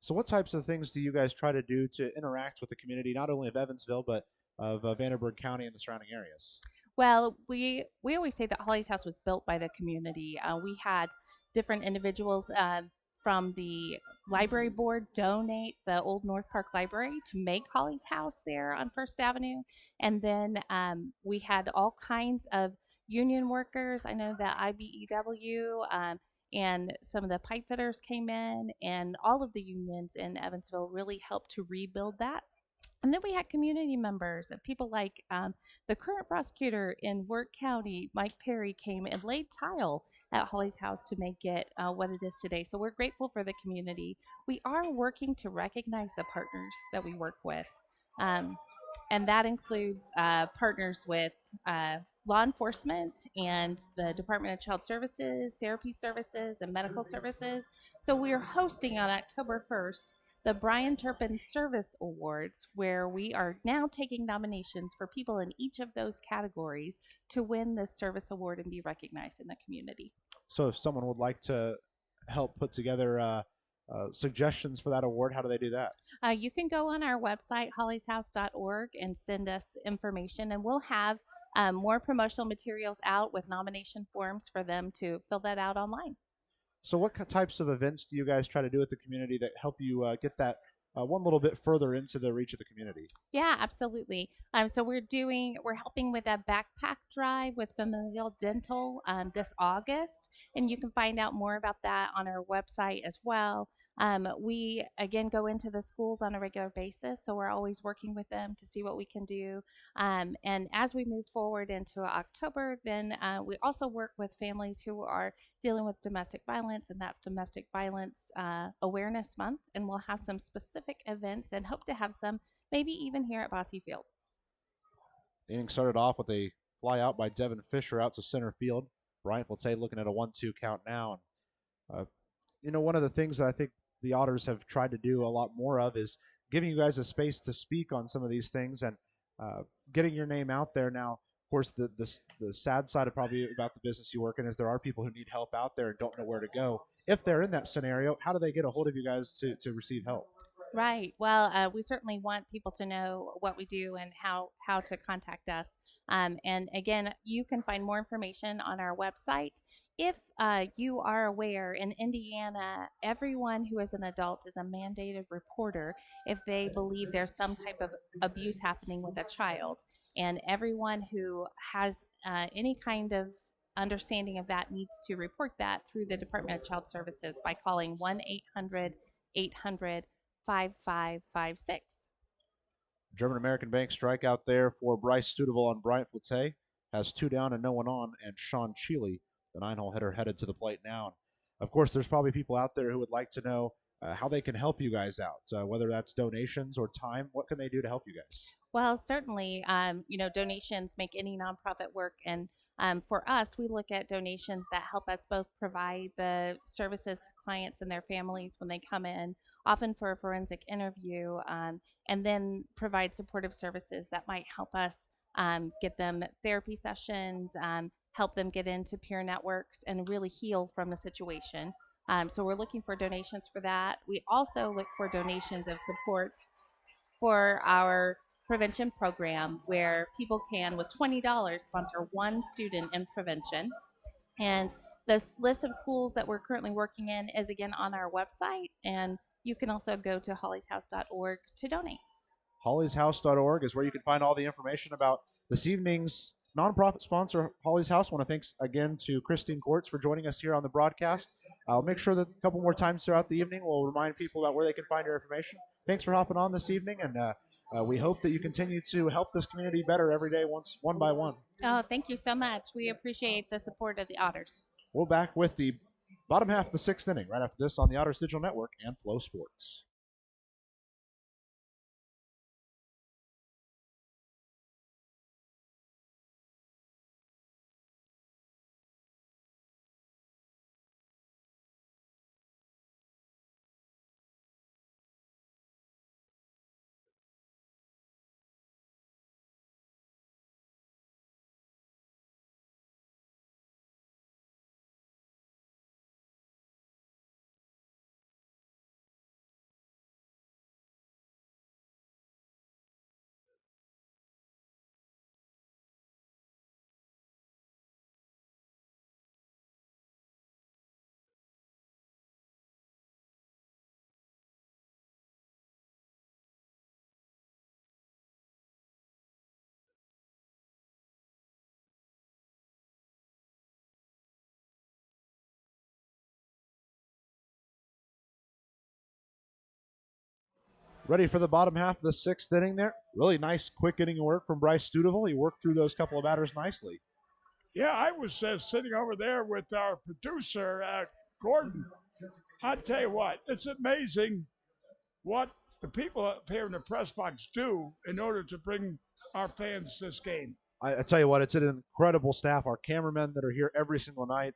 So what types of things do you guys try to do to interact with the community, not only of Evansville, but of Vanderburgh County and the surrounding areas? Well, we always say that Holly's House was built by the community. We had different individuals from the library board donate the old North Park Library to make Holly's House there on First Avenue, and then we had all kinds of union workers. I know that IBEW. And some of the pipe fitters came in, and all of the unions in Evansville really helped to rebuild that. And then we had community members, people like the current prosecutor in Work County, Mike Perry, came and laid tile at Holly's House to make it what it is today. So we're grateful for the community. We are working to recognize the partners that we work with. And that includes partners with law enforcement and the Department of Child Services, therapy services, and medical services. So we are hosting on October 1st the Bryant Turpin Service Awards, where we are now taking nominations for people in each of those categories to win this service award and be recognized in the community. So if someone would like to help put together suggestions for that award, how do they do that? You can go on our website, hollyshouse.org, and send us information, and we'll have more promotional materials out with nomination forms for them to fill that out online. So what types of events do you guys try to do with the community that help you get that one little bit further into the reach of the community? Yeah, absolutely. So we're helping with a backpack drive with Familial Dental this August, and you can find out more about that on our website as well. We again go into the schools on a regular basis, so we're always working with them to see what we can do. And as we move forward into October, then we also work with families who are dealing with domestic violence, and that's Domestic Violence Awareness Month. And we'll have some specific events and hope to have some maybe even here at Bosse Field. The inning started off with a fly out by Devon Fisher out to center field. Bryant Flate looking at a 1-2 count now. One of the things that I think the Otters have tried to do a lot more of is giving you guys a space to speak on some of these things and getting your name out there. Now, of course, the sad side of probably about the business you work in is there are people who need help out there and don't know where to go. If they're in that scenario, how do they get a hold of you guys to receive help? Right. Well, we certainly want people to know what we do and how to contact us. And again, you can find more information on our website. If you are aware, in Indiana, everyone who is an adult is a mandated reporter if they believe there's some type of abuse happening with a child. And everyone who has any kind of understanding of that needs to report that through the Department of Child Services by calling 1-800-800 5556. German American Bank strikeout there for Bryce Studeville on Bryant Flate. Has 2 down and no one on, and Sean Cheeley, the 9-hole hitter, headed to the plate now. Of course, there's probably people out there who would like to know how they can help you guys out, whether that's donations or time. What can they do to help you guys? Well, certainly, donations make any nonprofit work. And for us, we look at donations that help us both provide the services to clients and their families when they come in, often for a forensic interview, and then provide supportive services that might help us get them therapy sessions, help them get into peer networks, and really heal from the situation. So we're looking for donations for that. We also look for donations of support for our prevention program where people can, with $20, sponsor one student in prevention. And the list of schools that we're currently working in is again on our website, and you can also go to hollyshouse.org to donate. Hollyshouse.org is where you can find all the information about this evening's nonprofit sponsor, Holly's House. I want to thanks again to Christine Quartz for joining us here on the broadcast. I'll make sure that a couple more times throughout the evening we'll remind people about where they can find your information. Thanks for hopping on this evening, and we hope that you continue to help this community better every day, one by one. Oh, thank you so much. We appreciate the support of the Otters. We'll back with the bottom half of the 6th inning right after this on the Otters Digital Network and Flow Sports. Ready for the bottom half of the 6th inning there. Really nice quick inning of work from Bryce Studeville. He worked through those couple of batters nicely. Yeah, I was sitting over there with our producer, Gordon. I tell you what, it's amazing what the people up here in the press box do in order to bring our fans this game. I tell you what, it's an incredible staff. Our cameramen that are here every single night.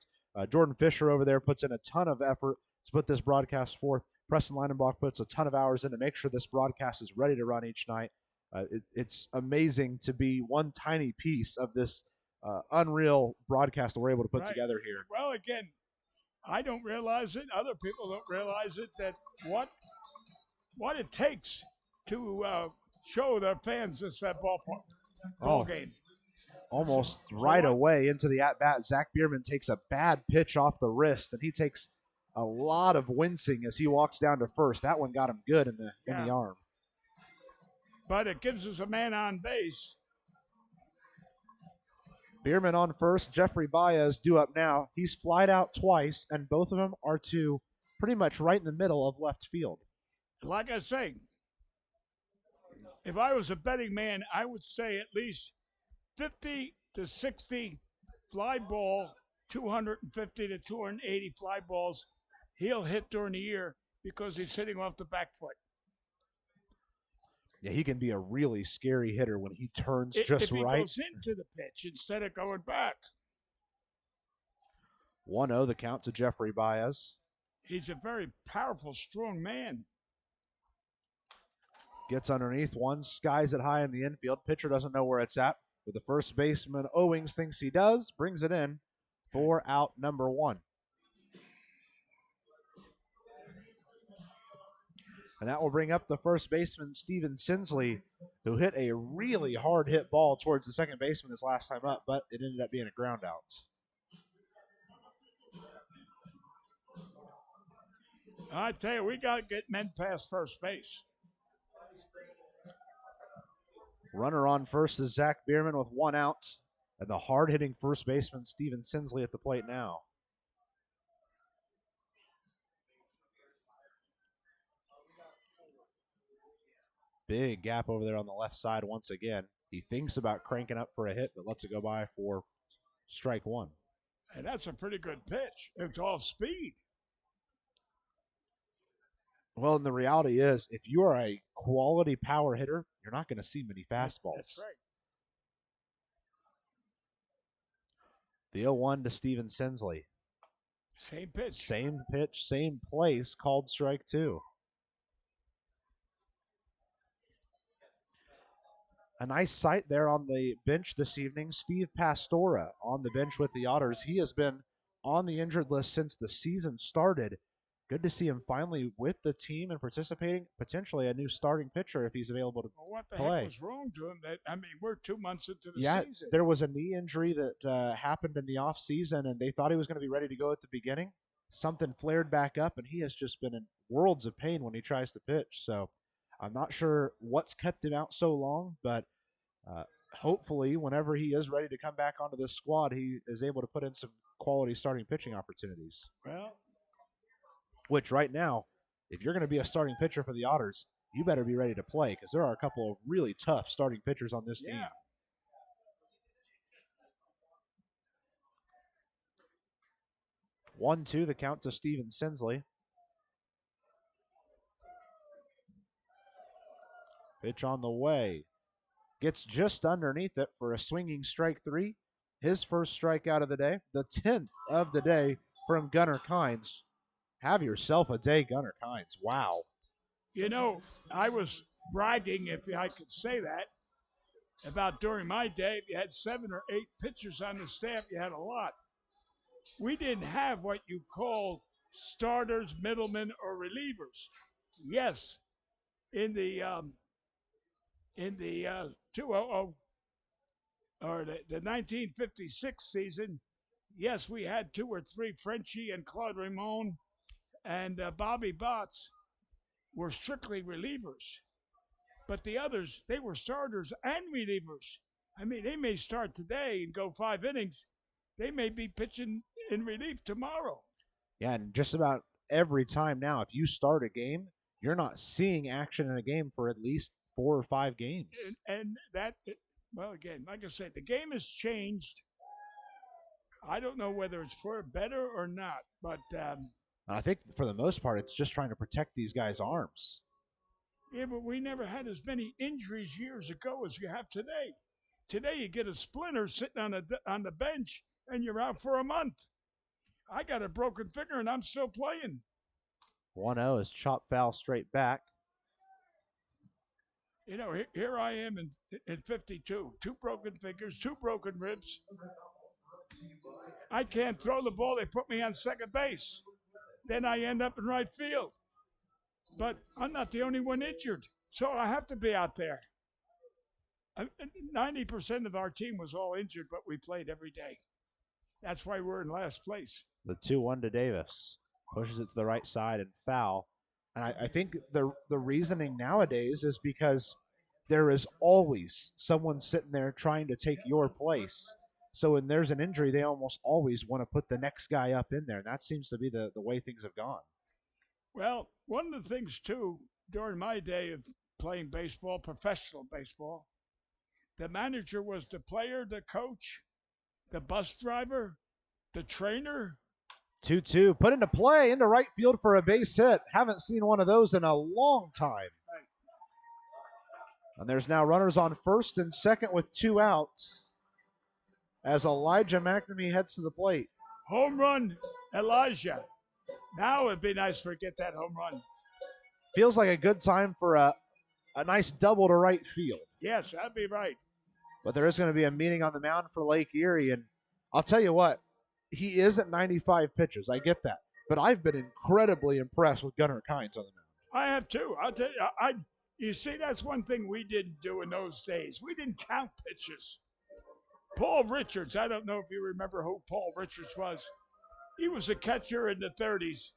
Jordan Fisher over there puts in a ton of effort to put this broadcast forth. Preston Leinenbach puts a ton of hours in to make sure this broadcast is ready to run each night. It's amazing to be one tiny piece of this unreal broadcast that we're able to put together here. Well, again, I don't realize it. Other people don't realize it, that what it takes to show their fans this ball game. Almost right away into the at-bat, Zach Bierman takes a bad pitch off the wrist, and he takes a lot of wincing as he walks down to first. That one got him good in the arm. But it gives us a man on base. Bierman on first, Jeffrey Baez due up now. He's flied out twice, and both of them are to pretty much right in the middle of left field. Like I say, if I was a betting man, I would say at least 50 to 60 fly ball, 250 to 280 fly balls he'll hit during the year because he's hitting off the back foot. Yeah, he can be a really scary hitter when he turns just if he right. goes into the pitch instead of going back. 1-0 the count to Jeffrey Baez. He's a very powerful, strong man. Gets underneath one, skies it high in the infield. Pitcher doesn't know where it's at. But the first baseman, Owings, thinks he does, brings it in for out number 1. And that will bring up the first baseman, Steven Sinsley, who hit a really hard hit ball towards the second baseman his last time up, but it ended up being a ground out. I tell you, we got to get men past first base. Runner on first is Zach Bierman with 1 out, and the hard-hitting first baseman, Steven Sinsley, at the plate now. Big gap over there on the left side once again. He thinks about cranking up for a hit, but lets it go by for strike 1. And that's a pretty good pitch. It's off speed. Well, and the reality is, if you are a quality power hitter, you're not going to see many fastballs. That's right. The 0-1 to Steven Sinsley. Same pitch. Same pitch, same place, called strike 2. A nice sight there on the bench this evening. Steve Pastora on the bench with the Otters. He has been on the injured list since the season started. Good to see him finally with the team and participating. Potentially a new starting pitcher if he's available to play. What the heck was wrong to him? We're 2 months into the yeah, season. There was a knee injury that happened in the offseason, and they thought he was going to be ready to go at the beginning. Something flared back up, and he has just been in worlds of pain when he tries to pitch. So I'm not sure what's kept him out so long, but hopefully whenever he is ready to come back onto this squad, he is able to put in some quality starting pitching opportunities. Well, which right now, if you're going to be a starting pitcher for the Otters, you better be ready to play because there are a couple of really tough starting pitchers on this team. 1-2 the count to Steven Sinsley. Pitch on the way. Gets just underneath it for a swinging strike 3. His first strikeout of the day. The 10th of the day from Gunnar Kynes. Have yourself a day, Gunnar Kynes. Wow. You know, I was bragging, if I could say that, about during my day, if you had 7 or 8 pitchers on the staff, you had a lot. We didn't have what you call starters, middlemen, or relievers. Yes, in the 200 or the 1956 season, yes, we had 2 or 3 Frenchie and Claude Raymond and Bobby Botts were strictly relievers. But the others, they were starters and relievers. I mean, they may start today and go 5 innings. They may be pitching in relief tomorrow. Yeah, and just about every time now, if you start a game, you're not seeing action in a game for at least 4 or 5 games. And that, well, again, like I said, the game has changed. I don't know whether it's for better or not, but I think for the most part, it's just trying to protect these guys' arms. yeah, but we never had as many injuries years ago as you have today. Today, you get a splinter sitting on the bench, and you're out for a month. I got a broken finger, and I'm still playing. 1-0 is chop foul straight back. You know, here I am in 52, 2 broken fingers, 2 broken ribs. I can't throw the ball. They put me on second base. Then I end up in right field. But I'm not the only one injured, so I have to be out there. 90% of our team was all injured, but we played every day. That's why we're in last place. The 2-1 to Davis. Pushes it to the right side and foul. And I think the reasoning nowadays is because there is always someone sitting there trying to take your place. So when there's an injury, they almost always want to put the next guy up in there. And that seems to be the way things have gone. Well, one of the things, too, during my day of playing baseball, professional baseball, the manager was the player, the coach, the bus driver, the trainer. 2-2, put into play, into right field for a base hit. Haven't seen one of those in a long time. Right. And there's now runners on first and second with 2 outs as Elijah McNamee heads to the plate. Home run, Elijah. Now it'd be nice for get that home run. Feels like a good time for a nice double to right field. Yes, that'd be right. But there is going to be a meeting on the mound for Lake Erie. And I'll tell you what, he is at 95 pitches. I get that. But I've been incredibly impressed with Gunnar Kynes on the mound. I have too. I'll tell you, you see, that's one thing we didn't do in those days. We didn't count pitches. Paul Richards, I don't know if you remember who Paul Richards was. He was a catcher in the 30s.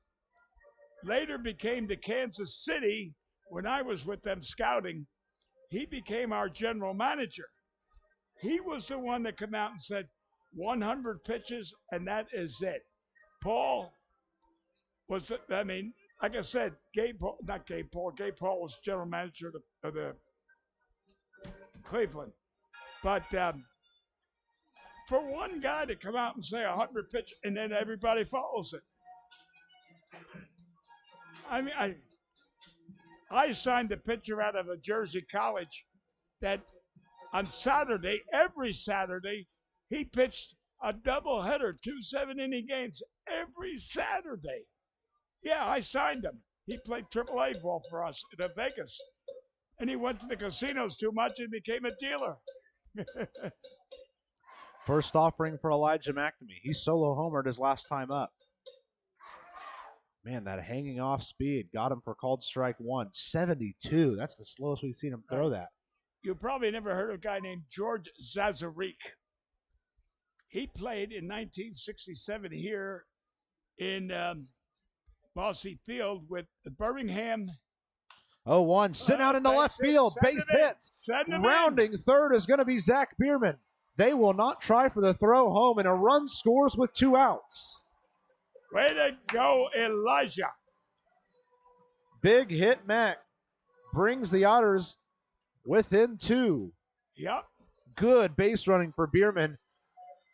Later became the Kansas City, when I was with them scouting, he became our general manager. He was the one that came out and said, 100 pitches, and that is it. Paul was, like I said, Gabe Paul was general manager of the Cleveland. But for one guy to come out and say 100 pitches, and then everybody follows it. I mean, I signed a pitcher out of a Jersey college that on Saturday, every Saturday, he pitched a doubleheader, 2 7-inning games every Saturday. Yeah, I signed him. He played AAA ball for us in Vegas. And he went to the casinos too much and became a dealer. First offering for Elijah McNamee. He solo homered his last time up. Man, that hanging off speed got him for called strike 1. 72. That's the slowest we've seen him throw that. You probably never heard of a guy named George Zazarik. He played in 1967 here in Bossy Field with Birmingham. 0-1, sent out into left field, base hit. Rounding third is going to be Zach Bierman. They will not try for the throw home, and a run scores with 2 outs. Way to go, Elijah. Big hit Mac brings the Otters within 2. Yep. Good base running for Bierman.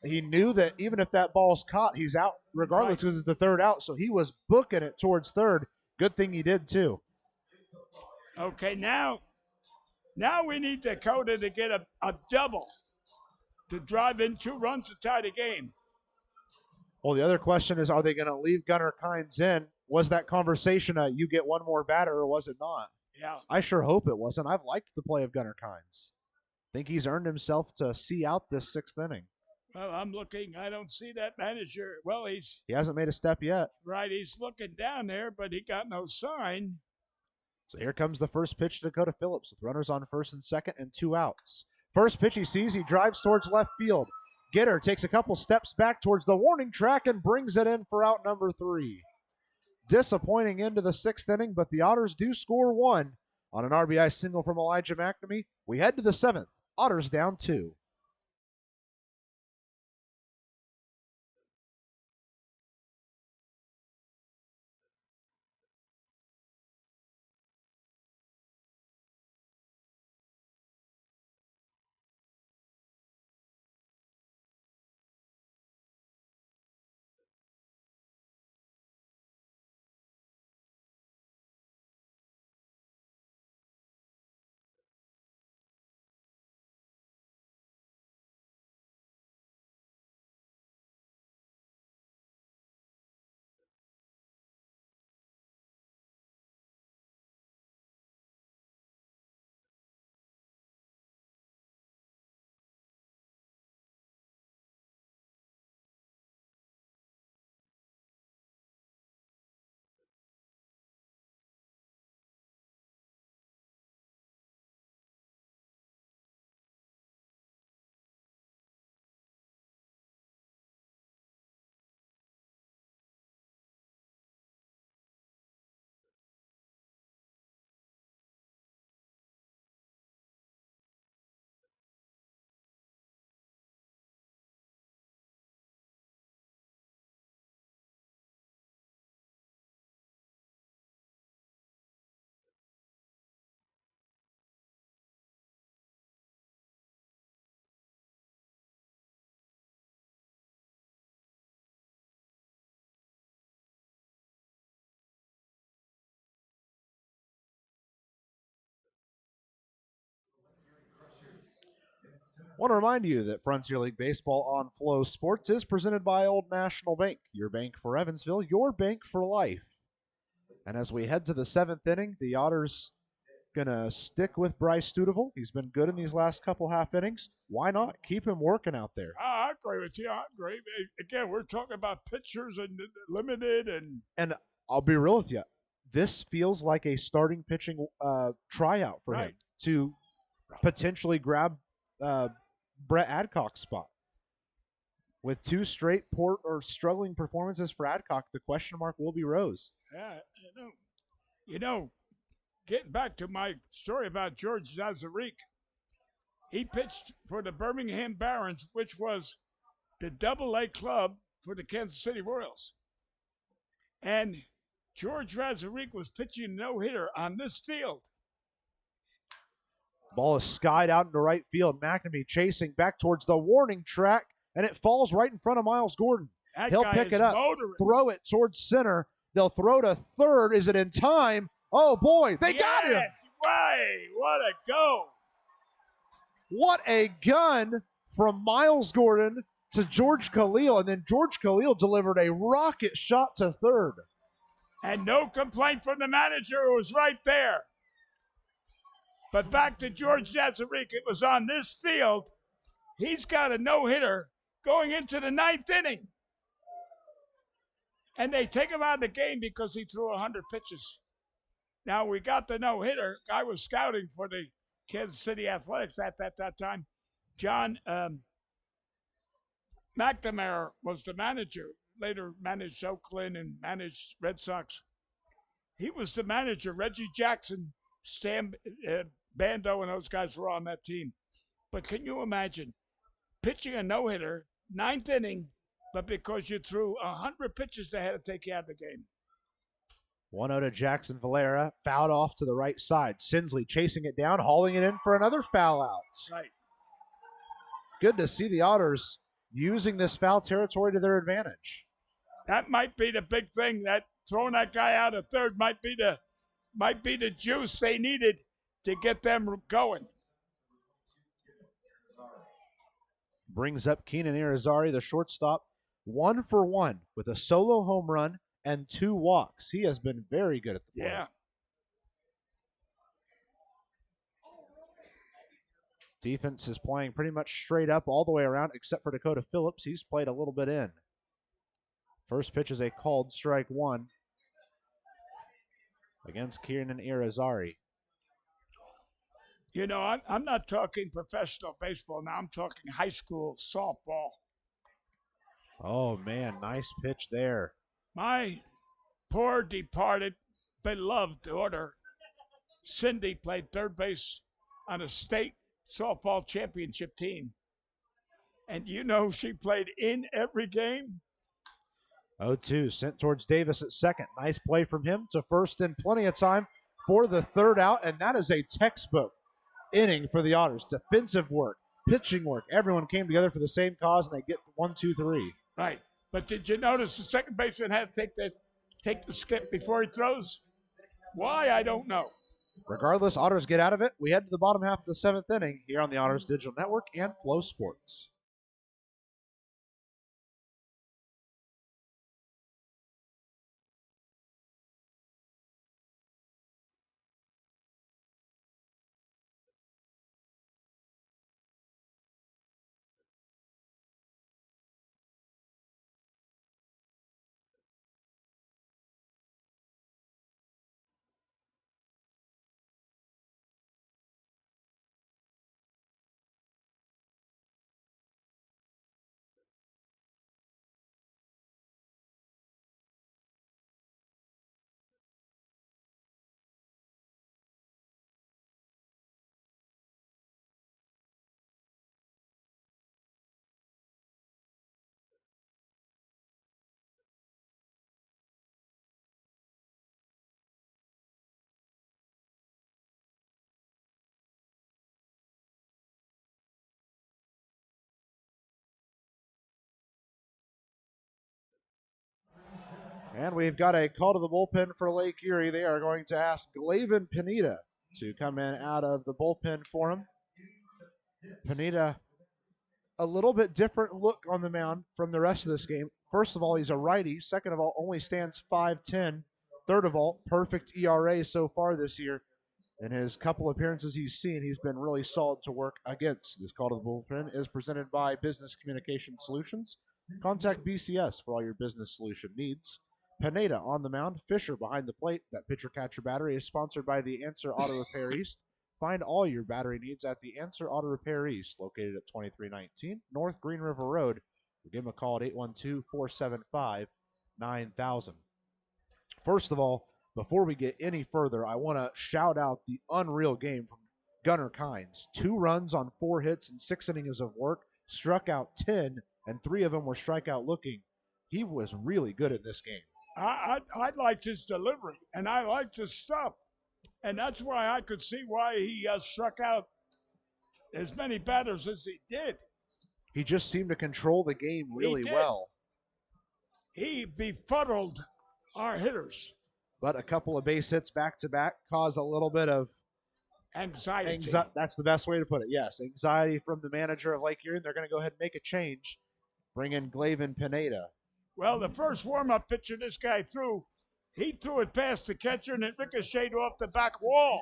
He knew that even if that ball's caught, he's out regardless because it's the 3rd out. So he was booking it towards 3rd. Good thing he did too. Okay, now we need Dakota to get a double to drive in 2 runs to tie the game. Well, the other question is, are they going to leave Gunnar Kynes in? Was that conversation you get one more batter or was it not? Yeah. I sure hope it wasn't. I've liked the play of Gunnar Kynes. Think he's earned himself to see out this 6th inning. Well, I'm looking. I don't see that manager. Well, he hasn't made a step yet. Right. He's looking down there, but he got no sign. So here comes the first pitch to Dakota Phillips with runners on first and second and 2 outs. First pitch he sees, he drives towards left field. Getter takes a couple steps back towards the warning track and brings it in for out number 3. Disappointing into the 6th inning, but the Otters do score 1 on an RBI single from Elijah McNamee. We head to the 7th. Otters down 2. Want to remind you that Frontier League Baseball on Flow Sports is presented by Old National Bank, your bank for Evansville, your bank for life. And as we head to the 7th inning, the Otters going to stick with Bryce Studeville. He's been good in these last couple half innings. Why not? Keep him working out there. I agree with you. I agree. Again, we're talking about pitchers and limited and I'll be real with you. This feels like a starting pitching tryout for him to potentially grab Brett Adcock's spot. With 2 straight poor or struggling performances for Adcock, the question mark will be Rose. Yeah, getting back to my story about George Zazarick, he pitched for the Birmingham Barons, which was the Double-A club for the Kansas City Royals. And George Zazarick was pitching a no-hitter on this field. Ball is skied out into right field. McNamee chasing back towards the warning track, and it falls right in front of Miles Gordon. He'll pick it up, throw it towards center. They'll throw to third. Is it in time? Oh, boy, they got him. Right. What a go. What a gun from Miles Gordon to George Khalil, and then George Khalil delivered a rocket shot to third. And no complaint from the manager who was right there. But back to George Zazarick, it was on this field. He's got a no-hitter going into the 9th inning. And they take him out of the game because he threw 100 pitches. Now, we got the no-hitter. Guy was scouting for the Kansas City Athletics at that time. John McNamara was the manager, later managed Oakland and managed Red Sox. He was the manager. Reggie Jackson, Stan Bando, and those guys were on that team. But can you imagine pitching a no-hitter, 9th inning, but because you threw 100 pitches, they had to take you out of the game. 1-0 to Jackson Valera, fouled off to the right side. Sinsley chasing it down, hauling it in for another foul out. Right. Good to see the Otters using this foul territory to their advantage. That might be the big thing. That throwing that guy out at third might be the juice they needed to get them going. Brings up Keenan Irizarry, the shortstop, 1 for 1 with a solo home run and 2 walks. He has been very good at the plate. Yeah. Defense is playing pretty much straight up all the way around, except for Dakota Phillips. He's played a little bit in. First pitch is a called strike 1 against Keenan Irizarry. You know, I'm not talking professional baseball now. I'm talking high school softball. Oh, man, nice pitch there. My poor departed, beloved daughter, Cindy, played third base on a state softball championship team. And you know she played in every game? 0-2, sent towards Davis at second. Nice play from him to first in plenty of time for the third out, and that is a textbook inning for the Otters. Defensive work, pitching work. Everyone came together for the same cause, and they get 1, 2, 3. Right. But did you notice the second baseman had to take the skip before he throws? Why, I don't know. Regardless, Otters get out of it. We head to the bottom half of the 7th inning here on the Otters Digital Network and Flow Sports. And we've got a call to the bullpen for Lake Erie. They are going to ask Glavin Pineda to come in out of the bullpen for him. Pineda a little bit different look on the mound from the rest of this game. First of all, he's a righty. Second of all, only stands 5'10". Third of all, perfect ERA so far this year. In his couple appearances he's seen, he's been really solid to work against. This call to the bullpen is presented by Business Communication Solutions. Contact BCS for all your business solution needs. Pineda on the mound, Fisher behind the plate. That pitcher-catcher battery is sponsored by the Answer Auto Repair East. Find all your battery needs at the Answer Auto Repair East, located at 2319 North Green River Road. Give them a call at 812-475-9000. First of all, before we get any further, I want to shout out the unreal game from Gunnar Kynes. 2 runs on 4 hits and 6 innings of work, struck out 10, and 3 of them were strikeout looking. He was really good in this game. I liked his delivery, and I liked his stuff. And that's why I could see why he struck out as many batters as he did. He just seemed to control the game really well. He befuddled our hitters. But a couple of base hits back-to-back caused a little bit of anxiety. That's the best way to put it. Yes, anxiety from the manager of Lake Erie. And they're going to go ahead and make a change. Bring in Glavin Pineda. Well, the first warm-up pitcher this guy threw, he threw it past the catcher and it ricocheted off the back wall.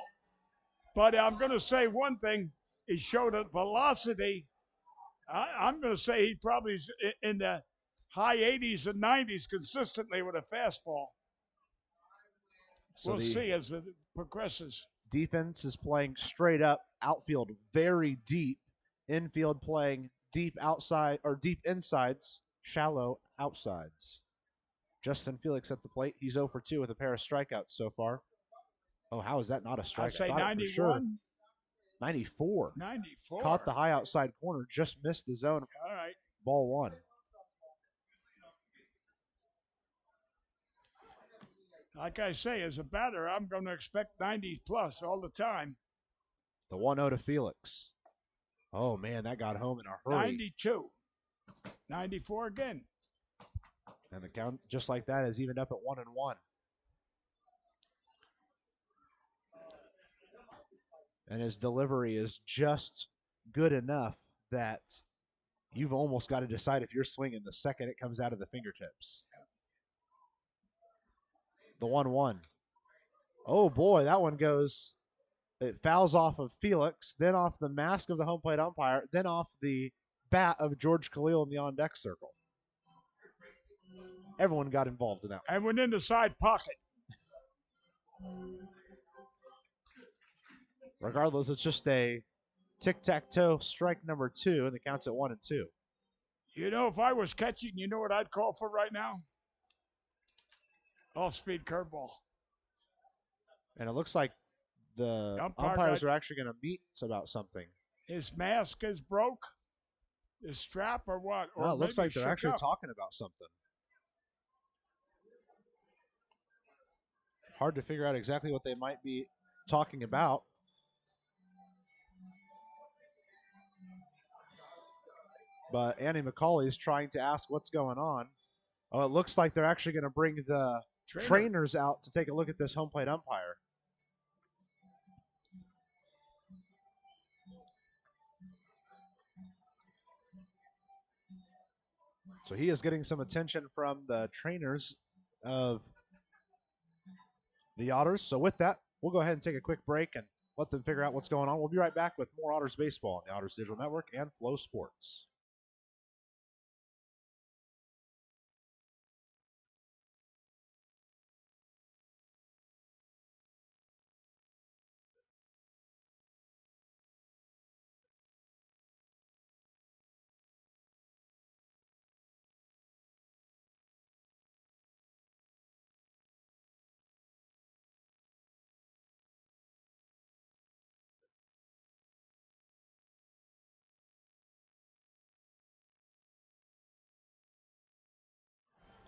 But I'm going to say one thing. He showed a velocity. I'm going to say he probably is in the high 80s and 90s consistently with a fastball. So we'll see as it progresses. Defense is playing straight up, outfield very deep, infield playing deep outside or deep insides, shallow outsides. Justin Felix at the plate. He's 0 for 2 with a pair of strikeouts so far. Oh, how is that not a strikeout? I say 91. Sure. 94. 94. Caught the high outside corner, just missed the zone. All right. Ball 1. Like I say, as a batter, I'm going to expect 90 plus all the time. The 1-0 to Felix. Oh, man, that got home in a hurry. 92. 94 again. And the count, just like that, is evened up at 1-1. And his delivery is just good enough that you've almost got to decide if you're swinging the second it comes out of the fingertips. The 1-1. Oh, boy, that one goes. It fouls off of Felix, then off the mask of the home plate umpire, then off the bat of George Khalil in the on-deck circle. Everyone got involved in that one. And went in the side pocket. Regardless, it's just a tic-tac-toe strike number 2, and the count's at 1-2. You know, if I was catching, you know what I'd call for right now? Off-speed curveball. And it looks like the umpires are actually going to meet about something. His mask is broke? His strap or what? Or no, it looks like they're actually talking about something. Hard to figure out exactly what they might be talking about. But Annie McCauley is trying to ask what's going on. Oh, it looks like they're actually going to bring the trainers out to take a look at this home plate umpire. So he is getting some attention from the trainers of the Otters. So with that, we'll go ahead and take a quick break and let them figure out what's going on. We'll be right back with more Otters baseball on the Otters Digital Network and Flow Sports.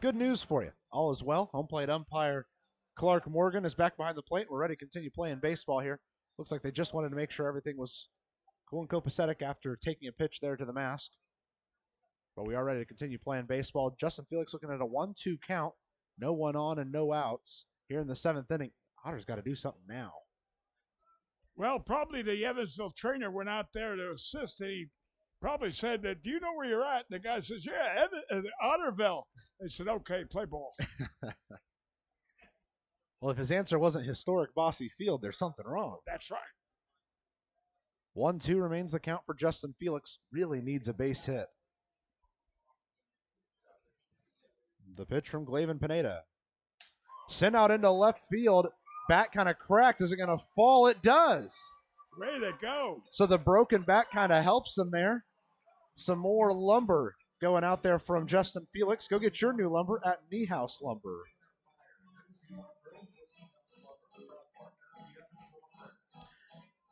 Good news for you. All is well. Home plate umpire Clark Morgan is back behind the plate. We're ready to continue playing baseball here. Looks like they just wanted to make sure everything was cool and copacetic after taking a pitch there to the mask. But we are ready to continue playing baseball. Justin Felix looking at a 1-2 count. No one on and no outs here in the 7th inning. Otters got to do something now. Well, probably the Evansville trainer went out there to assist. probably said that, do you know where you're at? And the guy says, yeah, Otterville. They said, okay, play ball. Well, if his answer wasn't historic Bossy Field, there's something wrong. That's right. 1-2 remains the count for Justin Felix. Really needs a base hit. The pitch from Glavin Pineda. Sent out into left field. Bat kind of cracked. Is it going to fall? It does. Way to go. So the broken bat kind of helps them there. Some more lumber going out there from Justin Felix. Go get your new lumber at Niehaus Lumber.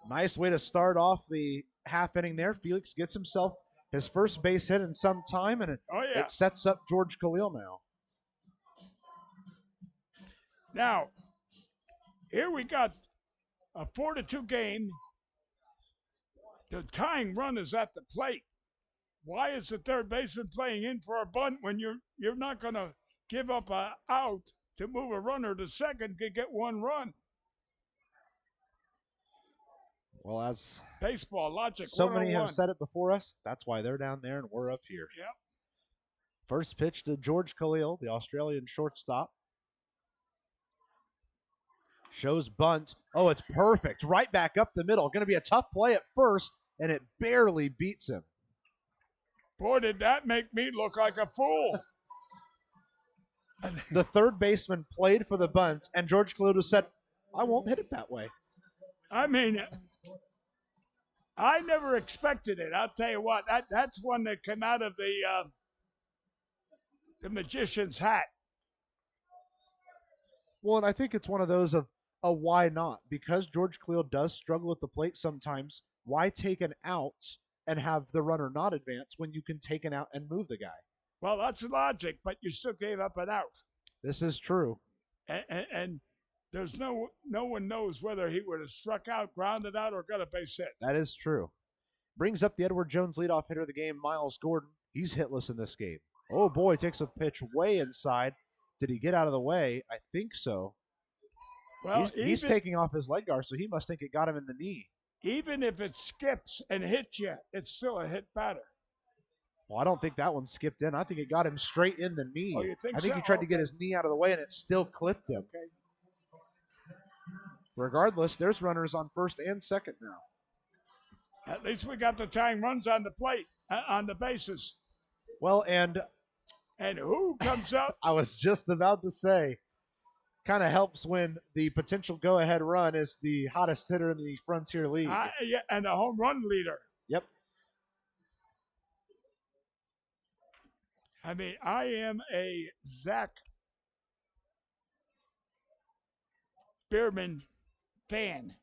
Nice way to start off the half inning there. Felix gets himself his first base hit in some time, and it sets up George Khalil now. Now, here we got a 4-2 game. The tying run is at the plate. Why is the third baseman playing in for a bunt when you're not going to give up an out to move a runner to second to get one run? Well, as baseball logic, so many have said it before us, that's why they're down there and we're up here. Yep. First pitch to George Khalil, the Australian shortstop. Shows bunt. Oh, it's perfect. Right back up the middle. Going to be a tough play at first, and it barely beats him. Boy, did that make me look like a fool. The third baseman played for the bunt, and George Khalil said, I won't hit it that way. I mean, I never expected it. I'll tell you what, that's one that came out of the magician's hat. Well, and I think it's one of those of a why not? Because George Khalil does struggle at the plate sometimes, why take an out and have the runner not advance when you can take an out and move the guy? Well, that's logic, but you still gave up an out. This is true. And there's no one knows whether he would have struck out, grounded out, or got a base hit. That is true. Brings up the Edward Jones leadoff hitter of the game, Miles Gordon. He's hitless in this game. Oh, boy, takes a pitch way inside. Did he get out of the way? I think so. Well, he's taking off his leg guard, so he must think it got him in the knee. Even if it skips and hits you, it's still a hit batter. Well, I don't think that one skipped in. I think it got him straight in the knee. Oh, you think I think so? he tried to get his knee out of the way, and it still clipped him. Okay. Regardless, there's runners on first and second now. At least we got the tying runs on the plate, on the bases. Well, and who comes up? I was just about to say, kind of helps when the potential go-ahead run is the hottest hitter in the Frontier League. Yeah, and a home run leader. Yep. I mean, I am a Zach Bierman fan.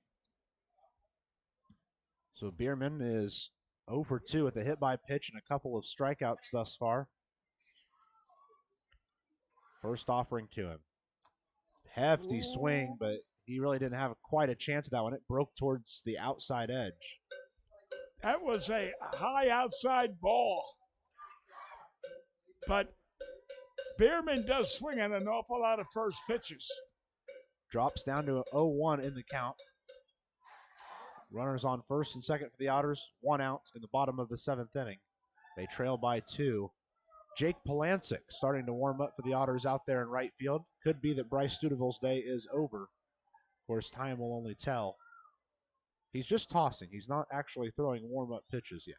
So Bierman is 0 for 2 with a hit by pitch and a couple of strikeouts thus far. First offering to him. Hefty swing, but he really didn't have quite a chance at that one. It broke towards the outside edge. That was a high outside ball. But Bierman does swing on an awful lot of first pitches. Drops down to 0-1 in the count. Runners on first and second for the Otters. 1 out in the bottom of the 7th inning. They trail by 2. Jake Polancic starting to warm up for the Otters out there in right field. Could be that Bryce Studeville's day is over. Of course, time will only tell. He's just tossing. He's not actually throwing warm-up pitches yet.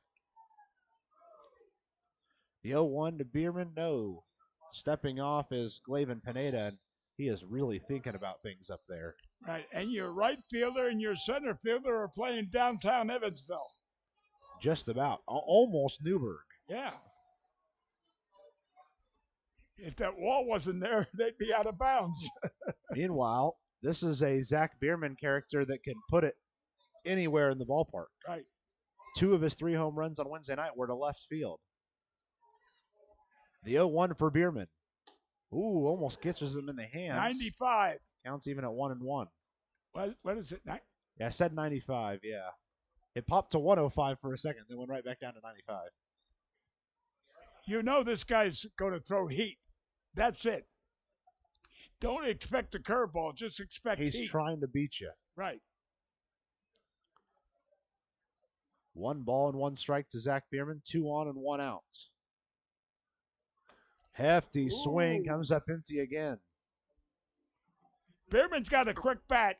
The 0-1 to Bierman, no. Stepping off is Glavin Pineda, and he is really thinking about things up there. Right, and your right fielder and your center fielder are playing downtown Evansville. Just about. Almost Newburgh. Yeah. If that wall wasn't there, they'd be out of bounds. Meanwhile, this is a Zach Bierman character that can put it anywhere in the ballpark. Right. 2 of his 3 home runs on Wednesday night were to left field. The 0-1 for Bierman. Ooh, almost catches him in the hands. 95. Counts even at 1-1. What is it? Yeah, I said 95, yeah. It popped to 105 for a second, then went right back down to 95. You know this guy's going to throw heat. That's it. Don't expect a curveball. Just expect heat. He's trying to beat you. Right. 1 ball and 1 strike to Zach Bierman. 2 on and 1 out. Hefty swing, Ooh. comes up empty again. Bierman's got a quick bat,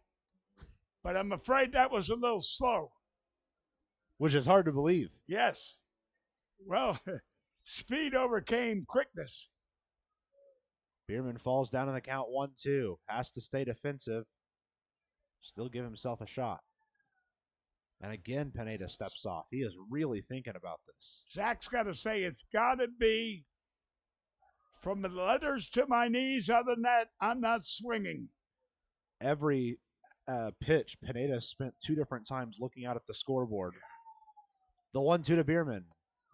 but I'm afraid that was a little slow. Which is hard to believe. Yes. Well, speed overcame quickness. Bierman falls down in the count 1-2. Has to stay defensive. Still give himself a shot. And again, Pineda steps off. He is really thinking about this. Zach's got to say it's got to be from the letters to my knees. Other than that, I'm not swinging. Every pitch, Pineda spent 2 different times looking out at the scoreboard. The 1-2 to Bierman.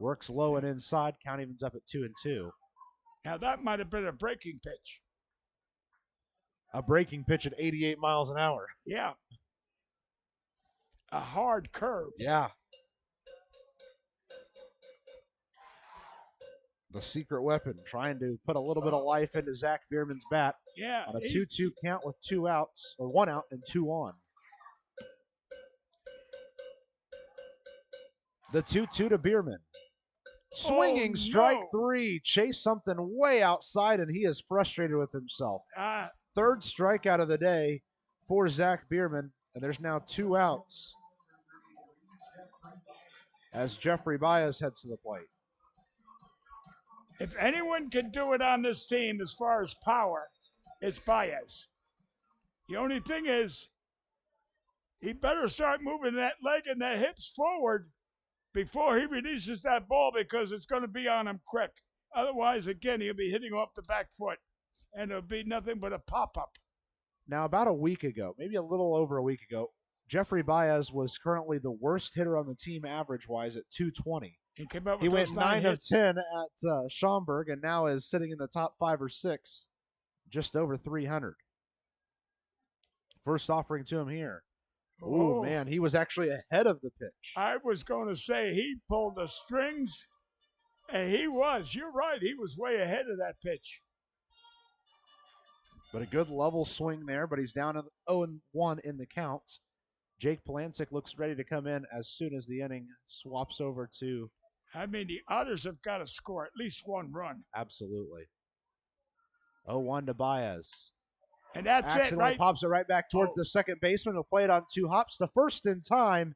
Works low and inside. Count evens up at 2-2. Now, that might have been a breaking pitch. A breaking pitch at 88 miles an hour. Yeah. A hard curve. Yeah. The secret weapon, trying to put a little bit of life into Zach Bierman's bat. Yeah. On a 2-2 count with 2 outs, or 1 out and 2 on. The 2-2 to Bierman. Swinging strike 3. Chase something way outside, and he is frustrated with himself. 3rd strikeout of the day for Zach Bierman, and there's now 2 outs as Jeffrey Baez heads to the plate. If anyone can do it on this team as far as power, it's Baez. The only thing is, he better start moving that leg and that hips forward before he releases that ball, because it's going to be on him quick. Otherwise, again, he'll be hitting off the back foot, and it'll be nothing but a pop-up. Now, about a week ago, maybe a little over a week ago, Jeffrey Baez was currently the worst hitter on the team average-wise at .220. He went 9 of 10 at Schaumburg, and now is sitting in the top 5 or 6, just over 300. First offering to him here. Oh, man, he was actually ahead of the pitch. I was going to say he pulled the strings, and he was. You're right. He was way ahead of that pitch. But a good level swing there, but he's down 0-1 in the count. Jake Palantic looks ready to come in as soon as the inning swaps over to... I mean, the Otters have got to score at least 1 run. Absolutely. 0-1 to Baez. And that's accidentally it, right? Pops it right back towards the second baseman. He'll play it on 2 hops. The first in time.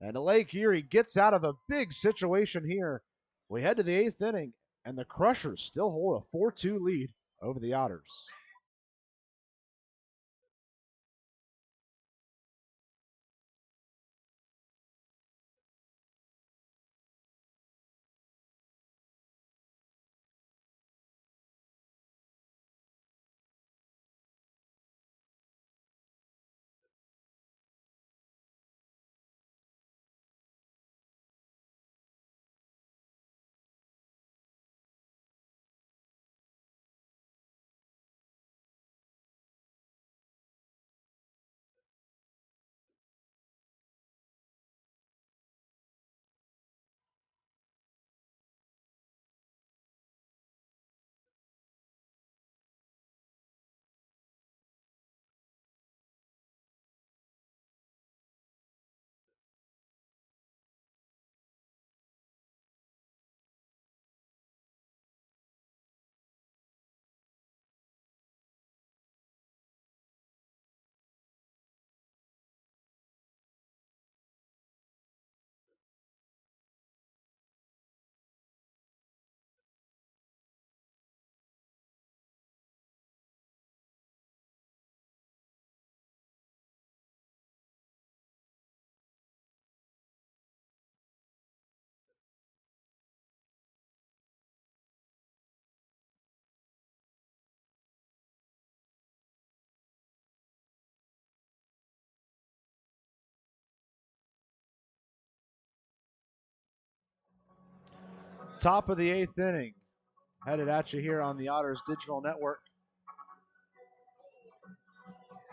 And Lake Erie gets out of a big situation here. We head to the 8th inning, and the Crushers still hold a 4-2 lead over the Otters. Top of the 8th inning. Headed at you here on the Otters Digital Network.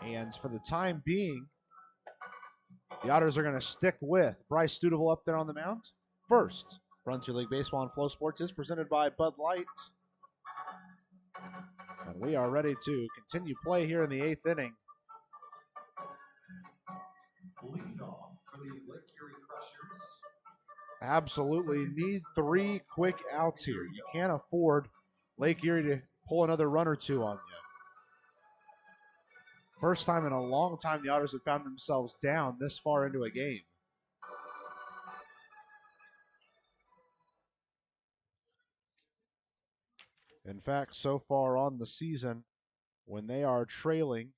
And for the time being, the Otters are going to stick with Bryce Studeville up there on the mound. First, Frontier League Baseball and Flow Sports is presented by Bud Light. And we are ready to continue play here in the 8th inning. Lead off for the Lake Erie Crushers, absolutely need 3 quick outs here. You can't afford Lake Erie to pull another run or two on you. First time in a long time the Otters have found themselves down this far into a game. In fact, so far on the season, when they are trailing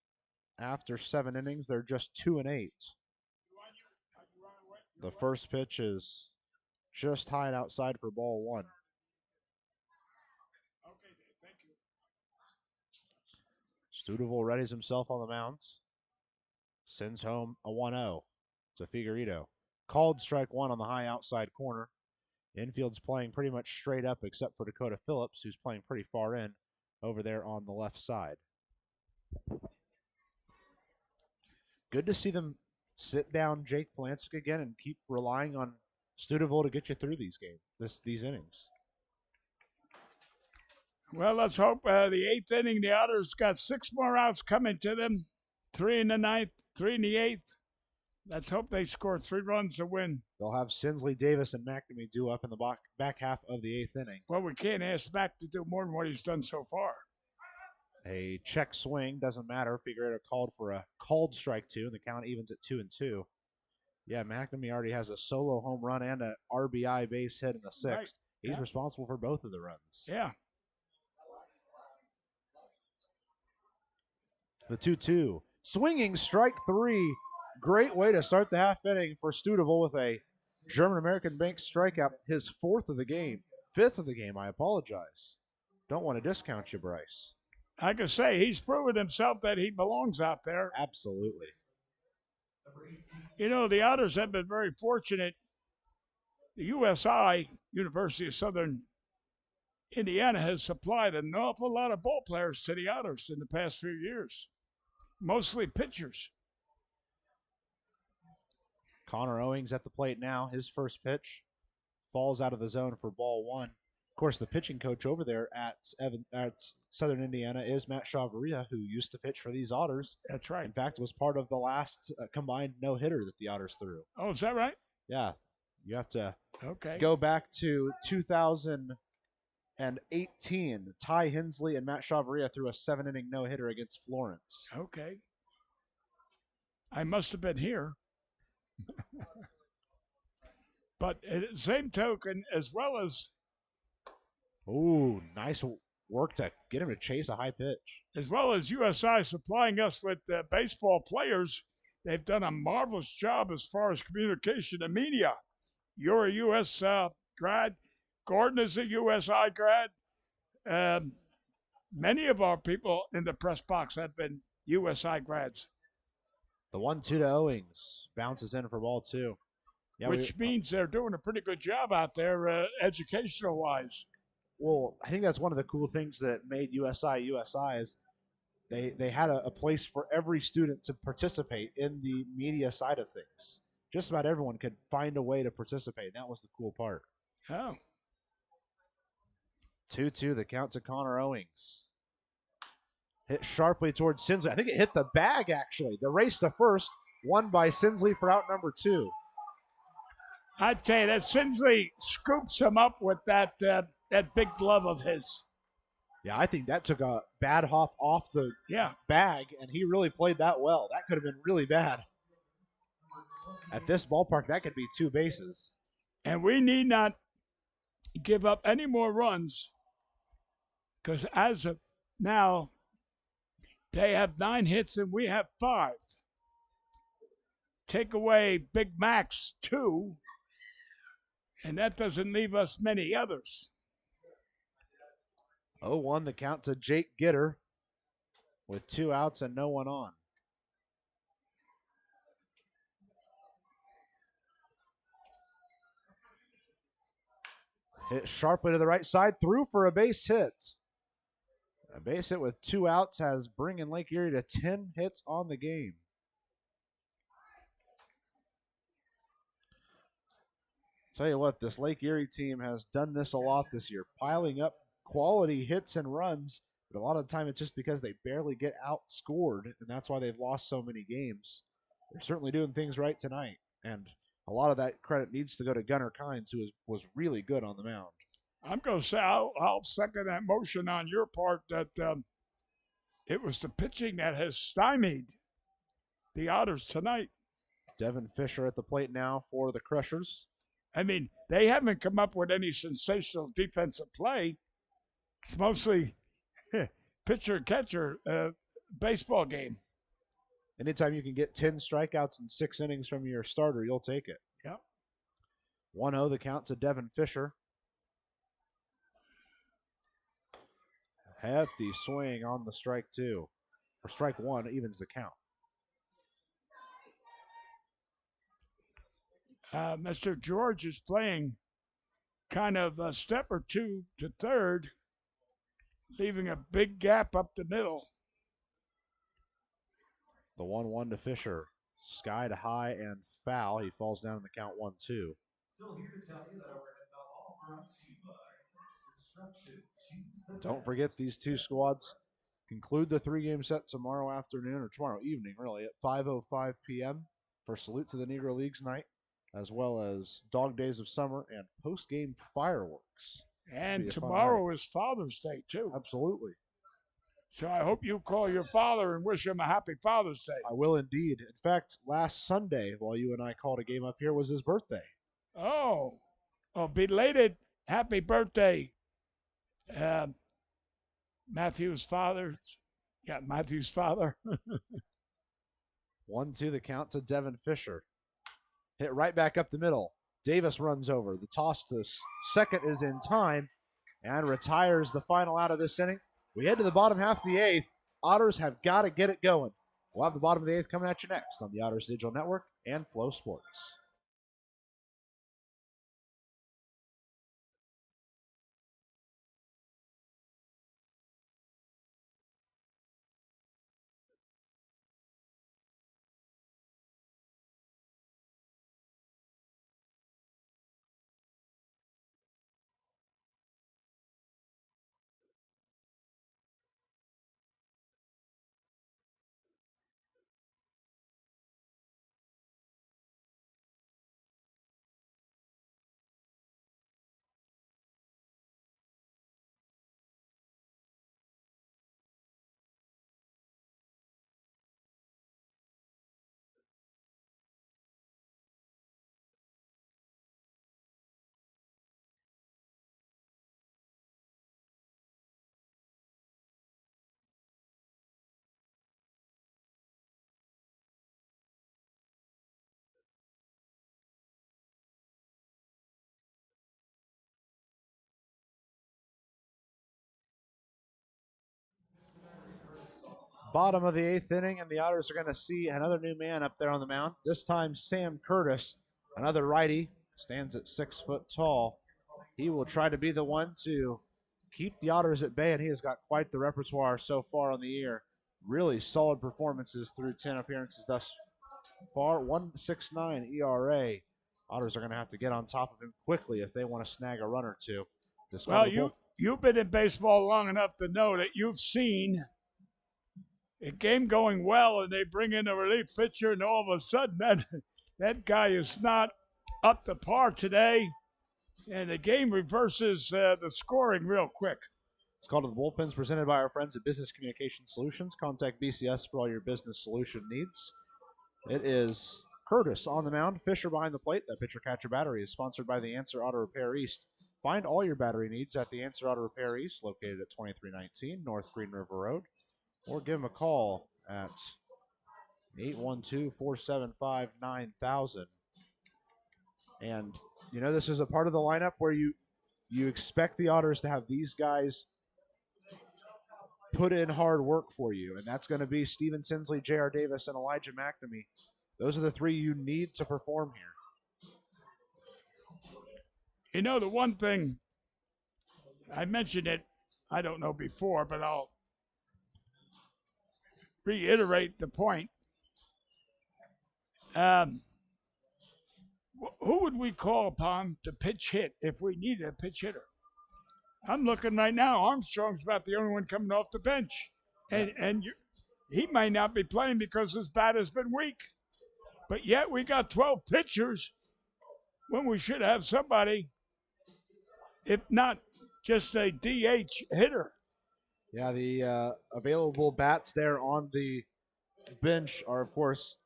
after 7 innings, they're just 2-8. The first pitch is just high and outside for ball 1. Studeville readies himself on the mound. Sends home a 1-0 to Figueredo. Called strike 1 on the high outside corner. Infield's playing pretty much straight up except for Dakota Phillips, who's playing pretty far in over there on the left side. Good to see them sit down Jake Polansik again and keep relying on Studeville to get you through these these innings. Well, let's hope the 8th inning, the Otters got 6 more outs coming to them. 3 in the 9th, 3 in the 8th. Let's hope they score 3 runs to win. They'll have Sinsley, Davis, and McNamee due up in the back half of the 8th inning. Well, we can't ask Mac to do more than what he's done so far. A check swing, doesn't matter. Figueredo called for a called strike 2, and the count evens at 2-2. Yeah, McNamee already has a solo home run and an RBI base hit in the 6th. Right. He's responsible for both of the runs. Yeah. The 2-2. Swinging strike 3. Great way to start the half inning for Studeville with a German-American Bank strikeout, his 4th of the game. 5th of the game, I apologize. Don't want to discount you, Bryce. I can say he's proven himself that he belongs out there. Absolutely. You know, the Otters have been very fortunate. The USI, University of Southern Indiana, has supplied an awful lot of ball players to the Otters in the past few years, mostly pitchers. Connor Owings at the plate now. His first pitch falls out of the zone for ball 1. Of course, the pitching coach over there at Southern Indiana is Matt Chavaria, who used to pitch for these Otters. That's right. In fact, was part of the last combined no-hitter that the Otters threw. Oh, is that right? Yeah. You have to Okay. go back to 2018. Ty Hensley and Matt Chavaria threw a 7-inning no-hitter against Florence. Okay. I must have been here. But at the same token, as well as Ooh, nice work to get him to chase a high pitch. as well as USI supplying us with baseball players, they've done a marvelous job as far as communication and media. You're a US grad. Gordon is a USI grad. Many of our people in the press box have been USI grads. The 1-2 to Owings bounces in for ball 2. Yeah, which means they're doing a pretty good job out there educational wise. Well, I think that's one of the cool things that made USI is they had a place for every student to participate in the media side of things. Just about everyone could find a way to participate. That was the cool part. Oh. 2-2, the count to Connor Owings. Hit sharply towards Sinsley. I think it hit the bag, actually. The race to first, won by Sinsley for out number 2. I tell you, that Sinsley scoops him up with that big glove of his. Yeah, I think that took a bad hop off the bag, and he really played that well. That could have been really bad. At this ballpark, that could be 2 bases. And we need not give up any more runs because as of now, they have 9 hits and we have 5. Take away Big Mac's 2, and that doesn't leave us many others. 0-1, the count to Jake Gitter with 2 outs and no one on. Hit sharply to the right side, through for a base hit. A base hit with 2 outs has bringing Lake Erie to 10 hits on the game. Tell you what, this Lake Erie team has done this a lot this year, piling up quality hits and runs, but a lot of the time it's just because they barely get outscored, and that's why they've lost so many games. They're certainly doing things right tonight, and a lot of that credit needs to go to Gunnar Kynes, who was really good on the mound. I'm going to say I'll second that motion on your part that it was the pitching that has stymied the Otters tonight. Devon Fisher at the plate now for the Crushers. I mean, they haven't come up with any sensational defensive play. It's mostly pitcher-catcher baseball game. Anytime you can get 10 strikeouts in 6 innings from your starter, you'll take it. Yep. 1-0 the count to Devon Fisher. Hefty swing on the strike 2. Or strike 1 evens the count. Mr. George is playing kind of a step or two to third, leaving a big gap up the middle. The 1-1 to Fisher. Sky to high and foul. He falls down in the count 1-2. Still here to tell you that our NFL all brought to you by Construction. Choose the Don't best. forget these two squads conclude the 3-game set tomorrow afternoon, or tomorrow evening, really, at 5:05 p.m. for Salute to the Negro Leagues night, as well as Dog Days of Summer and post-game fireworks. And Be a fun tomorrow is Father's Day, too. Absolutely. So I hope you call your father and wish him a happy Father's Day. I will indeed. In fact, last Sunday, while you and I called a game up here, was his birthday. Oh, belated happy birthday, Matthew's father. Yeah, Matthew's father. 1-2 the count to Devon Fisher. Hit right back up the middle. Davis runs over. The toss to second is in time and retires the final out of this inning. We head to the bottom half of the 8th. Otters have got to get it going. We'll have the bottom of the 8th coming at you next on the Otters Digital Network and Flow Sports. Bottom of the 8th inning, and the Otters are going to see another new man up there on the mound. This time, Sam Curtis, another righty, stands at 6 foot tall. He will try to be the one to keep the Otters at bay, and he has got quite the repertoire so far on the year. Really solid performances through 10 appearances thus far. 1.69 ERA. Otters are going to have to get on top of him quickly if they want to snag a run or two. Well, you've been in baseball long enough to know that you've seen a game going well, and they bring in a relief pitcher, and all of a sudden that guy is not up to par today, and the game reverses the scoring real quick. It's called The Bullpens, presented by our friends at Business Communication Solutions. Contact BCS for all your business solution needs. It is Curtis on the mound, Fisher behind the plate. That pitcher-catcher battery is sponsored by the Answer Auto Repair East. Find all your battery needs at the Answer Auto Repair East, located at 2319 North Green River Road. Or give them a call at 812-475-9000. And, you know, this is a part of the lineup where you expect the Otters to have these guys put in hard work for you. And that's going to be Steven Sinsley, J.R. Davis, and Elijah McNamee. Those are the three you need to perform here. You know, the one thing, I mentioned it, I don't know before, but I'll reiterate the point. Who would we call upon to pitch hit if we needed a pitch hitter? I'm looking right now. Armstrong's about the only one coming off the bench. And he might not be playing because his bat has been weak. But yet we got 12 pitchers when we should have somebody, if not just a DH hitter. Yeah, the available bats there on the bench are, of course,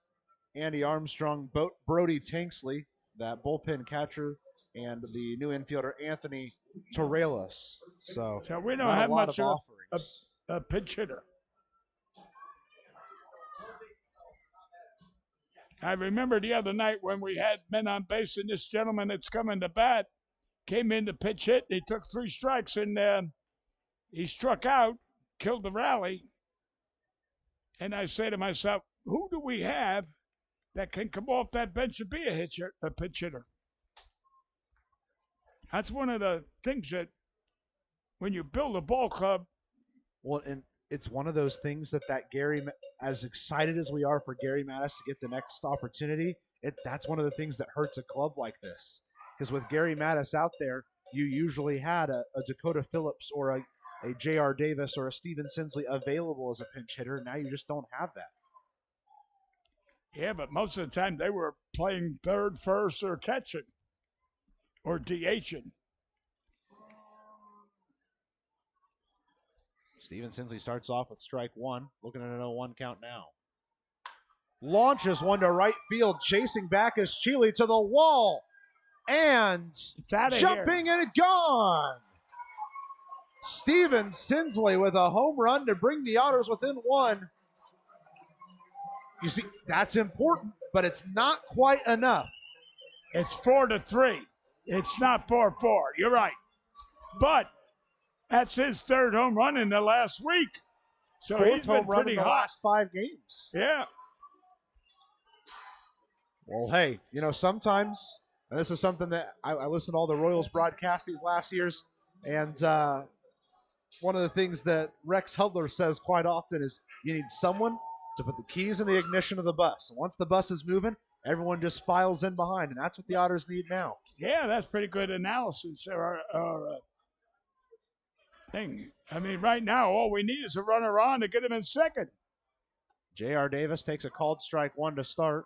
Andy Armstrong, Brody Tanksley, that bullpen catcher, and the new infielder Anthony Torrelas. So we don't not have a lot much of of offerings. a pitch hitter. I remember the other night when we had men on base, and this gentleman that's coming to bat came in to pitch hit. He took 3 strikes, and he struck out, killed the rally. And I say to myself, who do we have that can come off that bench and be a pitch hitter? That's one of the things that when you build a ball club. Well, and it's one of those things that Gary, as excited as we are for Gary Mattis to get the next opportunity, that's one of the things that hurts a club like this. Because with Gary Mattis out there, you usually had a Dakota Phillips or a J.R. Davis or a Steven Sinsley available as a pinch hitter. Now you just don't have that. Yeah, but most of the time they were playing third, first, or catching, or DHing. Steven Sinsley starts off with strike 1, looking at an 0-1 count now. Launches one to right field, chasing back is Chile to the wall, and jumping here. and gone. Steven Sinsley with a home run to bring the Otters within 1. You see, that's important, but it's not quite enough. It's 4-3. It's not 4-4. You're right. But that's his 3rd home run in the last week. So 4th he's home been run pretty in the hot. last 5 games. Yeah. Well, hey, sometimes, and this is something that I listened to all the Royals broadcast these last years, and one of the things that Rex Hudler says quite often is you need someone to put the keys in the ignition of the bus. And once the bus is moving, everyone just files in behind, and that's what the Otters need now. Yeah, that's pretty good analysis or thing. I mean, right now, all we need is a runner on to get him in second. J.R. Davis takes a called strike 1 to start.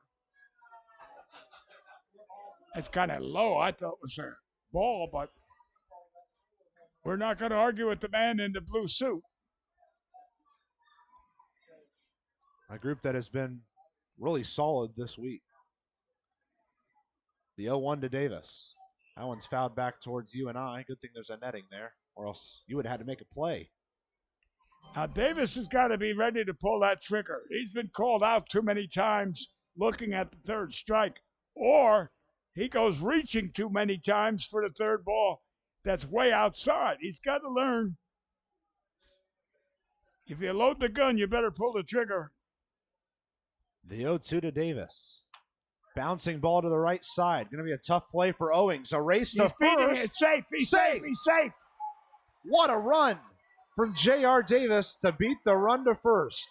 That's kind of low. I thought it was a ball, but we're not going to argue with the man in the blue suit. A group that has been really solid this week. The 0-1 to Davis. That one's fouled back towards you and I. Good thing there's a netting there, or else you would have had to make a play. Now, Davis has got to be ready to pull that trigger. He's been called out too many times looking at the 3rd strike, or he goes reaching too many times for the 3rd ball that's way outside. He's got to learn. If you load the gun, you better pull the trigger. The 0-2 to Davis. Bouncing ball to the right side. Going to be a tough play for Owings. A race to first. It's safe. He's safe. He's safe. What a run from J.R. Davis to beat the run to first.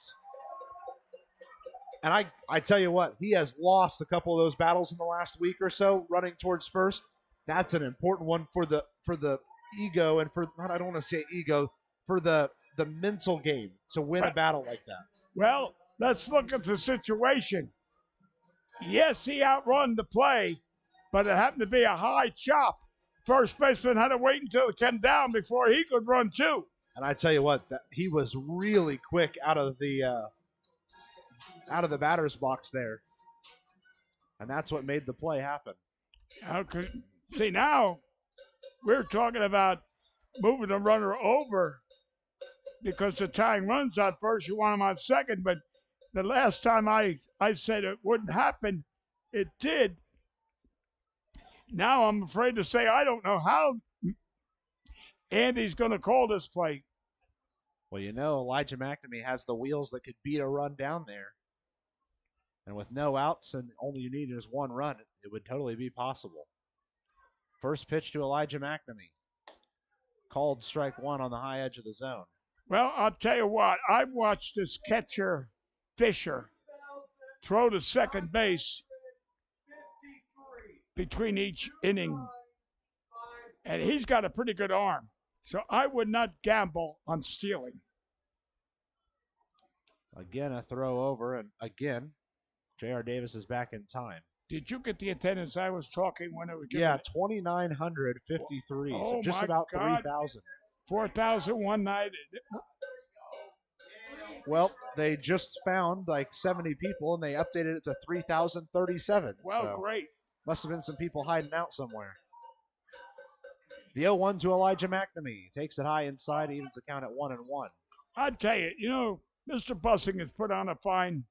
And I tell you what, he has lost a couple of those battles in the last week or so running towards first. That's an important one for the ego and for, I don't want to say ego, for the mental game to win a battle like that. Well, let's look at the situation. Yes, he outrun the play, but it happened to be a high chop. First baseman had to wait until it came down before he could run too. And I tell you what, he was really quick out of the batter's box there. And that's what made the play happen. Okay. See, now we're talking about moving the runner over because the tying runs on first, you want him on second. But the last time I said it wouldn't happen, it did. Now I'm afraid to say I don't know how Andy's going to call this play. Well, Elijah McNamee has the wheels that could beat a run down there. And with no outs and only you need is 1 run, it would totally be possible. First pitch to Elijah McNamee. Called strike 1 on the high edge of the zone. Well, I'll tell you what. I've watched this catcher, Fisher, throw to second base between each inning. And he's got a pretty good arm. So I would not gamble on stealing. Again, a throw over, and again, J.R. Davis is back in time. Did you get the attendance I was talking when it was given? Yeah, 2,953. So Oh, just my about God. 3,000. 4,000 one night. Well, they just found like 70 people and they updated it to 3,037. Well, So great. must have been some people hiding out somewhere. The 0-1 to Elijah McNamee. Takes it high inside, evens the count at 1-1. I'd tell you, Mr. Bussing has put on a fine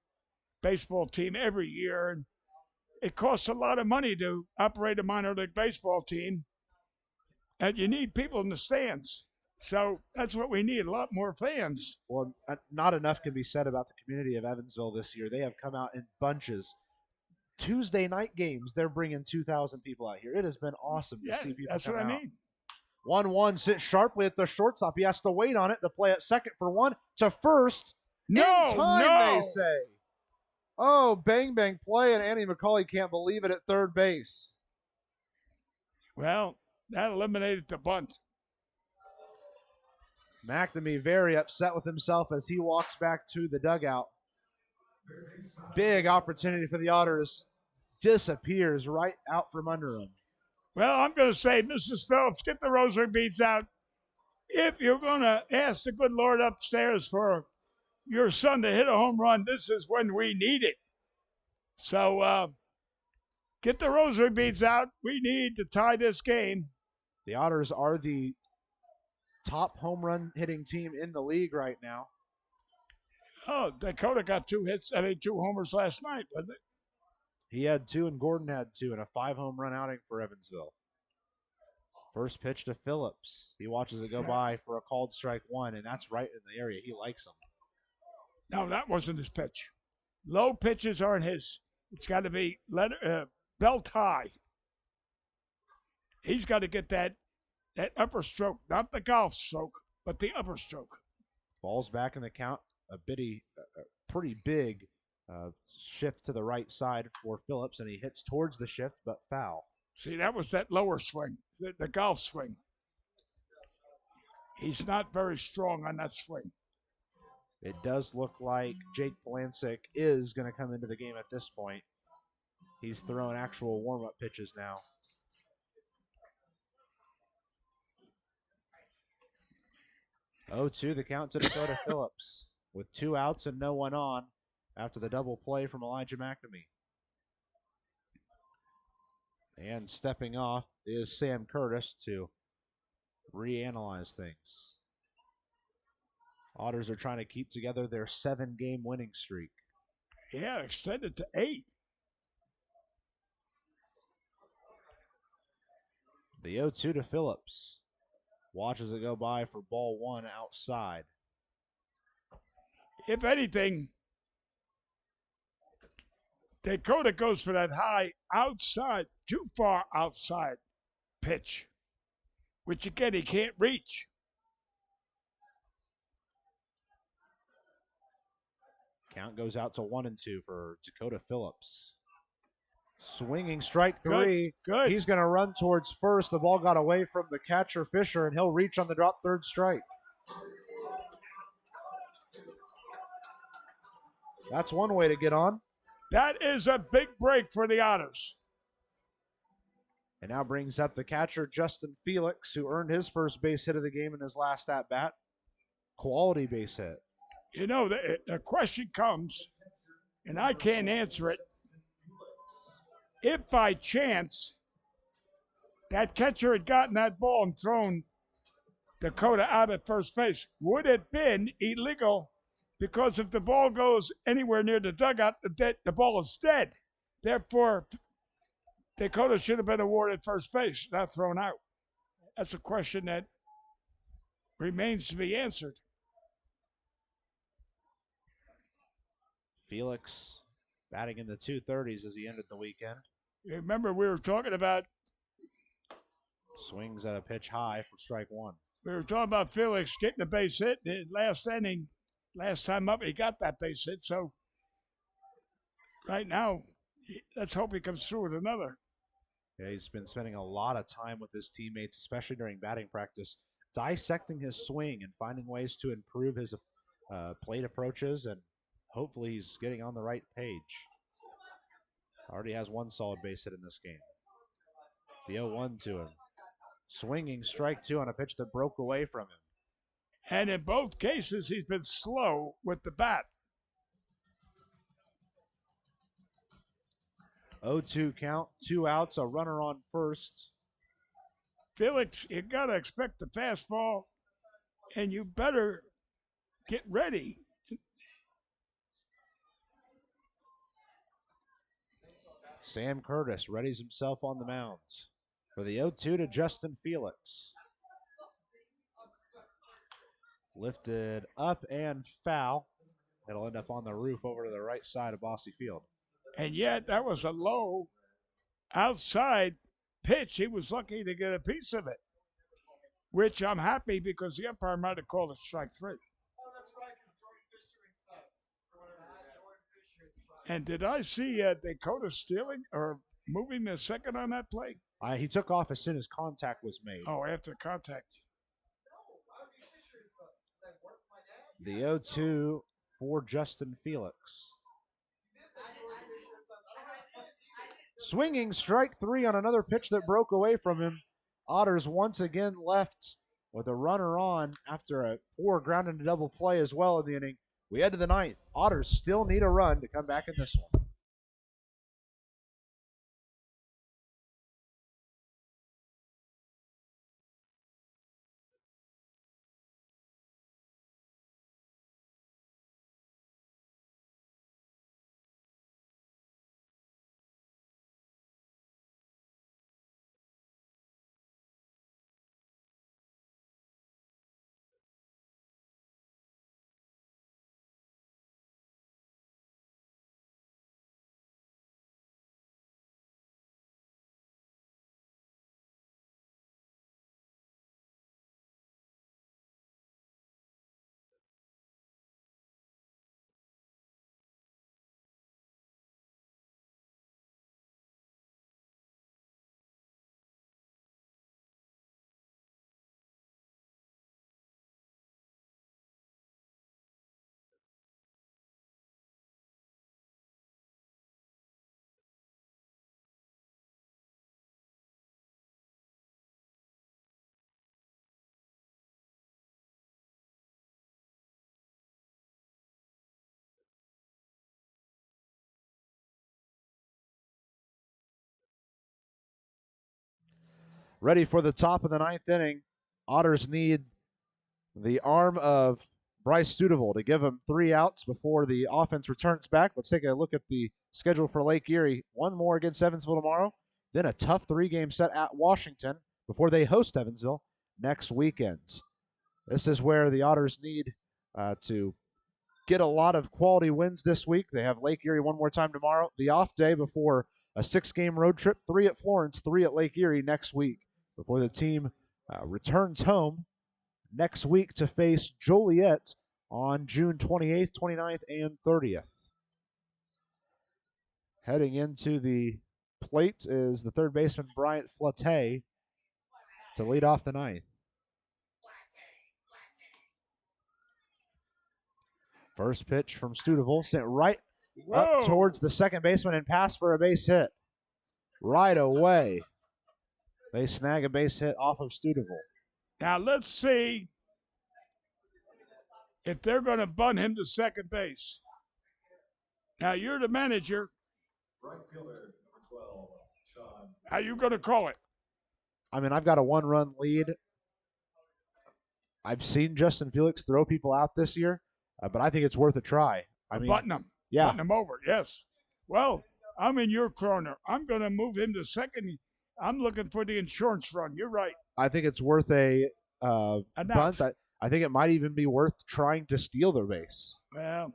baseball team every year, and it costs a lot of money to operate a minor league baseball team, and you need people in the stands. So that's what we need, a lot more fans. Well, not enough can be said about the community of Evansville this year. They have come out in bunches. Tuesday night games, they're bringing 2,000 people out here. It has been awesome to see people that's come what out. I mean. 1-1 sits sharply at the shortstop. He has to wait on it. The play at second for one to first. No, in time, no. they say. Oh, bang, bang play, and Andy McCauley can't believe it at third base. Well, that eliminated the bunt. McNamee very upset with himself as he walks back to the dugout. Big opportunity for the Otters. Disappears right out from under him. Well, I'm going to say, Mrs. Phillips, get the rosary beads out. If you're going to ask the good Lord upstairs for your son to hit a home run, this is when we need it. So get the rosary beads out. We need to tie this game. The Otters are the top home run hitting team in the league right now. Oh, Dakota got 2 hits, 2 homers last night, wasn't it? He had 2 and Gordon had 2 in a 5 home run outing for Evansville. First pitch to Phillips. He watches it go by for a called strike 1, and that's right in the area. He likes him. No, that wasn't his pitch. Low pitches aren't his. It's got to be belt high. He's got to get that upper stroke, not the golf stroke, but the upper stroke. Falls back in the count. A pretty big shift to the right side for Phillips, and he hits towards the shift, but foul. See, that was that lower swing, the golf swing. He's not very strong on that swing. It does look like Jake Polancic is going to come into the game at this point. He's throwing actual warm-up pitches now. 0-2 the count to Dakota Phillips with 2 outs and no one on after the double play from Elijah McNamee. And stepping off is Sam Curtis to reanalyze things. Otters are trying to keep together their 7-game winning streak. Yeah, extended to 8. The 0-2 to Phillips. Watches it go by for ball 1 outside. If anything, Dakota goes for that high outside, too far outside pitch, which again he can't reach. Count goes out to 1-2 for Dakota Phillips. Swinging strike 3. Good. He's going to run towards first. The ball got away from the catcher, Fisher, and he'll reach on the drop third strike. That's one way to get on. That is a big break for the Otters. And now brings up the catcher, Justin Felix, who earned his first base hit of the game in his last at-bat. Quality base hit. You know, the question comes, and I can't answer it. If by chance that catcher had gotten that ball and thrown Dakota out at first base, would it have been illegal? Because if the ball goes anywhere near the dugout, the ball is dead. Therefore, Dakota should have been awarded first base, not thrown out. That's a question that remains to be answered. Felix batting in the 230s as he ended the weekend. Remember, we were talking about swings at a pitch high for strike 1. We were talking about Felix getting a base hit in the last inning. Last time up, he got that base hit. So right now, let's hope he comes through with another. Yeah, he's been spending a lot of time with his teammates, especially during batting practice, dissecting his swing and finding ways to improve his plate approaches, and hopefully he's getting on the right page. Already has one solid base hit in this game. The 0-1 to him. Swinging strike two on a pitch that broke away from him. And in both cases, he's been slow with the bat. 0-2 count, 2 outs, a runner on first. Felix, you got to expect the fastball, and you better get ready. Sam Curtis readies himself on the mound for the 0-2 to Justin Felix. Lifted up and foul. It'll end up on the roof over to the right side of Bosse Field. And yet, that was a low outside pitch. He was lucky to get a piece of it, which I'm happy because the umpire might have called it strike three. And did I see Dakota stealing or moving the second on that play? He took off as soon as contact was made. Oh, after contact. The 0-2 for Justin Felix. Swinging strike three on another pitch that broke away from him. Otters once again left with a runner on after a poor ground into double play as well in the inning. We head to the ninth. Otters still need a run to come back in this one. Ready for the top of the ninth inning. Otters need the arm of Bryce Studeville to give them 3 outs before the offense returns back. Let's take a look at the schedule for Lake Erie. One more against Evansville tomorrow, then a tough 3-game set at Washington before they host Evansville next weekend. This is where the Otters need to get a lot of quality wins this week. They have Lake Erie one more time tomorrow. The off day before a 6-game road trip, 3 at Florence, 3 at Lake Erie next week before the team returns home next week to face Joliet on June 28th, 29th, and 30th. Heading into the plate is the third baseman, Bryant Flate, to lead off the ninth. First pitch from Studeville, sent right up towards the second baseman and pass for a base hit. Right away, they snag a base hit off of Studeville. Now let's see if they're going to bunt him to second base. Now you're the manager. How you going to call it? I mean, I've got a 1-run lead. I've seen Justin Felix throw people out this year, but I think it's worth a try. Button them. Yeah. Button them over, yes. Well, I'm in your corner. I'm going to move him to second. I'm looking for the insurance run. You're right. I think it's worth a bunt. I think it might even be worth trying to steal their base. Well,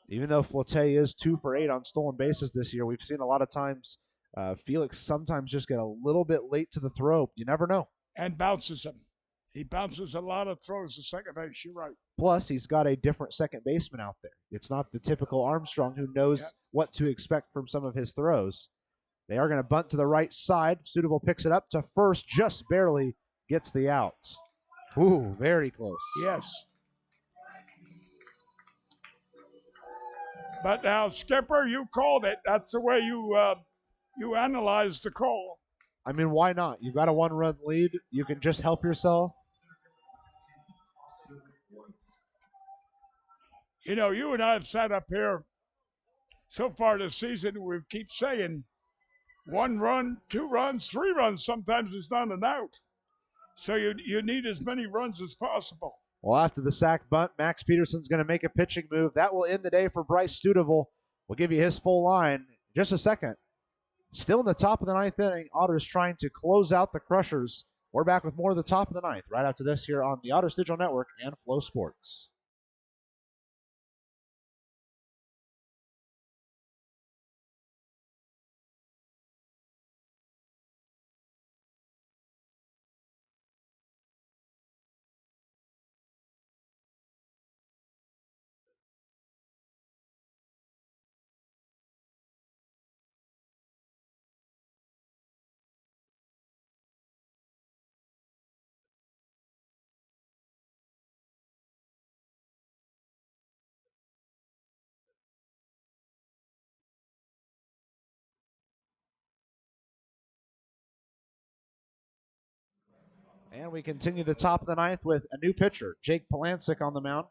even though Flate is 2 for 8 on stolen bases this year, we've seen a lot of times Felix sometimes just get a little bit late to the throw. You never know. And bounces him. He bounces a lot of throws to second base. You're right. Plus, he's got a different second baseman out there. It's not the typical Armstrong who knows what to expect from some of his throws. They are going to bunt to the right side. Studeville picks it up to first, just barely gets the out. Ooh, very close. Yes. But now, Skipper, you called it. That's the way you analyzed the call. I mean, why not? You've got a 1-run lead. You can just help yourself. You know, you and I have sat up here so far this season. We keep saying 1 run, 2 runs, 3 runs. Sometimes it's not an out. So you need as many runs as possible. Well, after the sack bunt, Max Peterson's going to make a pitching move. That will end the day for Bryce Studeville. We'll give you his full line in just a second. Still in the top of the 9th inning, Otters trying to close out the Crushers. We're back with more of the top of the 9th right after this here on the Otters Digital Network and Flow Sports. And we continue the top of the 9th with a new pitcher, Jake Polancic on the mound.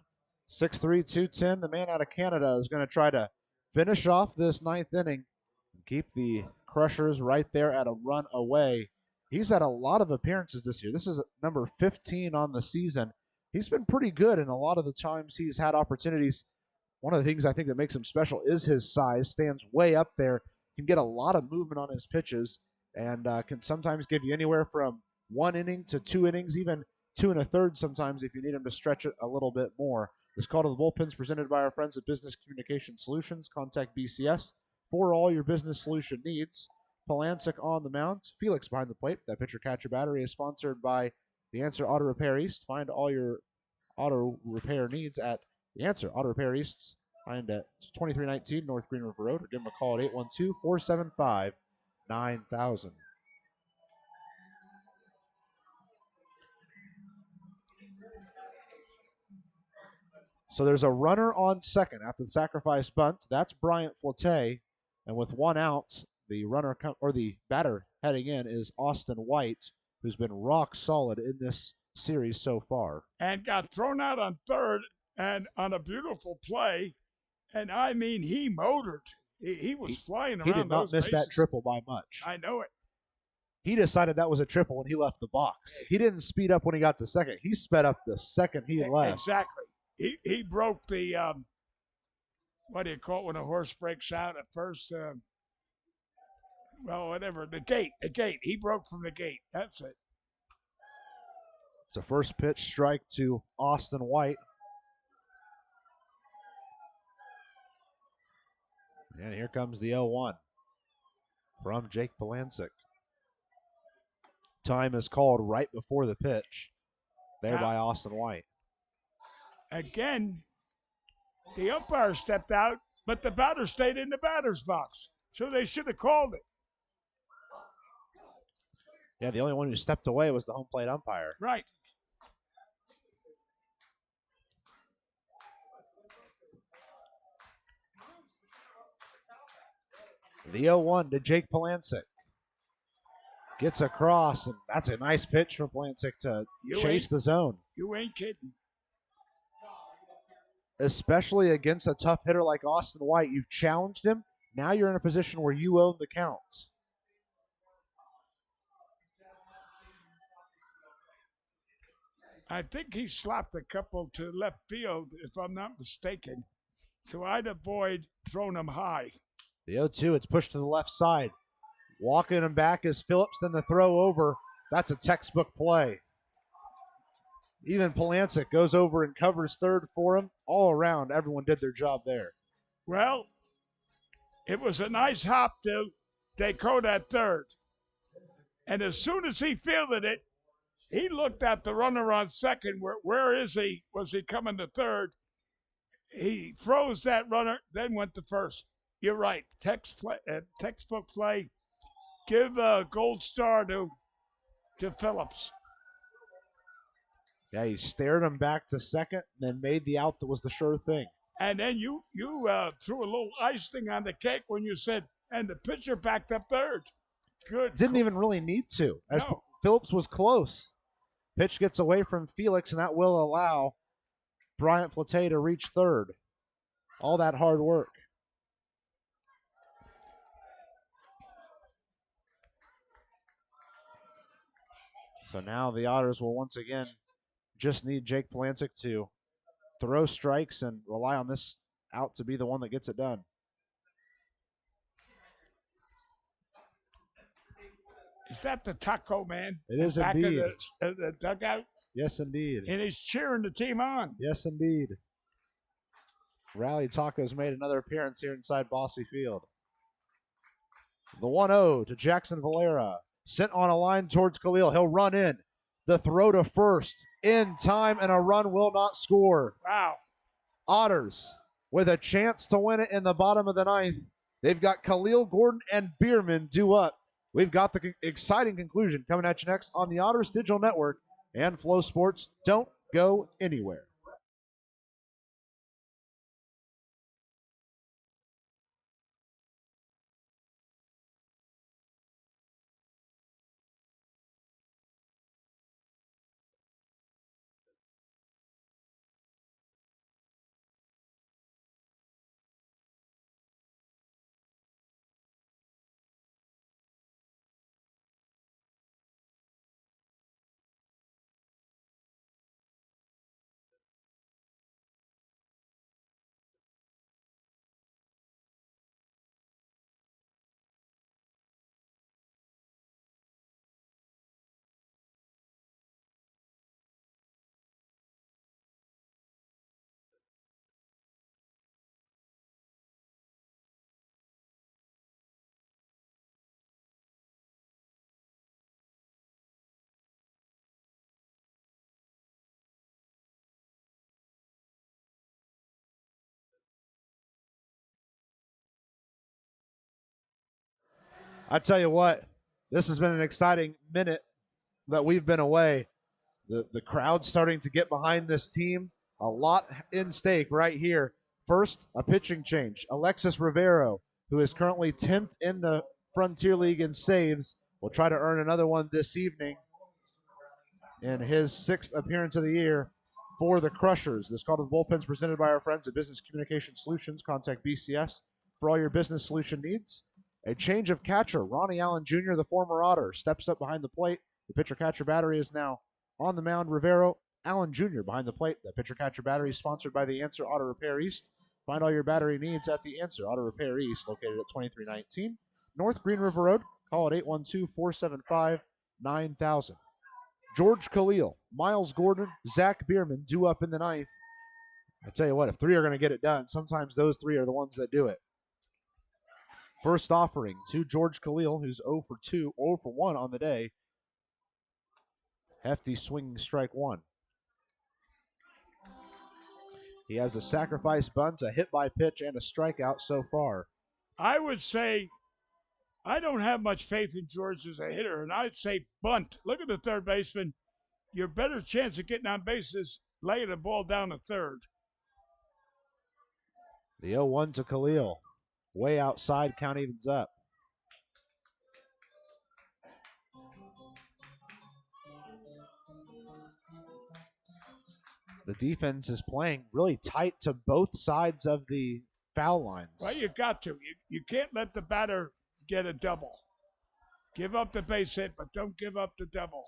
6'3", 210. The man out of Canada is going to try to finish off this 9th inning and keep the Crushers right there at a run away. He's had a lot of appearances this year. This is number 15 on the season. He's been pretty good in a lot of the times he's had opportunities. One of the things I think that makes him special is his size. Stands way up there, can get a lot of movement on his pitches, and can sometimes give you anywhere from 1 inning to 2 innings, even 2 1/3 sometimes if you need him to stretch it a little bit more. This call to the bullpen is presented by our friends at Business Communication Solutions. Contact BCS for all your business solution needs. Polancic on the mound, Felix behind the plate. That pitcher catcher battery is sponsored by The Answer Auto Repair East. Find all your auto repair needs at The Answer Auto Repair East. Find at 2319 North Green River Road, or give them a call at 812-475-9000. So there's a runner on second after the sacrifice bunt. That's Bryant Flate. And with 1 out, the the batter heading in is Austin White, who's been rock solid in this series so far. And got thrown out on third and on a beautiful play. And I mean, he motored. He was flying around. He did not miss bases. that triple by much. I know it. He decided that was a triple when he left the box. He didn't speed up when he got to second. He sped up the second he left. Exactly. He broke the, what do you call it when a horse breaks out at first? Well, whatever. The gate. He broke from the gate. That's it. It's a first pitch strike to Austin White. And here comes the 0-1 from Jake Polancic. Time is called right before the pitch there by Austin White. Again, the umpire stepped out, but the batter stayed in the batter's box. So they should have called it. Yeah, the only one who stepped away was the home plate umpire. Right. The 0-1 to Jake Polancic. Gets across, and that's a nice pitch from Polancic to chase the zone. You ain't kidding. Especially against a tough hitter like Austin White. You've challenged him. Now you're in a position where you own the count. I think he slapped a couple to left field, if I'm not mistaken. So I'd avoid throwing him high. The 0-2, it's pushed to the left side. Walking him back is Phillips, then the throw over. That's a textbook play. Even Polancic goes over and covers third for him. All around, everyone did their job there. Well, it was a nice hop to Dakota at third. And as soon as he fielded it, he looked at the runner on second. Where is he? Was he coming to third? He froze that runner, then went to first. You're right. Textbook play. Give a gold star to Phillips. Yeah, he stared him back to second and then made the out that was the sure thing. And then you threw a little icing on the cake when you said, and the pitcher backed up third. Good. Didn't even really need to, as No. Phillips was close. Pitch gets away from Felix, and that will allow Bryant Flate to reach third. All that hard work. So now the Otters will once again just need Jake Polancic to throw strikes and rely on this out to be the one that gets it done. Is that the taco man? It is back indeed. Of the dugout? Yes, indeed. And he's cheering the team on. Yes, indeed. Rally Tacos made another appearance here inside Bosse Field. The 1-0 to Jackson Valera. Sent on a line towards Khalil. He'll run in. The throw to first. In time, and a run will not score. Wow. Otters with a chance to win it in the bottom of the ninth. They've got Khalil, Gordon, and Bierman due up. We've got the exciting conclusion coming at you next on the Otters Digital Network and Flow Sports. Don't go anywhere. I tell you what, this has been an exciting minute that we've been away. The crowd's starting to get behind this team. A lot in stake right here. First, a pitching change. Alexis Rivero, who is currently 10th in the Frontier League in saves, will try to earn another one this evening in his 6th appearance of the year for the Crushers. This call to the bullpen is presented by our friends at Business Communication Solutions. Contact BCS for all your business solution needs. A change of catcher. Ronnie Allen Jr., the former Otter, steps up behind the plate. The pitcher-catcher battery is now on the mound. Rivero, Allen Jr. behind the plate. The pitcher-catcher battery is sponsored by The Answer Auto Repair East. Find all your battery needs at The Answer Auto Repair East, located at 2319 North Green River Road. Call at 812-475-9000. George Khalil, Miles Gordon, Zach Bierman due up in the ninth. I tell you what, if three are going to get it done, sometimes those three are the ones that do it. First offering to George Khalil, who's 0 for 2, 0 for 1 on the day. Hefty swinging strike one. He has a sacrifice bunt, a hit by pitch, and a strikeout so far. I would say I don't have much faith in George as a hitter, and I'd say bunt. Look at the third baseman. Your better chance of getting on base is laying the ball down to third. The 0-1 to Khalil. Way outside, count evens up. The defense is playing really tight to both sides of the foul lines. Well, you got to. You can't let the batter get a double. Give up the base hit, but don't give up the double.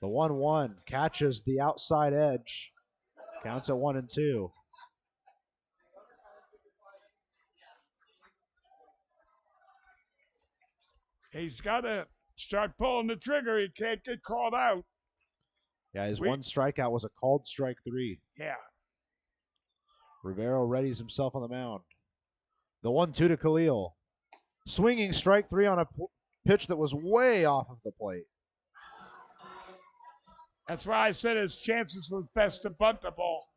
The 1-1 catches the outside edge. Counts at 1-2. He's got to start pulling the trigger. He can't get called out. Yeah, his one strikeout was a called strike 3. Yeah. Rivero readies himself on the mound. The 1-2 to Khalil. Swinging strike 3 on a pitch that was way off of the plate. That's why I said his chances was best to bunt the ball.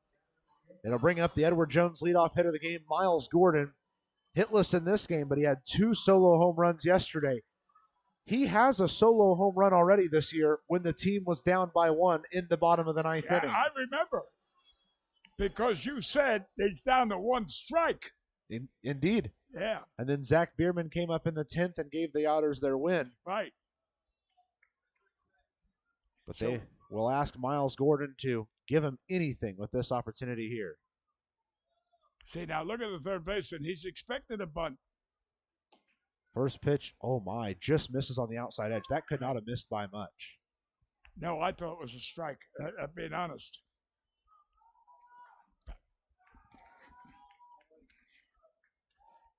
It'll bring up the Edward Jones leadoff hitter of the game, Miles Gordon. Hitless in this game, but he had 2 solo home runs yesterday. He has a solo home run already this year when the team was down by 1 in the bottom of the ninth inning. I remember. because you said he's down to one strike. Indeed. Yeah, And then Zach Bierman came up in the 10th and gave the Otters their win. right. But So- they will ask Miles Gordon to give him anything with this opportunity here. See, now look at the third baseman. He's expecting a bunt. First pitch, oh my, just misses on the outside edge. That could not have missed by much. No, I thought it was a strike. I'm being honest.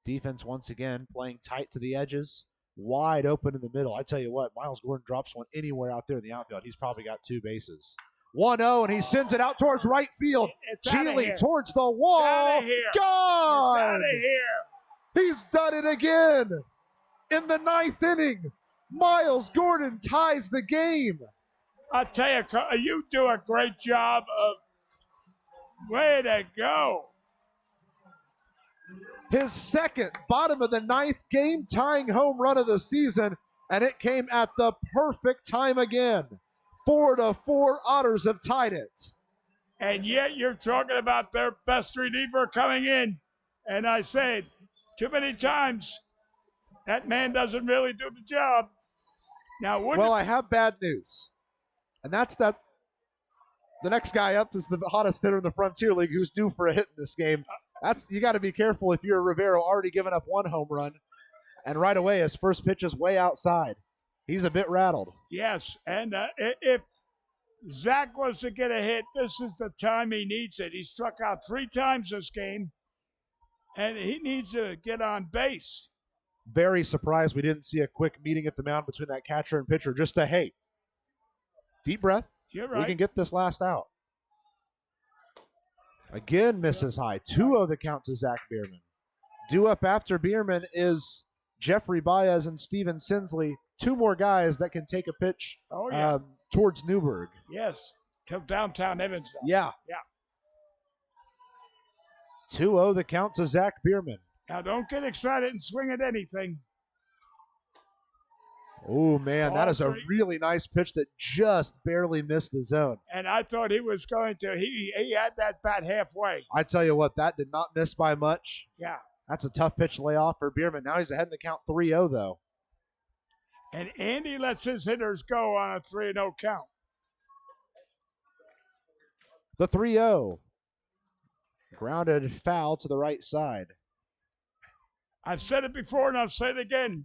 Defense once again playing tight to the edges, wide open in the middle. I tell you what, Miles Gordon drops one anywhere out there in the outfield. He's probably got 2 bases. 1-0, and he sends it out towards right field. It's outta Cheely here. towards the wall. Outta here. Gone. Out of here. He's done it again. In the 9th inning, Miles Gordon ties the game. I tell you, you do a great job of. Way to go. His second bottom of the 9th game tying home run of the season, and it came at the perfect time again. 4-4 Otters have tied it. And yet you're talking about their best reliever coming in. And I said too many times, that man doesn't really do the job. Now, Well, I have bad news. And that's that the next guy up is the hottest hitter in the Frontier League who's due for a hit in this game. You got to be careful if you're Rivero, already giving up 1 home run. And right away, his first pitch is way outside. He's a bit rattled. yes, and if Zach was to get a hit, this is the time he needs it. He struck out 3 times this game, and he needs to get on base. Very surprised we didn't see a quick meeting at the mound between that catcher and pitcher. Just a, hey, deep breath. You're We right. can get this last out. Again, misses high. 2-0 the count to Zach Bierman. Due up after Bierman is Jeffrey Baez and Steven Sinsley. 2 more guys that can take a pitch Oh, yeah. towards Newburgh. Yes, to downtown Evansville. Yeah. Yeah. 2-0 the count to Zach Bierman. Now, don't get excited and swing at anything. Oh, man, that Ball is a 3. really nice pitch that just barely missed the zone. And I thought he was going to. He had that bat halfway. I tell you what, that did not miss by much. Yeah. That's a tough pitch to lay off for Bierman. Now he's ahead in the count 3-0, though. And Andy lets his hitters go on a 3-0 count. The 3-0. Grounded foul to the right side. I've said it before and I'll say it again.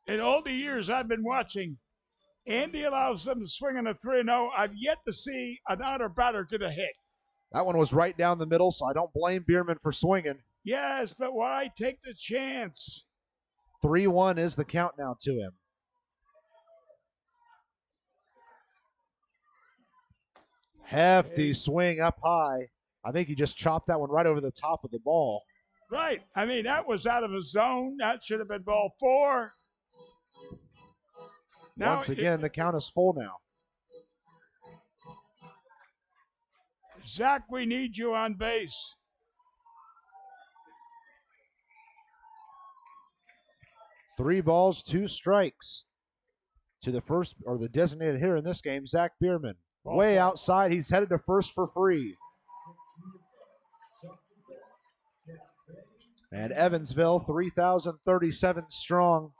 In all the years I've been watching, Andy allows them to swing on a 3-0. I've yet to see an Otter batter get a hit. That one was right down the middle, so I don't blame Bierman for swinging. Yes, but why take the chance? 3-1 is the count now to him. Hefty swing up high. I think he just chopped that one right over the top of the ball. Right. I mean, that was out of his zone. That should have been ball 4. Now, Once again, the count is full now. Zach, we need you on base. Three balls, 2 strikes to the first, or the designated hitter in this game, Zach Bierman. Ball Way 4. outside. He's headed to first for free. And Evansville, 3,037 strong,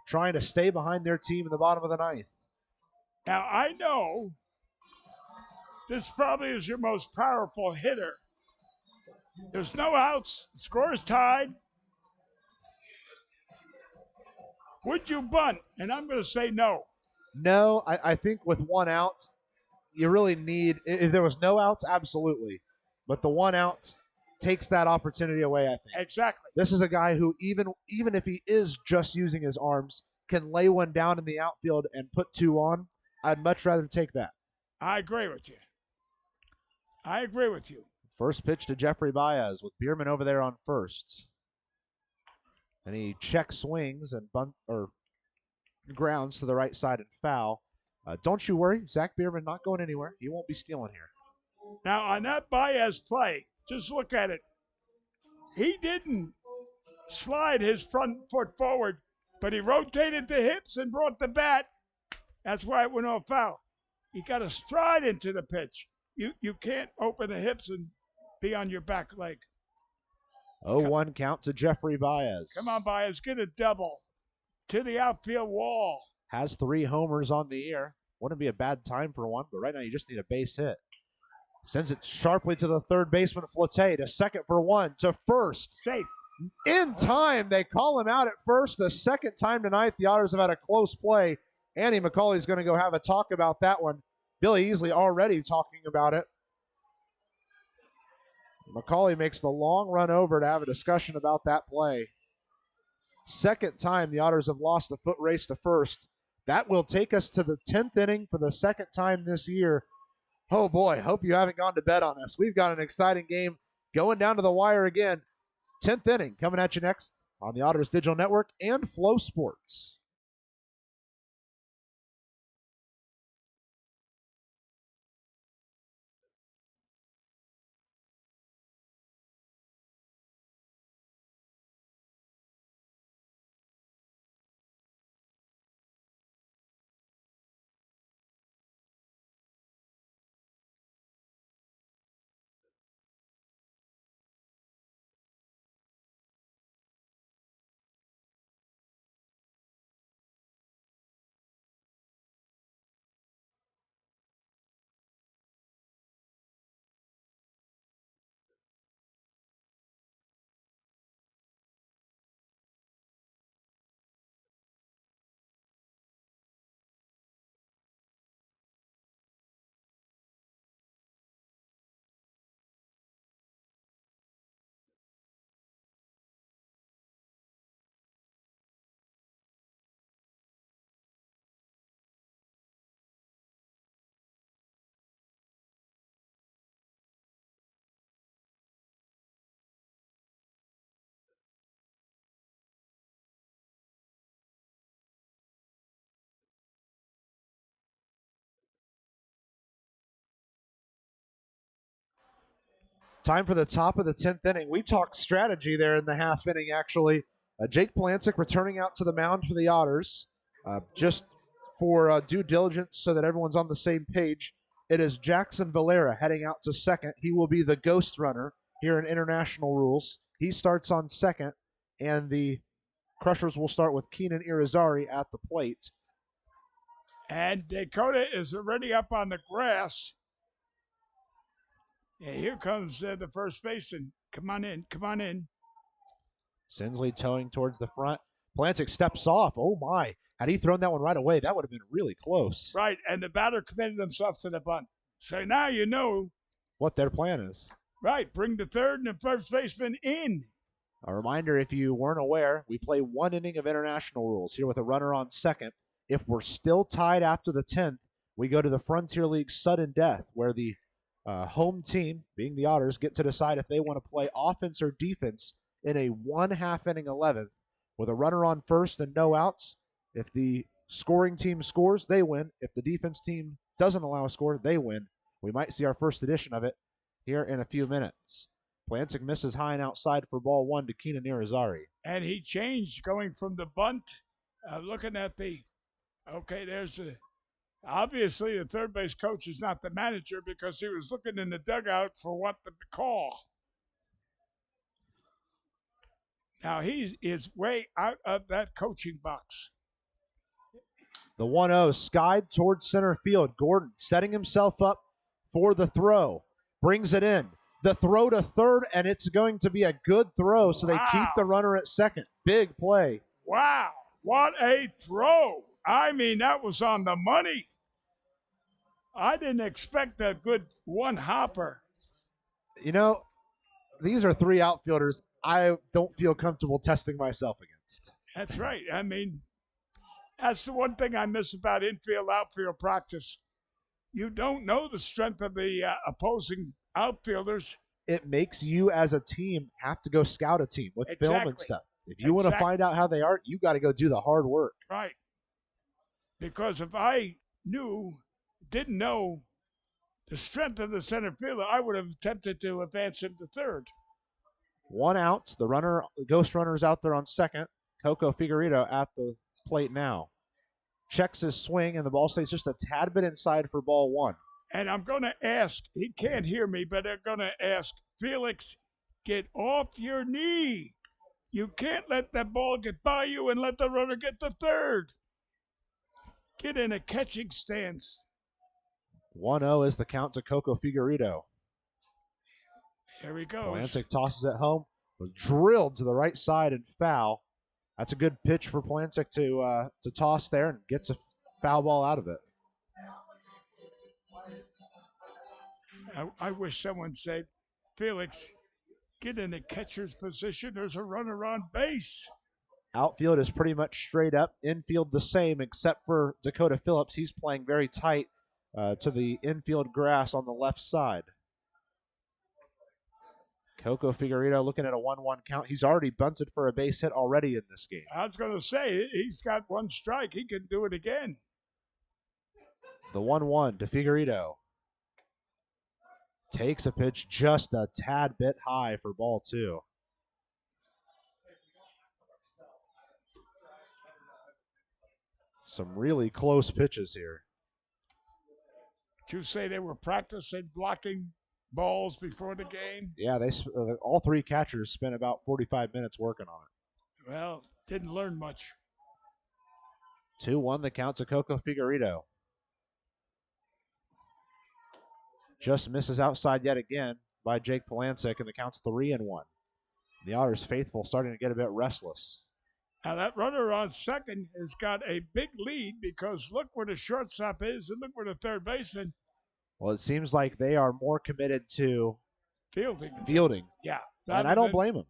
trying to stay behind their team in the bottom of the 9th. Now, I know this probably is your most powerful hitter. There's no outs. The score is tied. Would you bunt? And I'm going to say no. No, I think with 1 out, you really need, if there was no outs, absolutely. But the 1 out takes that opportunity away, I think. Exactly. This is a guy who, even if he is just using his arms, can lay one down in the outfield and put 2 on. I'd much rather take that. I agree with you. I agree with you. First pitch to Jeffrey Baez with Bierman over there on first. And he check swings and grounds to the right side and foul. Don't you worry, Zach Bierman not going anywhere. He won't be stealing here. Now, on that Baez play, just look at it. He didn't slide his front foot forward, but he rotated the hips and brought the bat. That's why it went off foul. He got a stride into the pitch. You can't open the hips and be on your back leg. 0-1 count to Jeffrey Baez. Come on, Baez, get a double to the outfield wall. Has 3 homers on the year. Wouldn't be a bad time for one, but right now you just need a base hit. Sends it sharply to the third baseman, Flate, to second for 1, to first. Safe. In time, they call him out at first. The second time tonight, the Otters have had a close play. Andy McCauley's going to go have a talk about that one. Billy Easley already talking about it. McCauley makes the long run over to have a discussion about that play. Second time the Otters have lost a foot race to first. That will take us to the 10th inning for the second time this year. Oh boy, hope you haven't gone to bed on us. We've got an exciting game going down to the wire again. 10th inning coming at you next on the Otters Digital Network and Flow Sports. Time for the top of the 10th inning. We talked strategy there in the half inning, actually. Jake Plancic returning out to the mound for the Otters. Just for due diligence so that everyone's on the same page, it is Jackson Valera heading out to second. He will be the ghost runner here in international rules. He starts on second, and the Crushers will start with Keenan Irizarry at the plate. And Dakota is already up on the grass. And here comes the first baseman. Come on in, come on in. Sinsley towing towards the front. Plancic steps off. Oh my. Had he thrown that one right away, that would have been really close. Right, and the batter committed himself to the bunt. So now you know what their plan is. Right, bring the third and the first baseman in. A reminder, if you weren't aware, we play 1 inning of international rules here with a runner on second. If we're still tied after the 10th, we go to the Frontier League sudden death, where the home team, being the Otters, get to decide if they want to play offense or defense in a 1/2 inning 11th with a runner on first and no outs. If the scoring team scores, they win. If the defense team doesn't allow a score, they win. We might see our first edition of it here in a few minutes. Plancic misses high and outside for ball 1 to Keenan Irizarry. And he changed going from the bunt, looking at the, okay, there's the, obviously the third base coach is not the manager because he was looking in the dugout for what to call. Now he is way out of that coaching box. The 1-0 skied towards center field. Gordon setting himself up for the throw. Brings it in. The throw to third, and it's going to be a good throw, so they keep the runner at second. Big play. Wow, what a throw. I mean, that was on the money. I didn't expect a good one hopper. You know, these are 3 outfielders I don't feel comfortable testing myself against. That's right. I mean, that's the one thing I miss about infield, outfield practice. You don't know the strength of the opposing outfielders. It makes you as a team have to go scout a team with film and stuff. If you want to find out how they are, you got to go do the hard work. Right. Because if I didn't know the strength of the center fielder, I would have attempted to advance him to third. 1 out. The ghost runner is out there on second. Coco Figueredo at the plate now. Checks his swing, and the ball stays just a tad bit inside for ball 1. And I'm going to ask, he can't hear me, but I'm going to ask Felix, get off your knee. You can't let that ball get by you and let the runner get to third. Get in a catching stance. 1-0 is the count to Coco Figueredo. There he goes. Polancic tosses it home. Was drilled to the right side and foul. That's a good pitch for Polancic to toss there and gets a foul ball out of it. I wish someone said, Felix, get in the catcher's position. There's a runner on base. Outfield is pretty much straight up. Infield the same, except for Dakota Phillips. He's playing very tight to the infield grass on the left side. Coco Figueredo looking at a 1-1 count. He's already bunted for a base hit already in this game. I was going to say, he's got one strike. He can do it again. The 1-1 to Figueredo. Takes a pitch just a tad bit high for ball 2. Some really close pitches here. Did you say they were practicing blocking balls before the game? Yeah, all 3 catchers spent about 45 minutes working on it. Well, didn't learn much. 2-1 the count to Coco Figueredo. Just misses outside yet again by Jake Polancic, and the count's 3-1. The Otters faithful starting to get a bit restless. Now that runner on second has got a big lead because look where the shortstop is and look where the third baseman. Well, it seems like they are more committed to fielding. Yeah. And I don't blame them.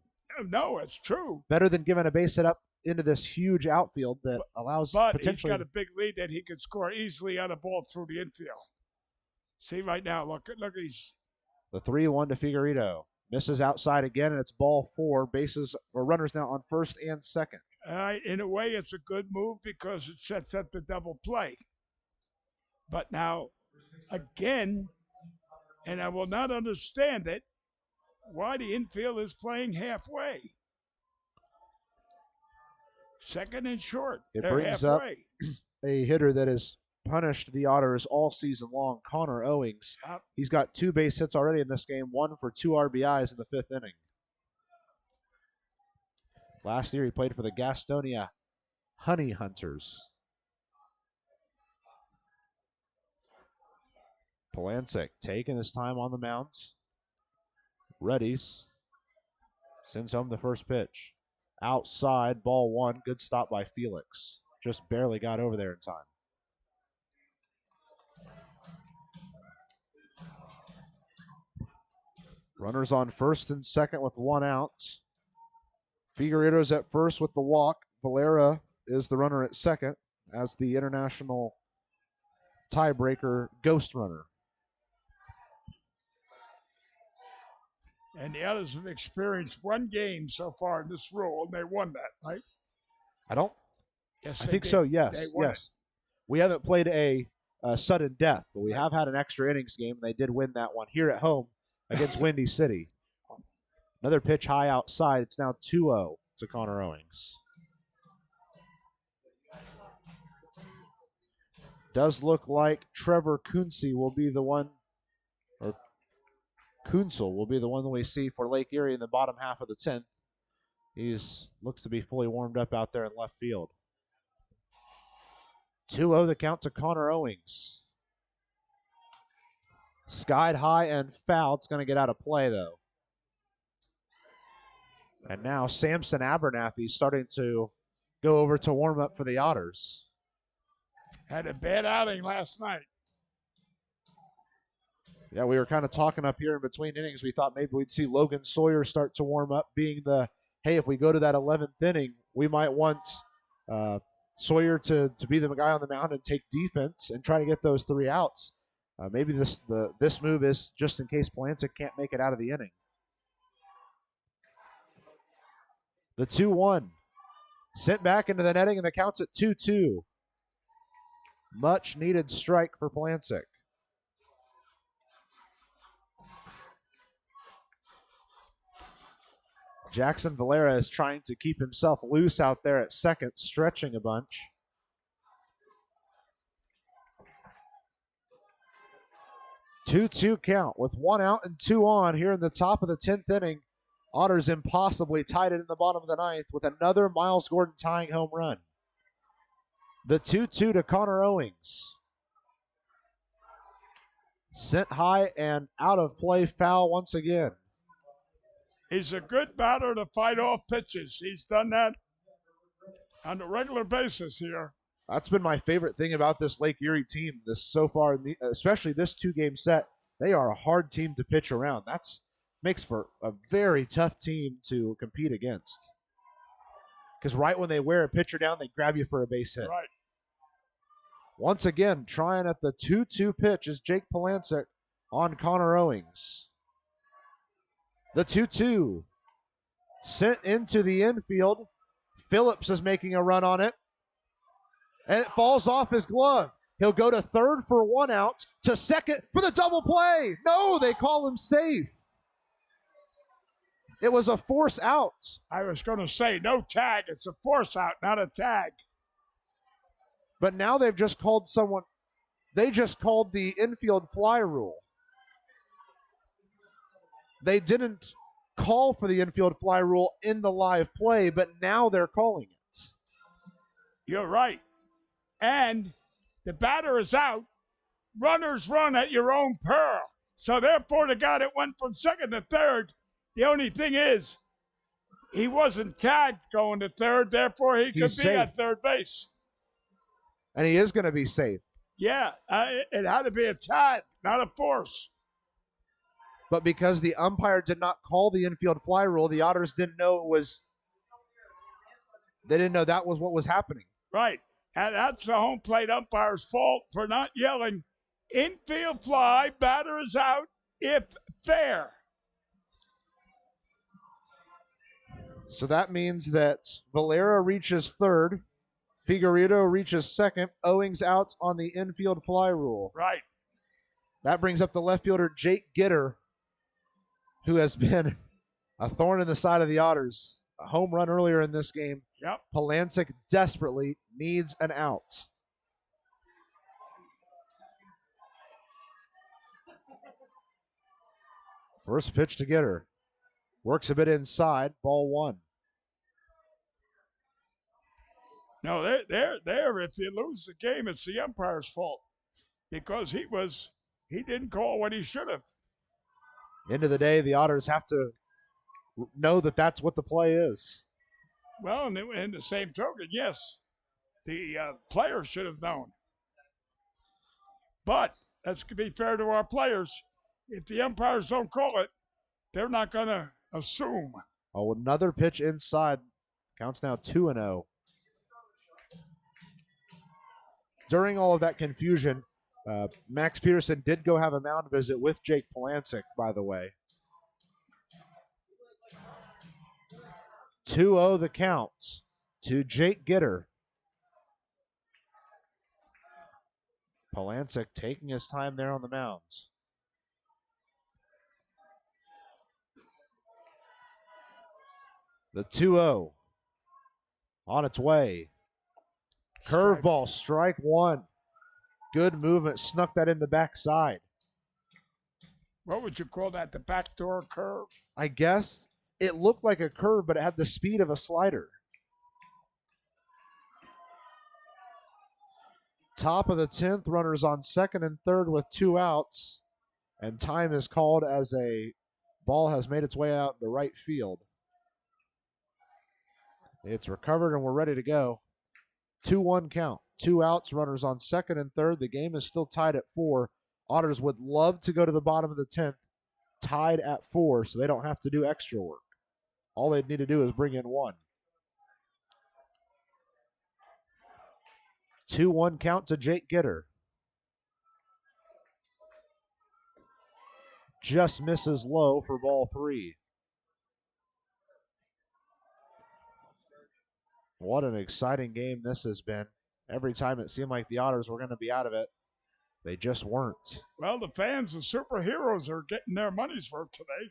No, it's true. Better than giving a base hit up into this huge outfield that allows but potentially. He's got a big lead that he could score easily on a ball through the infield. See right now, look, he's. The 3-1 to Figueredo. Misses outside again, and it's ball 4. Bases or runners now on first and second. In a way, it's a good move because it sets up the double play. But now, again, and I will not understand it, why the infield is playing halfway. Second and short. It They're brings halfway. up a hitter that has punished the Otters all season long, Connor Owings. He's got 2 base hits already in this game, 1 for 2 RBIs in the 5th inning. Last year he played for the Gastonia Honey Hunters. Polancic taking his time on the mound. Readies. Sends home the first pitch. Outside, ball 1. Good stop by Felix. Just barely got over there in time. Runners on first and second with 1 out. Figueredo's at first with the walk. Valera is the runner at second as the international tiebreaker ghost runner. And the Otters have experienced 1 game so far in this rule, and they won that, right? I think so, yes. Yes. We haven't played a sudden death, but we have had an extra innings game, and they did win that one here at home against Windy City. Another pitch high outside. It's now 2-0 to Connor Owings. Does look like Trevor Kunze will be the one, or Kunzel will be the one that we see for Lake Erie in the bottom half of the 10th. He looks to be fully warmed up out there in left field. 2-0 the count to Connor Owings. Skied high and foul. It's going to get out of play, though. And now Samson Abernathy starting to go over to warm up for the Otters. Had a bad outing last night. Yeah, we were kind of talking up here in between innings. We thought maybe we'd see Logan Sawyer start to warm up, being the, hey, if we go to that 11th inning, we might want Sawyer to be the guy on the mound and take defense and try to get those 3 outs. Maybe this move is just in case Polancic can't make it out of the inning. The 2-1 sent back into the netting, and the count's at 2-2. Much needed strike for Polancic. Jackson Valera is trying to keep himself loose out there at second, stretching a bunch. 2-2 count with 1 out and 2 on here in the top of the 10th inning. Otters impossibly tied it in the bottom of the 9th with another Miles Gordon tying home run. The 2-2 to Connor Owings. Sent high and out of play, foul once again. He's a good batter to fight off pitches. He's done that on a regular basis here. That's been my favorite thing about this Lake Erie team this so far, especially this 2-game set. They are a hard team to pitch around. That's makes for a very tough team to compete against. Because right when they wear a pitcher down, they grab you for a base hit. Right. Once again, trying at the 2-2 pitch is Jake Polancic on Connor Owings. The 2-2 sent into the infield. Phillips is making a run on it. And it falls off his glove. He'll go to third for 1 out, to second for the double play. No, they call him safe. It was a force out. I was going to say no tag. It's a force out, not a tag. But now they've just called someone, they just called the infield fly rule. They didn't call for the infield fly rule in the live play, but now they're calling it. You're right. And the batter is out. Runners run at your own peril. So therefore, the guy that went from second to third, the only thing is he wasn't tagged going to third, therefore he could be at third base. And he is going to be safe. Yeah, it had to be a tag, not a force. But because the umpire did not call the infield fly rule, the Otters didn't know it was, they didn't know that was what was happening. Right. And that's the home plate umpire's fault for not yelling, infield fly, batter is out, if fair. So that means that Valera reaches third, Figueredo reaches second, Owings out on the infield fly rule. Right. That brings up the left fielder, Jake Gitter, who has been a thorn in the side of the Otters. A home run earlier in this game. Yep. Polancic desperately needs an out. First pitch to Gitter. Works a bit inside, ball 1. No, there. If you lose the game, it's the umpire's fault because he didn't call what he should have. End of the day, the Otters have to know that that's what the play is. Well, in the same token, yes, the players should have known. But let's be fair to our players. If the umpires don't call it, they're not going to assume. Oh, another pitch inside. Counts now 2-0. During all of that confusion, Max Peterson did go have a mound visit with Jake Polancic, by the way. 2-0 the count to Jake Gitter. Polancic taking his time there on the mound. The 2-0 on its way. Curveball, strike 1. Good movement, snuck that in the backside. What would you call that, the backdoor curve? I guess it looked like a curve, but it had the speed of a slider. Top of the 10th, runners on second and third with 2 outs. And time is called as a ball has made its way out to right field. It's recovered and we're ready to go. 2-1 count. 2 outs, runners on second and third. The game is still tied at 4. Otters would love to go to the bottom of the 10th, tied at 4, so they don't have to do extra work. All they need to do is bring in 1. 2-1 count to Jake Gitter. Just misses low for ball 3. What an exciting game this has been. Every time it seemed like the Otters were going to be out of it, they just weren't. Well, the fans and superheroes are getting their money's worth today.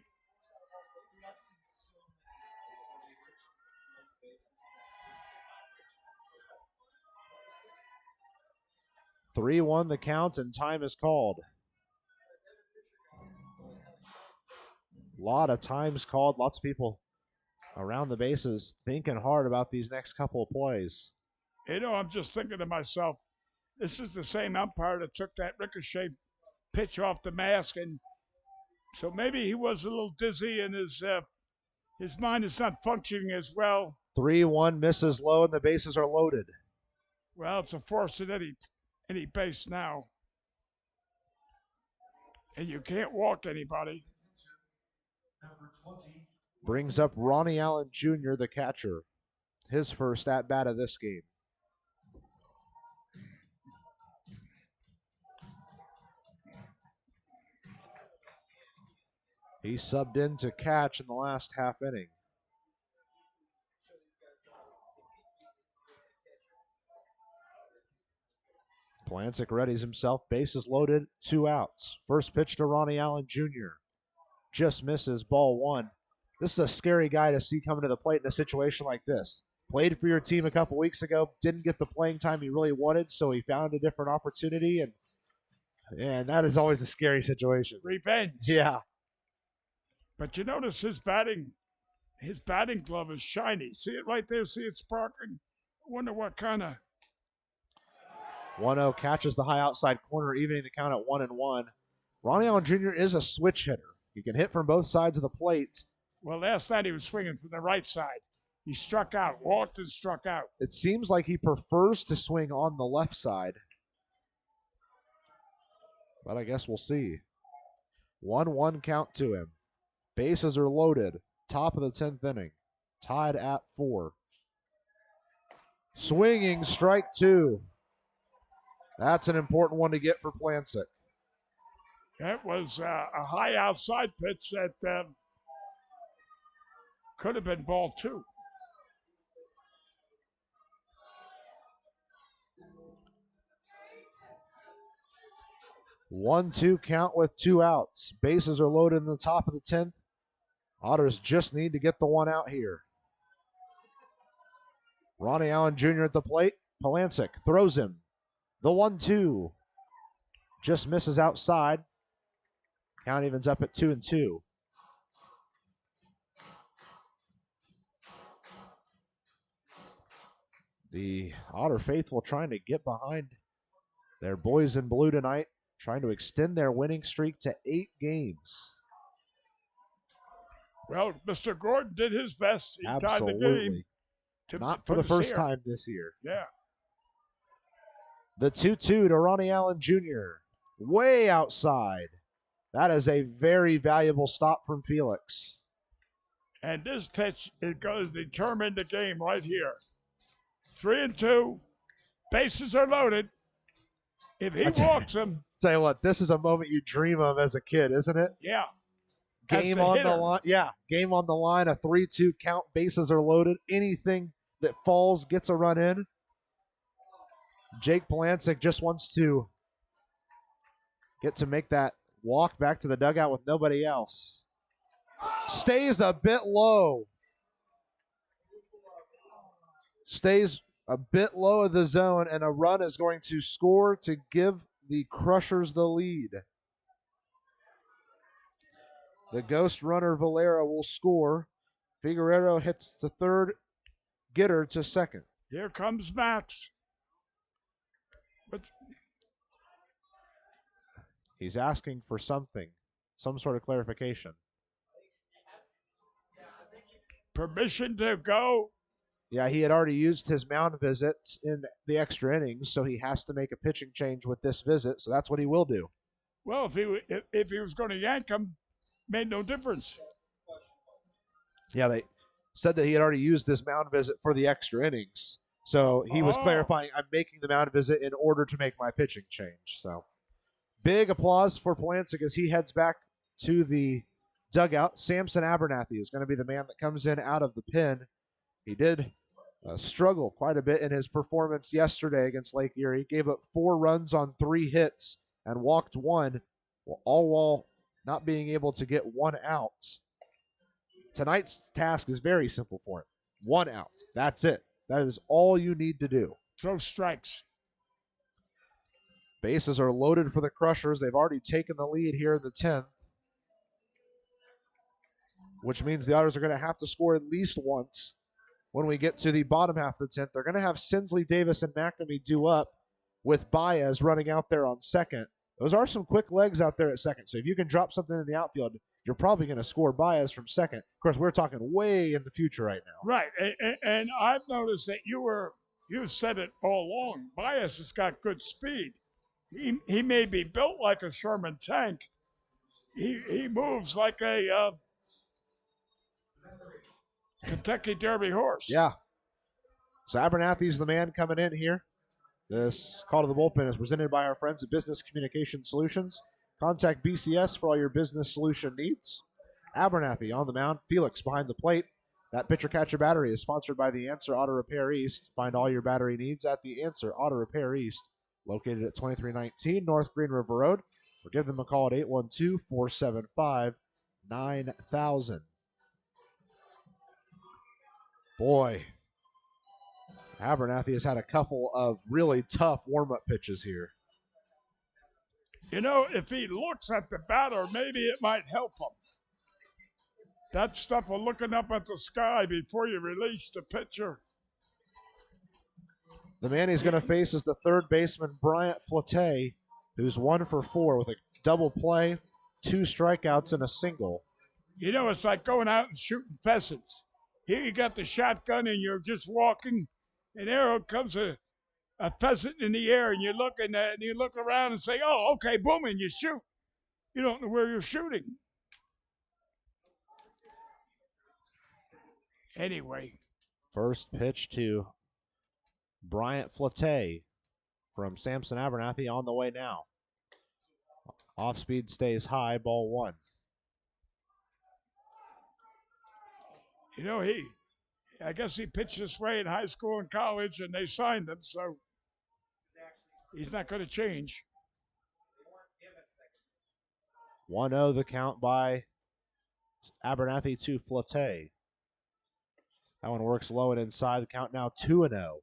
Three-one the count, and time is called. A lot of times called, lots of people around the bases thinking hard about these next couple of plays. I'm just thinking to myself, this is the same umpire that took that ricochet pitch off the mask, and so maybe he was a little dizzy and his mind is not functioning as well. 3-1 misses low, and the bases are loaded. Well, it's a force at any base now. And you can't walk anybody. Brings up Ronnie Allen Jr., the catcher. His first at-bat of this game. He subbed in to catch in the last half inning. Polancic readies himself. Bases loaded, 2 outs. First pitch to Ronnie Allen Jr. Just misses, ball 1. This is a scary guy to see coming to the plate in a situation like this. Played for your team a couple weeks ago, didn't get the playing time he really wanted, so he found a different opportunity, and that is always a scary situation. Revenge. Yeah. But you notice his batting glove is shiny. See it right there? See it sparkling? I wonder what kind of... 1-0 catches the high outside corner, evening the count at 1-1. Ronnie Allen Jr. is a switch hitter. He can hit from both sides of the plate. Well, last night he was swinging from the right side. He struck out, walked and struck out. It seems like he prefers to swing on the left side. But I guess we'll see. 1-1 count to him. Bases are loaded. Top of the 10th inning. Tied at 4. Swinging, strike 2. That's an important one to get for Polancic. That was a high outside pitch that could have been ball 2. One-two count with 2 outs. Bases are loaded in the top of the 10th. Otters just need to get the 1 out here. Ronnie Allen Jr. at the plate. Polancic throws him. The 1-2. Just misses outside. Count evens up at 2-2. The Otter faithful trying to get behind their boys in blue tonight, trying to extend their winning streak to 8 games. Well, Mr. Gordon did his best. He Absolutely. tied the game. Not for the first time this year. Yeah. The 2-2 to Ronnie Allen Jr. Way outside. That is a very valuable stop from Felix. And this pitch, it goes determine the game right here. 3-2. Bases are loaded. If he walks him. Tell you what, this is a moment you dream of as a kid, isn't it? Yeah. Game on the line. Yeah, game on the line. A 3-2 count. Bases are loaded. Anything that falls gets a run in. Jake Polancic just wants to get to make that walk back to the dugout with nobody else. Stays a bit low. Stays a bit low of the zone, and a run is going to score to give the Crushers the lead. The ghost runner Valera will score. Figueroa hits to third. Gitter to second. Here comes Max. He's asking for something, some sort of clarification. Permission to go. Yeah, he had already used his mound visits in the extra innings, so he has to make a pitching change with this visit, so that's what he will do. Well, if he was going to yank him, made no difference. Yeah, they said that he had already used this mound visit for the extra innings, so he was clarifying, I'm making the mound visit in order to make my pitching change. So big applause for Polancic as he heads back to the dugout. Samson Abernathy is going to be the man that comes in out of the pen. He did struggle quite a bit in his performance yesterday against Lake Erie. Gave up 4 runs on 3 hits and walked 1, all while not being able to get 1 out. Tonight's task is very simple for him. 1 out. That's it. That is all you need to do. Throw strikes. Bases are loaded for the Crushers. They've already taken the lead here in the 10th. which means the Otters are going to have to score at least once. When we get to the bottom half of the 10th, they're going to have Sinsley, Davis, and McNamee due up with Baez running out there on second. Those are some quick legs out there at second. So if you can drop something in the outfield, you're probably going to score Baez from second. Of course, we're talking way in the future right now. Right, and I've noticed that you said it all along. Baez has got good speed. He may be built like a Sherman tank. He moves like a Kentucky Derby horse. Yeah. So Abernathy's the man coming in here. This call to the bullpen is presented by our friends at Business Communication Solutions. Contact BCS for all your business solution needs. Abernathy on the mound, Felix behind the plate. That pitcher-catcher battery is sponsored by The Answer Auto Repair East. Find all your battery needs at The Answer Auto Repair East, located at 2319 North Green River Road, or give them a call at 812-475-9000. Boy, Abernathy has had a couple of really tough warm-up pitches here. You know, if he looks at the batter, maybe it might help him. That stuff of looking up at the sky before you release the pitcher. The man he's going to face is the third baseman, Bryant Flate, who's 1 for 4 with a double play, 2 strikeouts, and a single. You know, it's like going out and shooting pheasants. Here you got the shotgun and you're just walking, and there comes a pheasant in the air, and you're looking at, and you look around and say, "Oh, okay, boom," and you shoot. You don't know where you're shooting. Anyway. First pitch to Bryant Flate from Samson Abernathy on the way now. Off speed stays high, ball 1. You know, I guess he pitched this way in high school and college, and they signed him, so he's not going to change. 1-0 the count by Abernathy to Flate. That one works low and inside. The count now 2-0.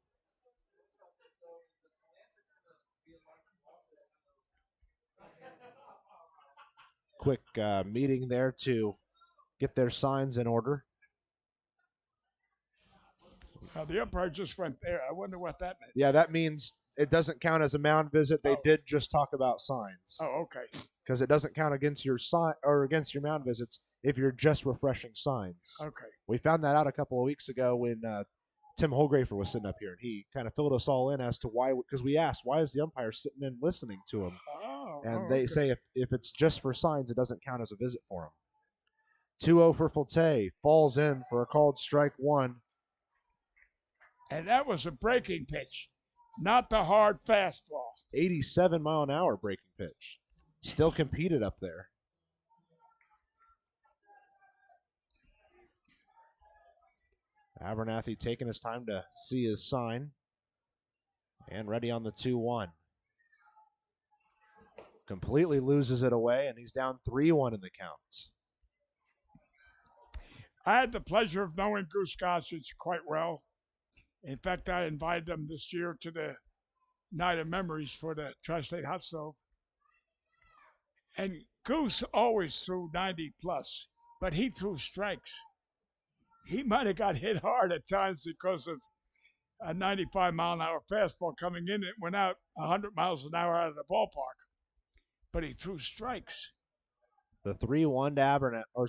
Quick meeting there to get their signs in order. The umpire just went there. I wonder what that meant. Yeah, that means it doesn't count as a mound visit. They did just talk about signs. Oh, okay. Because it doesn't count against your sign or against your mound visits if you're just refreshing signs. Okay. We found that out a couple of weeks ago when Tim Holgrafer was sitting up here, and he kind of filled us all in as to why, because we asked, why is the umpire sitting in listening to him? And they say if it's just for signs, it doesn't count as a visit for him. 2-0 for Flate. Falls in for a called strike 1. And that was a breaking pitch, not the hard fastball. 87-mile-an-hour breaking pitch. Still competed up there. Abernathy taking his time to see his sign. And ready on the 2-1. Completely loses it away, and he's down 3-1 in the count. I had the pleasure of knowing Goose Gossage quite well. In fact, I invited him this year to the Night of Memories for the Tri-State Hot Stove. And Goose always threw 90 plus, but he threw strikes. He might have got hit hard at times because of a 95-mile-an-hour fastball coming in. It went out 100 miles an hour out of the ballpark, but he threw strikes. The 3-1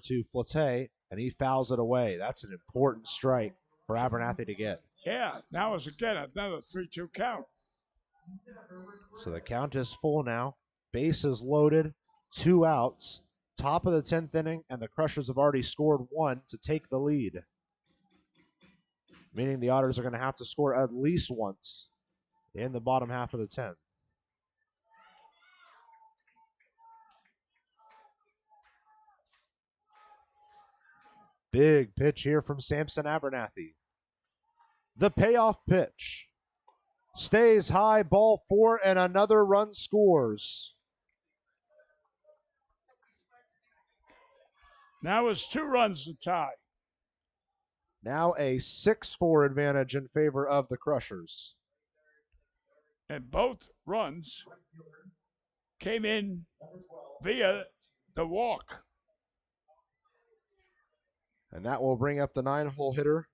to Flate, and he fouls it away. That's an important strike for Abernathy to get. Yeah, now is again another 3-2 count. So the count is full now. Bases loaded, 2 outs. Top of the 10th inning, and the Crushers have already scored 1 to take the lead. Meaning the Otters are going to have to score at least once in the bottom half of the 10th. Big pitch here from Samson Abernathy. The payoff pitch. Stays high, ball 4, and another run scores. Now it's 2 runs to tie. Now a 6-4 advantage in favor of the Crushers. And both runs came in via the walk. And that will bring up the 9-hole hitter,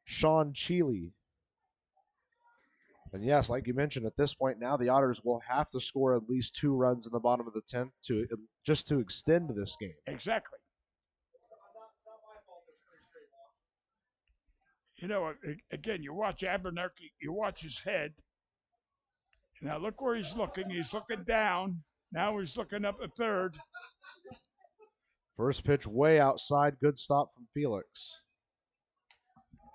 Sean Cheeley. And yes, like you mentioned, at this point now the Otters will have to score at least 2 runs in the bottom of the 10th to extend this game. Exactly. You know, again, you watch Abernathy, you watch his head. Now look where he's looking. He's looking down. Now he's looking up at third. First pitch way outside. Good stop from Felix.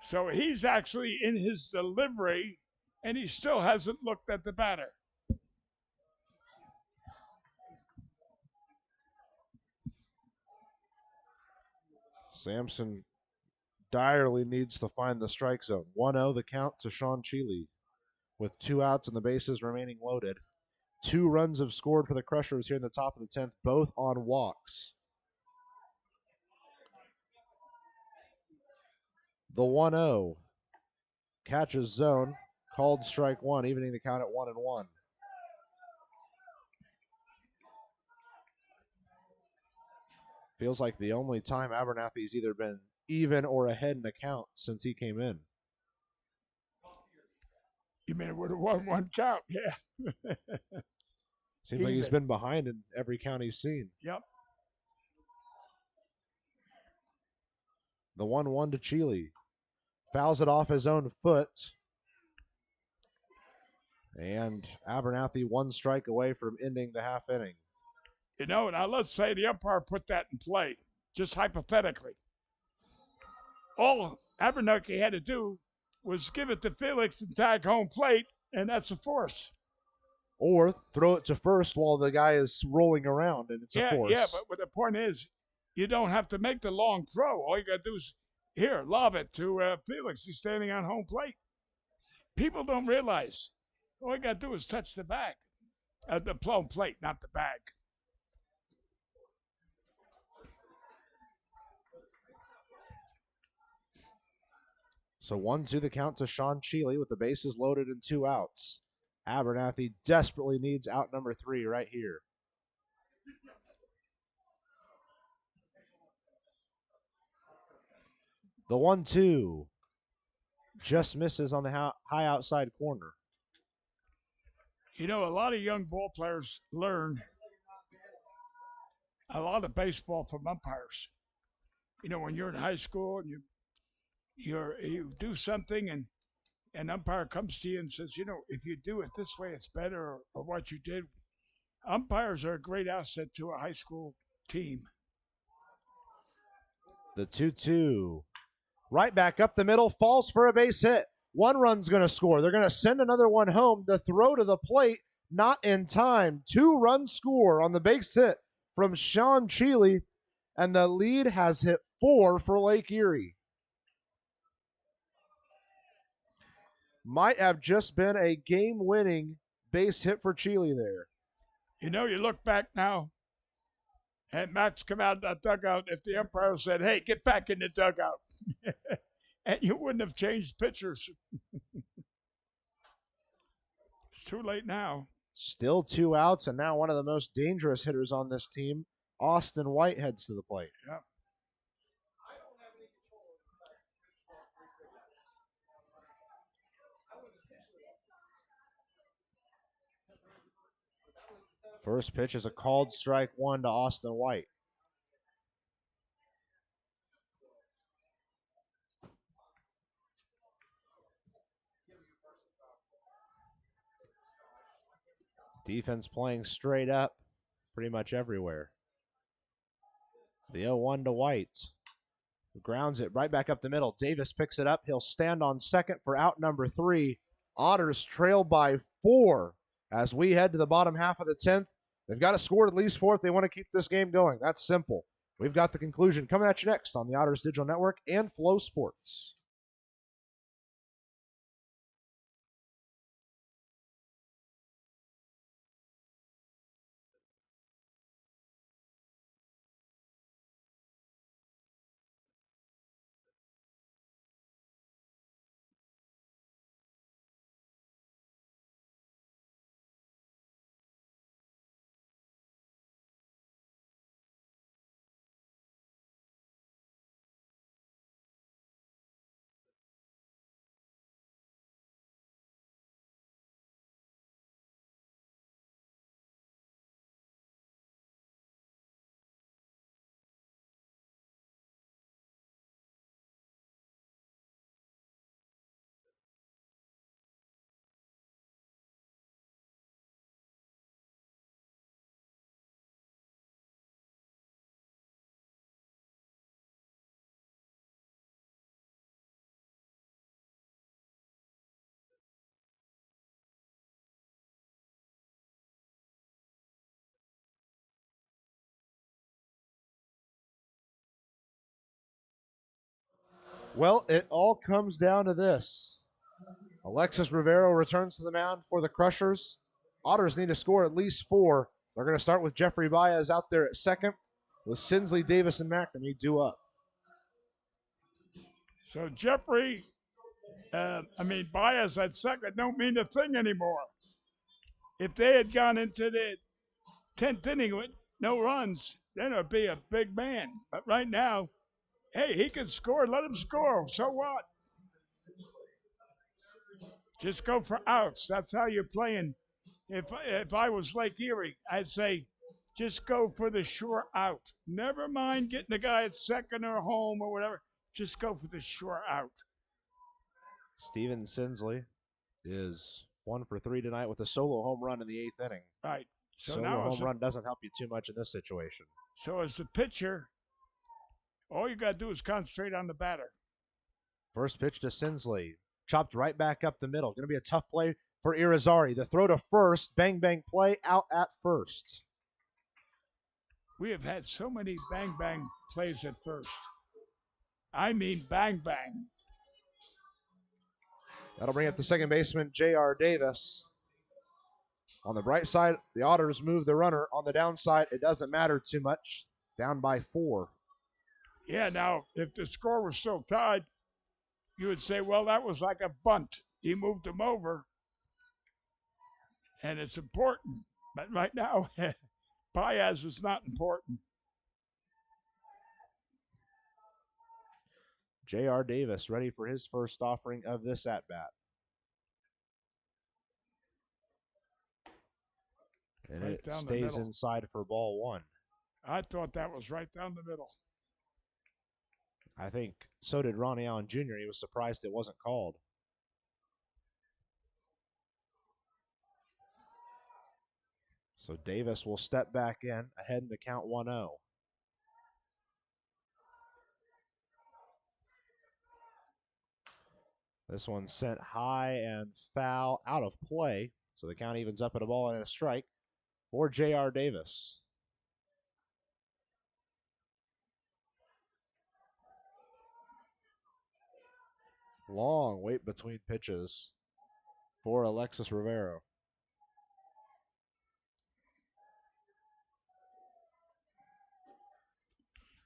So he's actually in his delivery, and he still hasn't looked at the batter. Sampson direly needs to find the strike zone. 1-0 the count to Sean Cheeley with 2 outs and the bases remaining loaded. 2 runs have scored for the Crushers here in the top of the 10th, both on walks. The 1-0 catches zone, called strike 1, evening the count at 1-1. Feels like the only time Abernathy's either been even or ahead in the count since he came in. You mean it would have won 1 count? Yeah. Seems like he's been behind in every count he's seen. Yep. The 1-1 to Cheeley. Fouls it off his own foot. And Abernathy 1 strike away from ending the half inning. You know, now let's say the umpire put that in play, just hypothetically. All Abernathy had to do was give it to Felix and tag home plate, and that's a force. Or throw it to first while the guy is rolling around, and it's a force. Yeah, but the point is, you don't have to make the long throw. All you got to do is, here, lob it to Felix. He's standing on home plate. People don't realize, all you got to do is touch the bag. The home plate, not the bag. So 1-2 the count to Sean Cheeley with the bases loaded and 2 outs. Abernathy desperately needs out number 3 right here. The 1-2 just misses on the high outside corner. You know, a lot of young ball players learn a lot of baseball from umpires. You know, when you're in high school and you do something and an umpire comes to you and says, you know, if you do it this way, it's better, or what you did. Umpires are a great asset to a high school team. The 2-2. Right back up the middle, falls for a base hit. 1 run's going to score. They're going to send another one home. The throw to the plate, not in time. 2-run score on the base hit from Sean Cheeley, and the lead has hit 4 for Lake Erie. Might have just been a game-winning base hit for Cheeley there. You know, you look back now, and Max come out of that dugout. If the umpire said, hey, get back in the dugout, and you wouldn't have changed pitchers. It's too late now. Still 2 outs, and now one of the most dangerous hitters on this team, Austin White, heads to the plate. Yep. First pitch is a called strike 1 to Austin White. Defense playing straight up pretty much everywhere. The 0-1 to White. Grounds it right back up the middle. Davis picks it up. He'll stand on second for out number 3. Otters trail by 4 as we head to the bottom half of the 10th. They've got to score at least 4 if they want to keep this game going. That's simple. We've got the conclusion coming at you next on the Otters Digital Network and Flow Sports. Well, it all comes down to this. Alexis Rivero returns to the mound for the Crushers. Otters need to score at least 4. They're going to start with Jeffrey Baez out there at second, with Sinsley, Davis, and McNamee due up. So Jeffrey, Baez at second don't mean a thing anymore. If they had gone into the 10th inning with no runs, then it'd be a big man. But right now, hey, he can score. Let him score. So what? Just go for outs. That's how you're playing. If I was Lake Erie, I'd say just go for the sure out. Never mind getting the guy at second or home or whatever. Just go for the sure out. Steven Sinsley is 1 for 3 tonight with a solo home run in the 8th inning. Right. So solo now home run doesn't help you too much in this situation. So as the pitcher, all you got to do is concentrate on the batter. First pitch to Sinsley. Chopped right back up the middle. Going to be a tough play for Irizarry. The throw to first. Bang, bang play out at first. We have had so many bang, bang plays at first. I mean bang, bang. That'll bring up the second baseman, J.R. Davis. On the bright side, the Otters move the runner. On the downside, it doesn't matter too much. Down by 4. Yeah, now, if the score was still tied, you would say, well, that was like a bunt. He moved him over, and it's important. But right now, Baez is not important. J.R. Davis ready for his first offering of this at-bat. And right it stays inside for ball 1. I thought that was right down the middle. I think so did Ronnie Allen Jr. He was surprised it wasn't called. So Davis will step back in, ahead in the count 1-0. This one sent high and foul out of play. So the count evens up at a ball and a strike for J.R. Davis. Long wait between pitches for Alexis Rivero.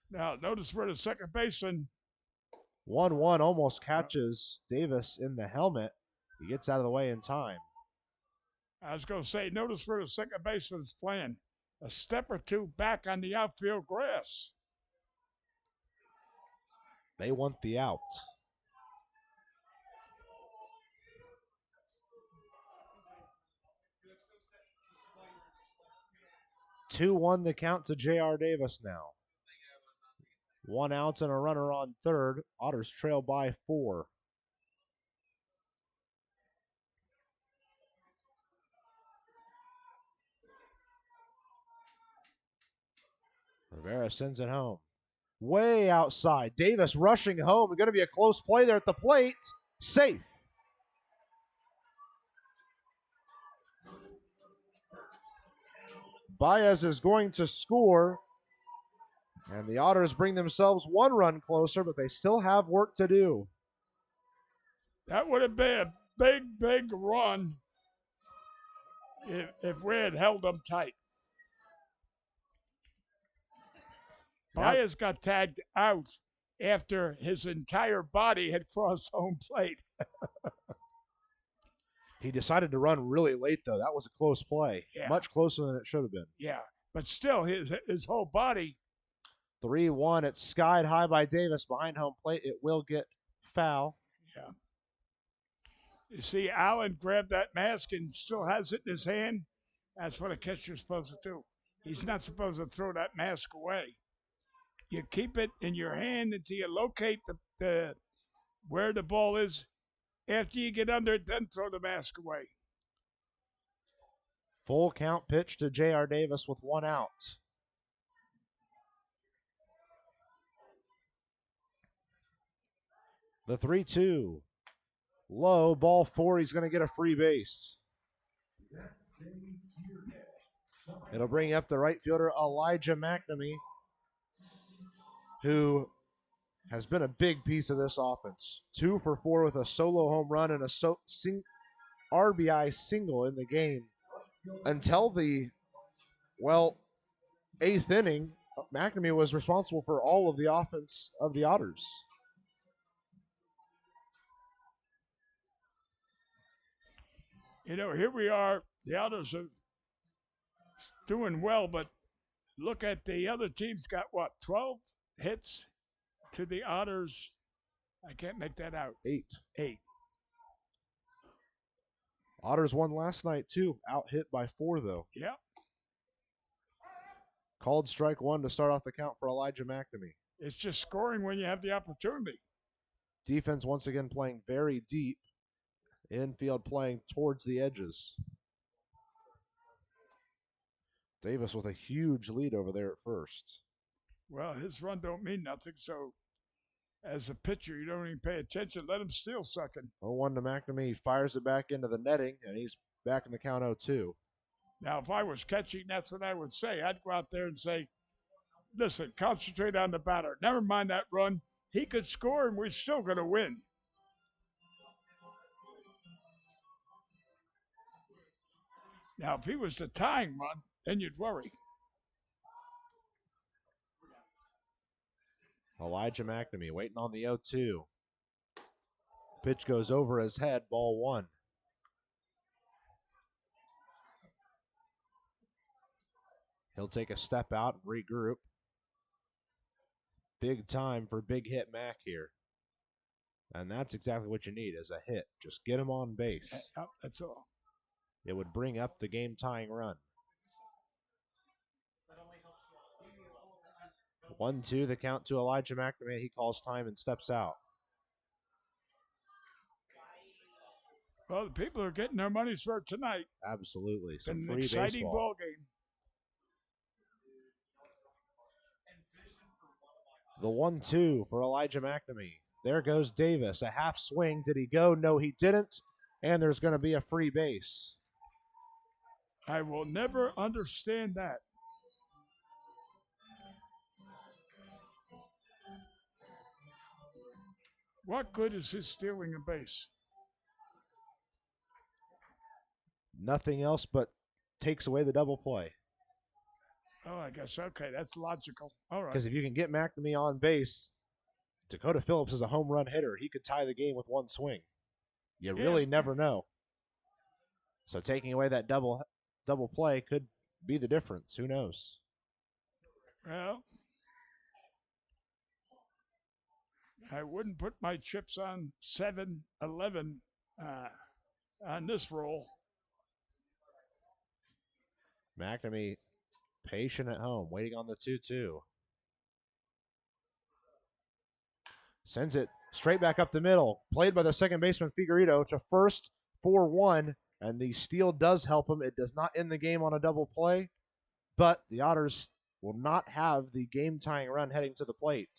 Now, notice for the second baseman. 1-1 almost catches Davis in the helmet. He gets out of the way in time. I was going to say, notice for the second baseman's playing a step or two back on the outfield grass. They want the out. 2-1 the count to J.R. Davis now. 1 out and a runner on third. Otters trail by 4. Rivera sends it home. Way outside. Davis rushing home. Going to be a close play there at the plate. Safe. Baez is going to score. And the Otters bring themselves 1 run closer, but they still have work to do. That would have been a big, big run if we had held them tight. Baez got tagged out after his entire body had crossed home plate. He decided to run really late, though. That was a close play. Yeah. Much closer than it should have been. Yeah, but still, his whole body. 3-1. It's skied high by Davis behind home plate. It will get foul. Yeah. You see, Allen grabbed that mask and still has it in his hand. That's what a catcher's supposed to do. He's not supposed to throw that mask away. You keep it in your hand until you locate the where the ball is. After you get under it, then throw the mask away. Full count pitch to J.R. Davis with 1 out. The 3-2. Low, ball 4. He's going to get a free base. It'll bring up the right fielder, Elijah McNamee, who has been a big piece of this offense. 2 for 4 with a solo home run and a RBI single in the game until the, well, 8th inning. McNamee was responsible for all of the offense of the Otters. You know, here we are. The Otters are doing well, but look at the other teams got what, 12 hits to the Otters? I can't make that out. 8. 8. Otters won last night too, out hit by 4 though. Yeah. Called strike 1 to start off the count for Elijah McNamee. It's just scoring when you have the opportunity. Defense once again playing very deep. Infield playing towards the edges. Davis with a huge lead over there at first. Well, his run don't mean nothing, so as a pitcher, you don't even pay attention. Let him steal second. 0-1 to McNamee. Fires it back into the netting, and he's back in the count 0-2. Now, if I was catching, that's what I would say. I'd go out there and say, listen, concentrate on the batter. Never mind that run. He could score, and we're still going to win. Now, if he was the tying run, then you'd worry. Elijah McNamee waiting on the 0-2. Pitch goes over his head, ball 1. He'll take a step out and regroup. Big time for big hit Mac here. And that's exactly what you need is a hit. Just get him on base. Yep, that's all. It would bring up the game-tying run. 1-2, the count to Elijah McNamee. He calls time and steps out. Well, the people are getting their money's worth tonight. Absolutely. It's been Some an free exciting baseball. ball game. The 1-2 for Elijah McNamee. There goes Davis. A half swing. Did he go? No, he didn't. And there's going to be a free base. I will never understand that. What good is his stealing a base? Nothing else but takes away the double play. Oh, I guess, okay, that's logical. All right. Because if you can get McNamee on base, Dakota Phillips is a home run hitter. He could tie the game with one swing. You really never know. So taking away that double play could be the difference. Who knows? Well, I wouldn't put my chips on 7-11 on this roll. McNamee patient at home, waiting on the 2-2. Sends it straight back up the middle. Played by the second baseman Figueredo to first, 4-1, and the steal does help him. It does not end the game on a double play, but the Otters will not have the game-tying run heading to the plate.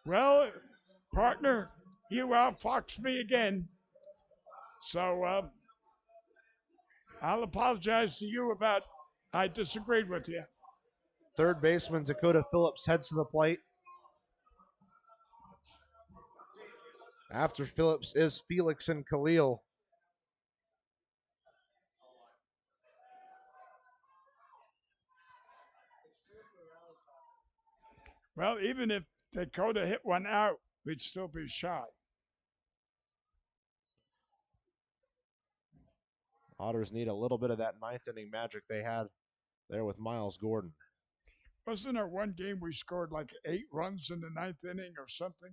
Well, partner, you outfoxed me again. So I'll apologize to you about I disagreed with you. Third baseman Dakota Phillips heads to the plate. After Phillips is Felix and Khalil. Well, even if Dakota hit one out, we'd still be shy. Otters need a little bit of that ninth inning magic they had there with Miles Gordon. Wasn't there one game we scored like 8 runs in the ninth inning or something?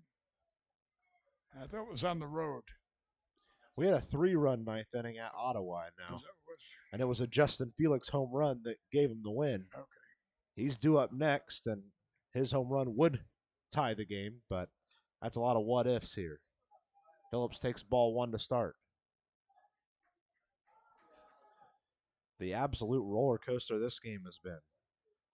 I thought it was on the road. We had a 3-run ninth inning at Ottawa now. And it was a Justin Felix home run that gave him the win. Okay. He's due up next, and his home run would tie the game, but that's a lot of what-ifs here. Phillips takes ball 1 to start. The absolute roller coaster this game has been.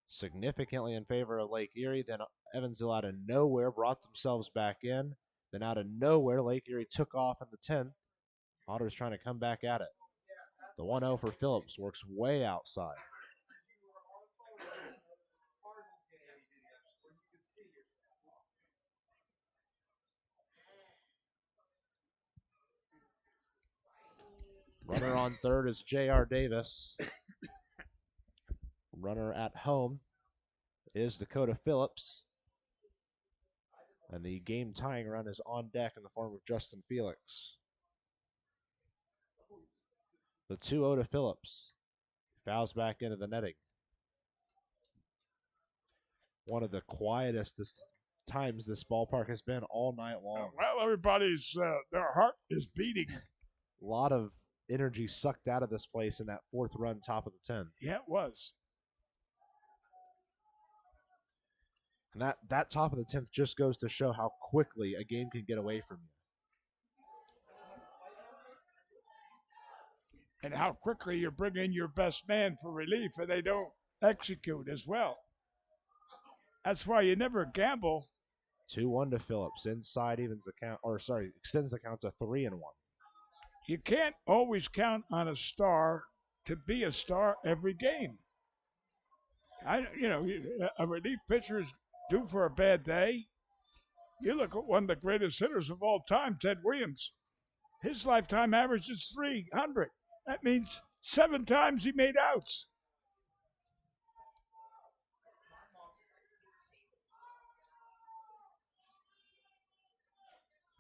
Significantly in favor of Lake Erie, then Evansville out of nowhere brought themselves back in. Then out of nowhere, Lake Erie took off in the 10th. Otters trying to come back at it. The 1-0 for Phillips works way outside. Runner on third is J.R. Davis. Runner at home is Dakota Phillips. And the game-tying run is on deck in the form of Justin Felix. The 2-0 to Phillips. Fouls back into the netting. One of the quietest times this ballpark has been all night long. Well, everybody's, their heart is beating. A lot of energy sucked out of this place in that fourth run, top of the 10. Yeah, it was. And that top of the 10th just goes to show how quickly a game can get away from you. And how quickly you bring in your best man for relief and they don't execute as well. That's why you never gamble. 2-1 to Phillips. Inside evens the count, extends the count to 3-1. You can't always count on a star to be a star every game. A relief pitcher is due for a bad day. You look at one of the greatest hitters of all time, Ted Williams. His lifetime average is 300. That means 7 times he made outs.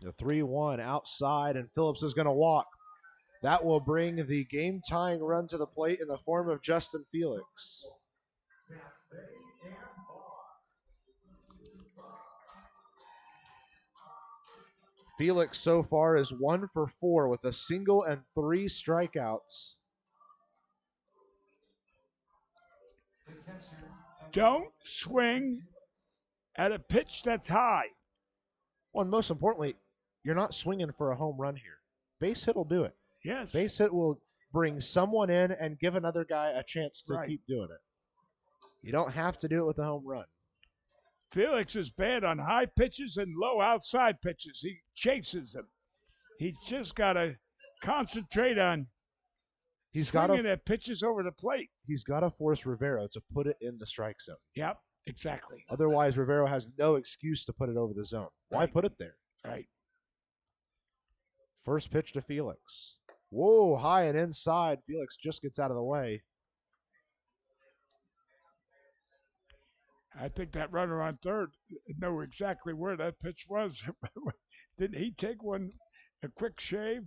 The 3-1 outside, and Phillips is going to walk. That will bring the game-tying run to the plate in the form of Justin Felix. Felix so far is 1 for 4 with a single and 3 strikeouts. Don't swing at a pitch that's high. Well, and most importantly, you're not swinging for a home run here. Base hit will do it. Yes. Base hit will bring someone in and give another guy a chance to keep doing it. You don't have to do it with a home run. Felix is bad on high pitches and low outside pitches. He chases them. He's just got to concentrate on swinging at pitches over the plate. He's got to force Rivero to put it in the strike zone. Yep, exactly. Otherwise, Rivero has no excuse to put it over the zone. Why put it there? Right. First pitch to Felix. Whoa, high and inside. Felix just gets out of the way. I think that runner on third knew exactly where that pitch was. Didn't he take a quick shave?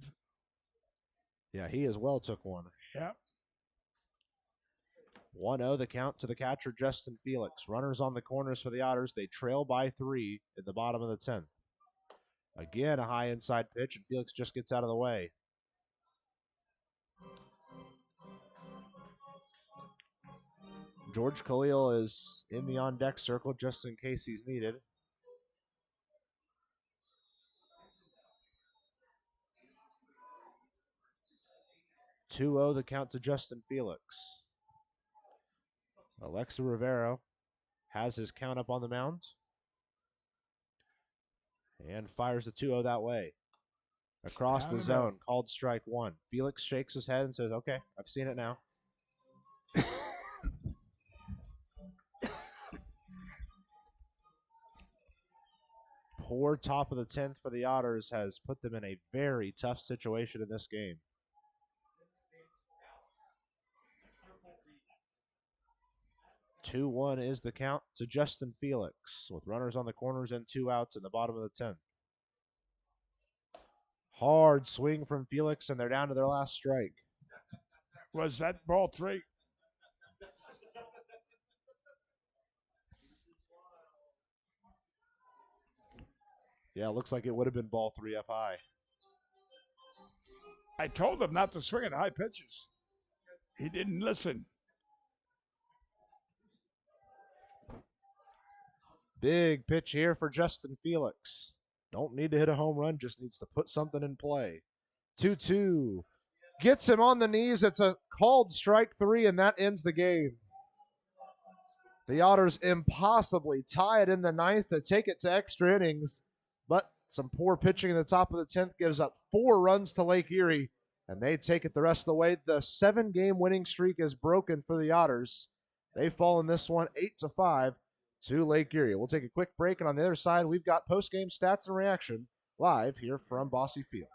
Yeah, he as well took one. Yeah. 1-0 the count to the catcher, Justin Felix. Runners on the corners for the Otters. They trail by 3 at the bottom of the 10th. Again, a high inside pitch, and Felix just gets out of the way. George Khalil is in the on-deck circle just in case he's needed. The count to Justin Felix. Alexa Rivero has his count up on the mound and fires the 2-0 that way. Across the zone, called strike 1. Felix shakes his head and says, okay, I've seen it now. Poor top of the 10th for the Otters has put them in a very tough situation in this game. Two-one is the count to Justin Felix with runners on the corners and 2 outs in the bottom of the 10th. Hard swing from Felix, and they're down to their last strike. Was that ball 3? Yeah, it looks like it would have been ball 3 up high. I told him not to swing at high pitches. He didn't listen. Big pitch here for Justin Felix. Don't need to hit a home run, just needs to put something in play. 2-2. Gets him on the knees. It's a called strike 3, and that ends the game. The Otters impossibly tie it in the 9th to take it to extra innings, but some poor pitching in the top of the 10th gives up 4 runs to Lake Erie, and they take it the rest of the way. The 7-game winning streak is broken for the Otters. They fall in this one 8-5 to Lake Erie. We'll take a quick break, and on the other side, we've got post-game stats and reaction live here from Bosse Field.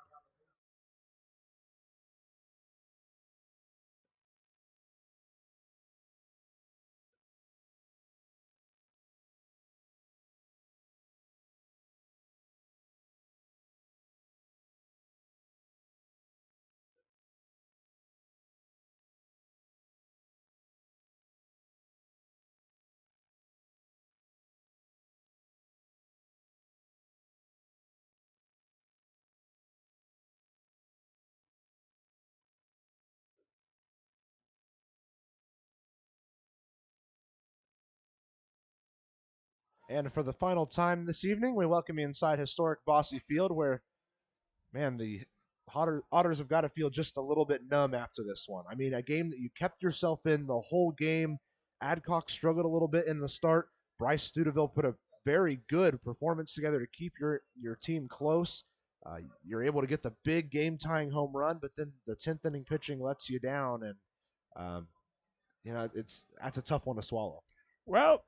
And for the final time this evening, we welcome you inside historic Bossy Field, where, man, the Otters have got to feel just a little bit numb after this one. I mean, a game that you kept yourself in the whole game. Adcock struggled a little bit in the start. Bryce Studeville put a very good performance together to keep your team close. You're able to get the big game-tying home run, but then the 10th inning pitching lets you down, and um, that's a tough one to swallow. Well,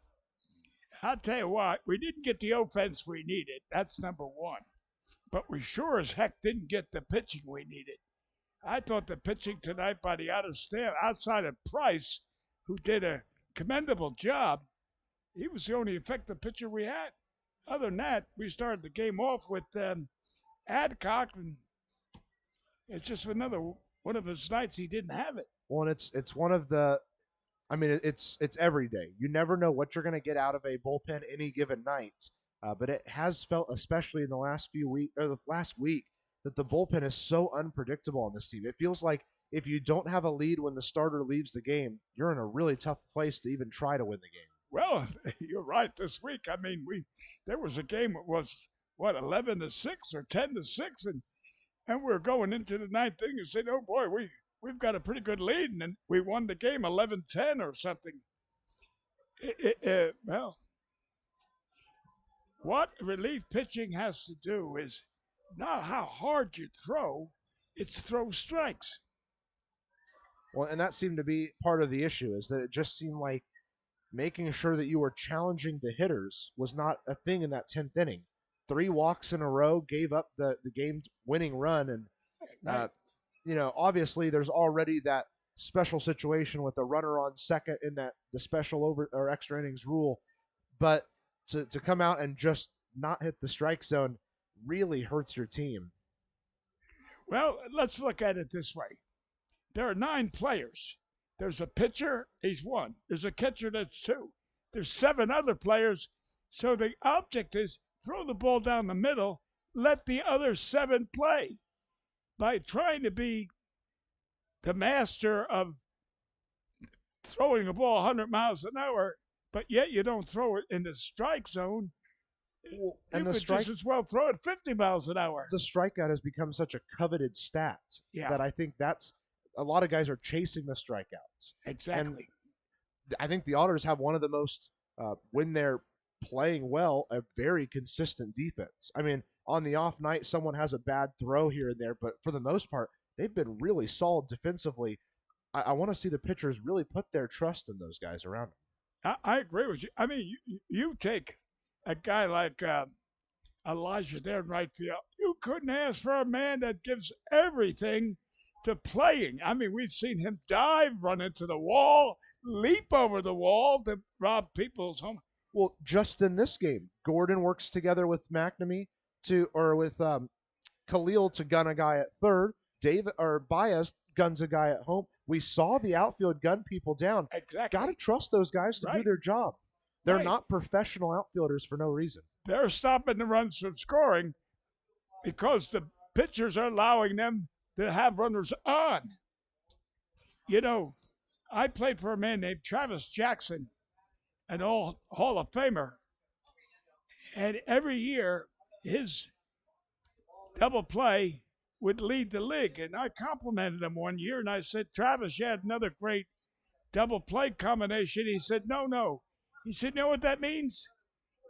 I'll tell you what, we didn't get the offense we needed. That's number one. But we sure as heck didn't get the pitching we needed. I thought the pitching tonight by the Otters staff, outside of Price, who did a commendable job, he was the only effective pitcher we had. Other than that, we started the game off with Adcock, and it's just another one of his nights he didn't have it. Well, and it's one of the, I mean, it's every day. You never know what you're going to get out of a bullpen any given night. But it has felt, especially in the last few weeks or the last week, that the bullpen is so unpredictable on this team. It feels like if you don't have a lead when the starter leaves the game, you're in a really tough place to even try to win the game. Well, you're right. This week, I mean, there was a game that was 11-6 or 10-6, and we're going into the ninth inning and saying, oh boy, we've got a pretty good lead, and then we won the game 11-10 or something. Well, what relief pitching has to do is not how hard you throw, it's throw strikes. Well, and that seemed to be part of the issue, is that it just seemed like making sure that you were challenging the hitters was not a thing in that 10th inning. 3 walks in a row gave up the game-winning run, and obviously there's already that special situation with the runner on second in that the special over or extra innings rule, but to come out and just not hit the strike zone really hurts your team. Well, let's look at it this way. There are 9 players. There's a pitcher, he's 1. There's a catcher, that's 2. There's 7 other players. So the object is throw the ball down the middle, let the other 7 play. By trying to be the master of throwing a ball 100 miles an hour, but yet you don't throw it in the strike zone, And you could just as well throw it 50 miles an hour. The strikeout has become such a coveted stat that I think that's a lot of guys are chasing the strikeouts. Exactly. And I think the Otters have one of the most, when they're playing well, a very consistent defense. I mean, on the off night, someone has a bad throw here and there, but for the most part, they've been really solid defensively. I want to see the pitchers really put their trust in those guys around them. I agree with you. I mean, you take a guy like Elijah there in right field. You couldn't ask for a man that gives everything to playing. I mean, we've seen him dive, run into the wall, leap over the wall to rob people's home. Well, just in this game, Gordon works together with McNamee with Khalil to gun a guy at third. Baez guns a guy at home. We saw the outfield gun people down. Exactly. Got to trust those guys to do their job. They're not professional outfielders for no reason. They're stopping the runs from scoring because the pitchers are allowing them to have runners on. You know, I played for a man named Travis Jackson, an Hall of Famer, and every year his double play would lead the league. And I complimented him one year, and I said, Travis, you had another great double play combination. He said, no. He said, you know what that means?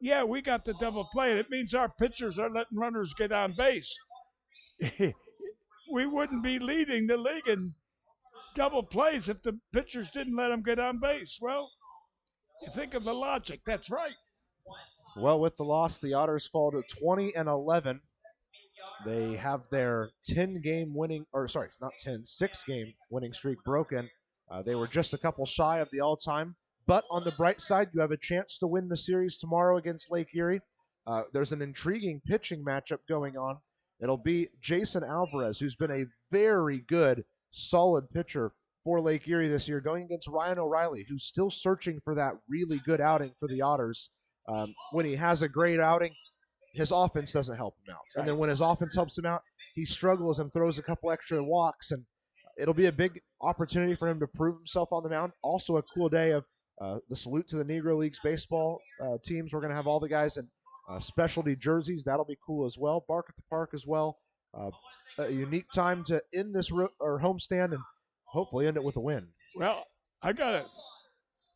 Yeah, we got the double play, and it means our pitchers are letting runners get on base. We wouldn't be leading the league in double plays if the pitchers didn't let them get on base. Well, you think of the logic. That's right. Well, with the loss, the Otters fall to 20-11. They have their 6-game winning streak broken. They were just a couple shy of the all-time. But on the bright side, you have a chance to win the series tomorrow against Lake Erie. There's an intriguing pitching matchup going on. It'll be Jason Alvarez, who's been a very good, solid pitcher for Lake Erie this year, going against Ryan O'Reilly, who's still searching for that really good outing for the Otters. When he has a great outing, his offense doesn't help him out. And then when his offense helps him out, he struggles and throws a couple extra walks. And it'll be a big opportunity for him to prove himself on the mound. Also a cool day of the salute to the Negro Leagues baseball teams. We're going to have all the guys in specialty jerseys. That'll be cool as well. Bark at the Park as well. A unique time to end this homestand and hopefully end it with a win. Well, I got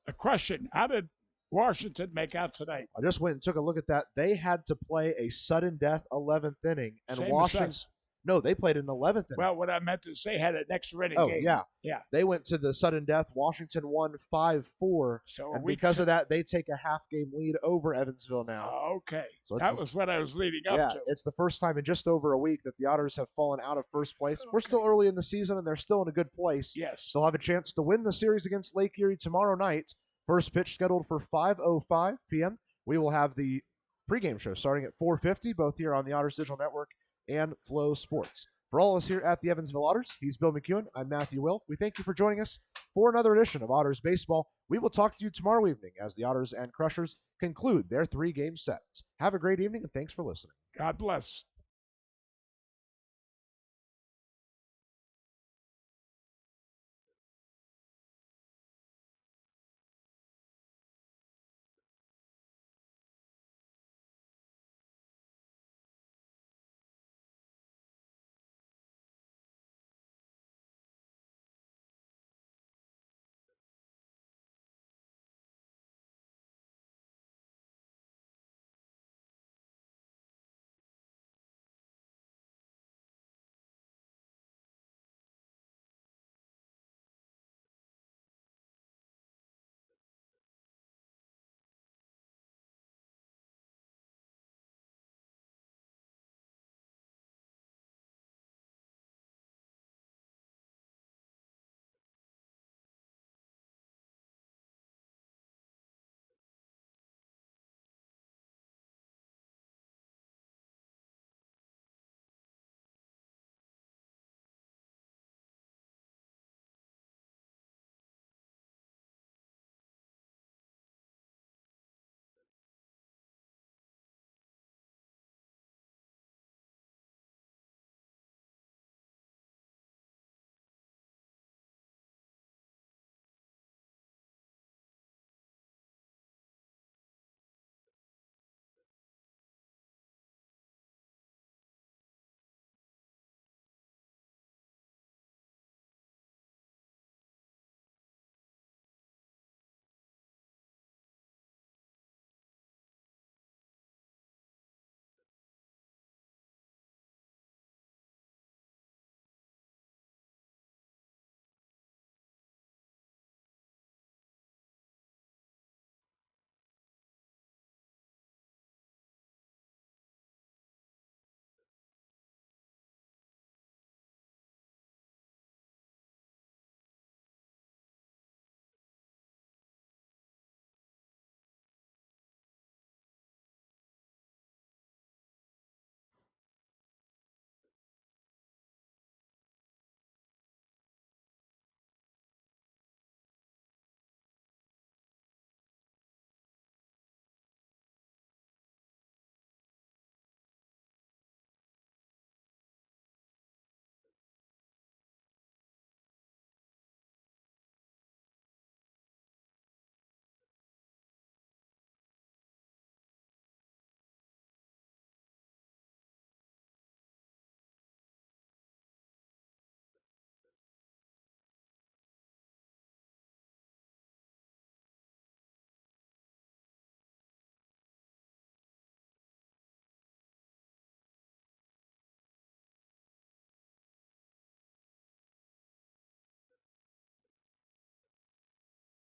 a question. How did Washington make out tonight? I just went and took a look at that. They had to play a sudden death 11th inning, and Same Washington. as us. No, they played an 11th inning. Well, what I meant to say had an extra inning Oh, game. yeah. Yeah. They went to the sudden death. Washington won 5-4. So And because of that, they take a half-game lead over Evansville now. Okay. So that was what I was leading up to. It's the first time in just over a week that the Otters have fallen out of first place. We're still early in the season, and they're still in a good place. Yes. They'll have a chance to win the series against Lake Erie tomorrow night. First pitch scheduled for 5:05 p.m. We will have the pregame show starting at 4:50, both here on the Otters Digital Network and Flow Sports. For all of us here at the Evansville Otters, he's Bill McEwen. I'm Matthew Will. We thank you for joining us for another edition of Otters Baseball. We will talk to you tomorrow evening as the Otters and Crushers conclude their 3-game sets. Have a great evening, and thanks for listening. God bless.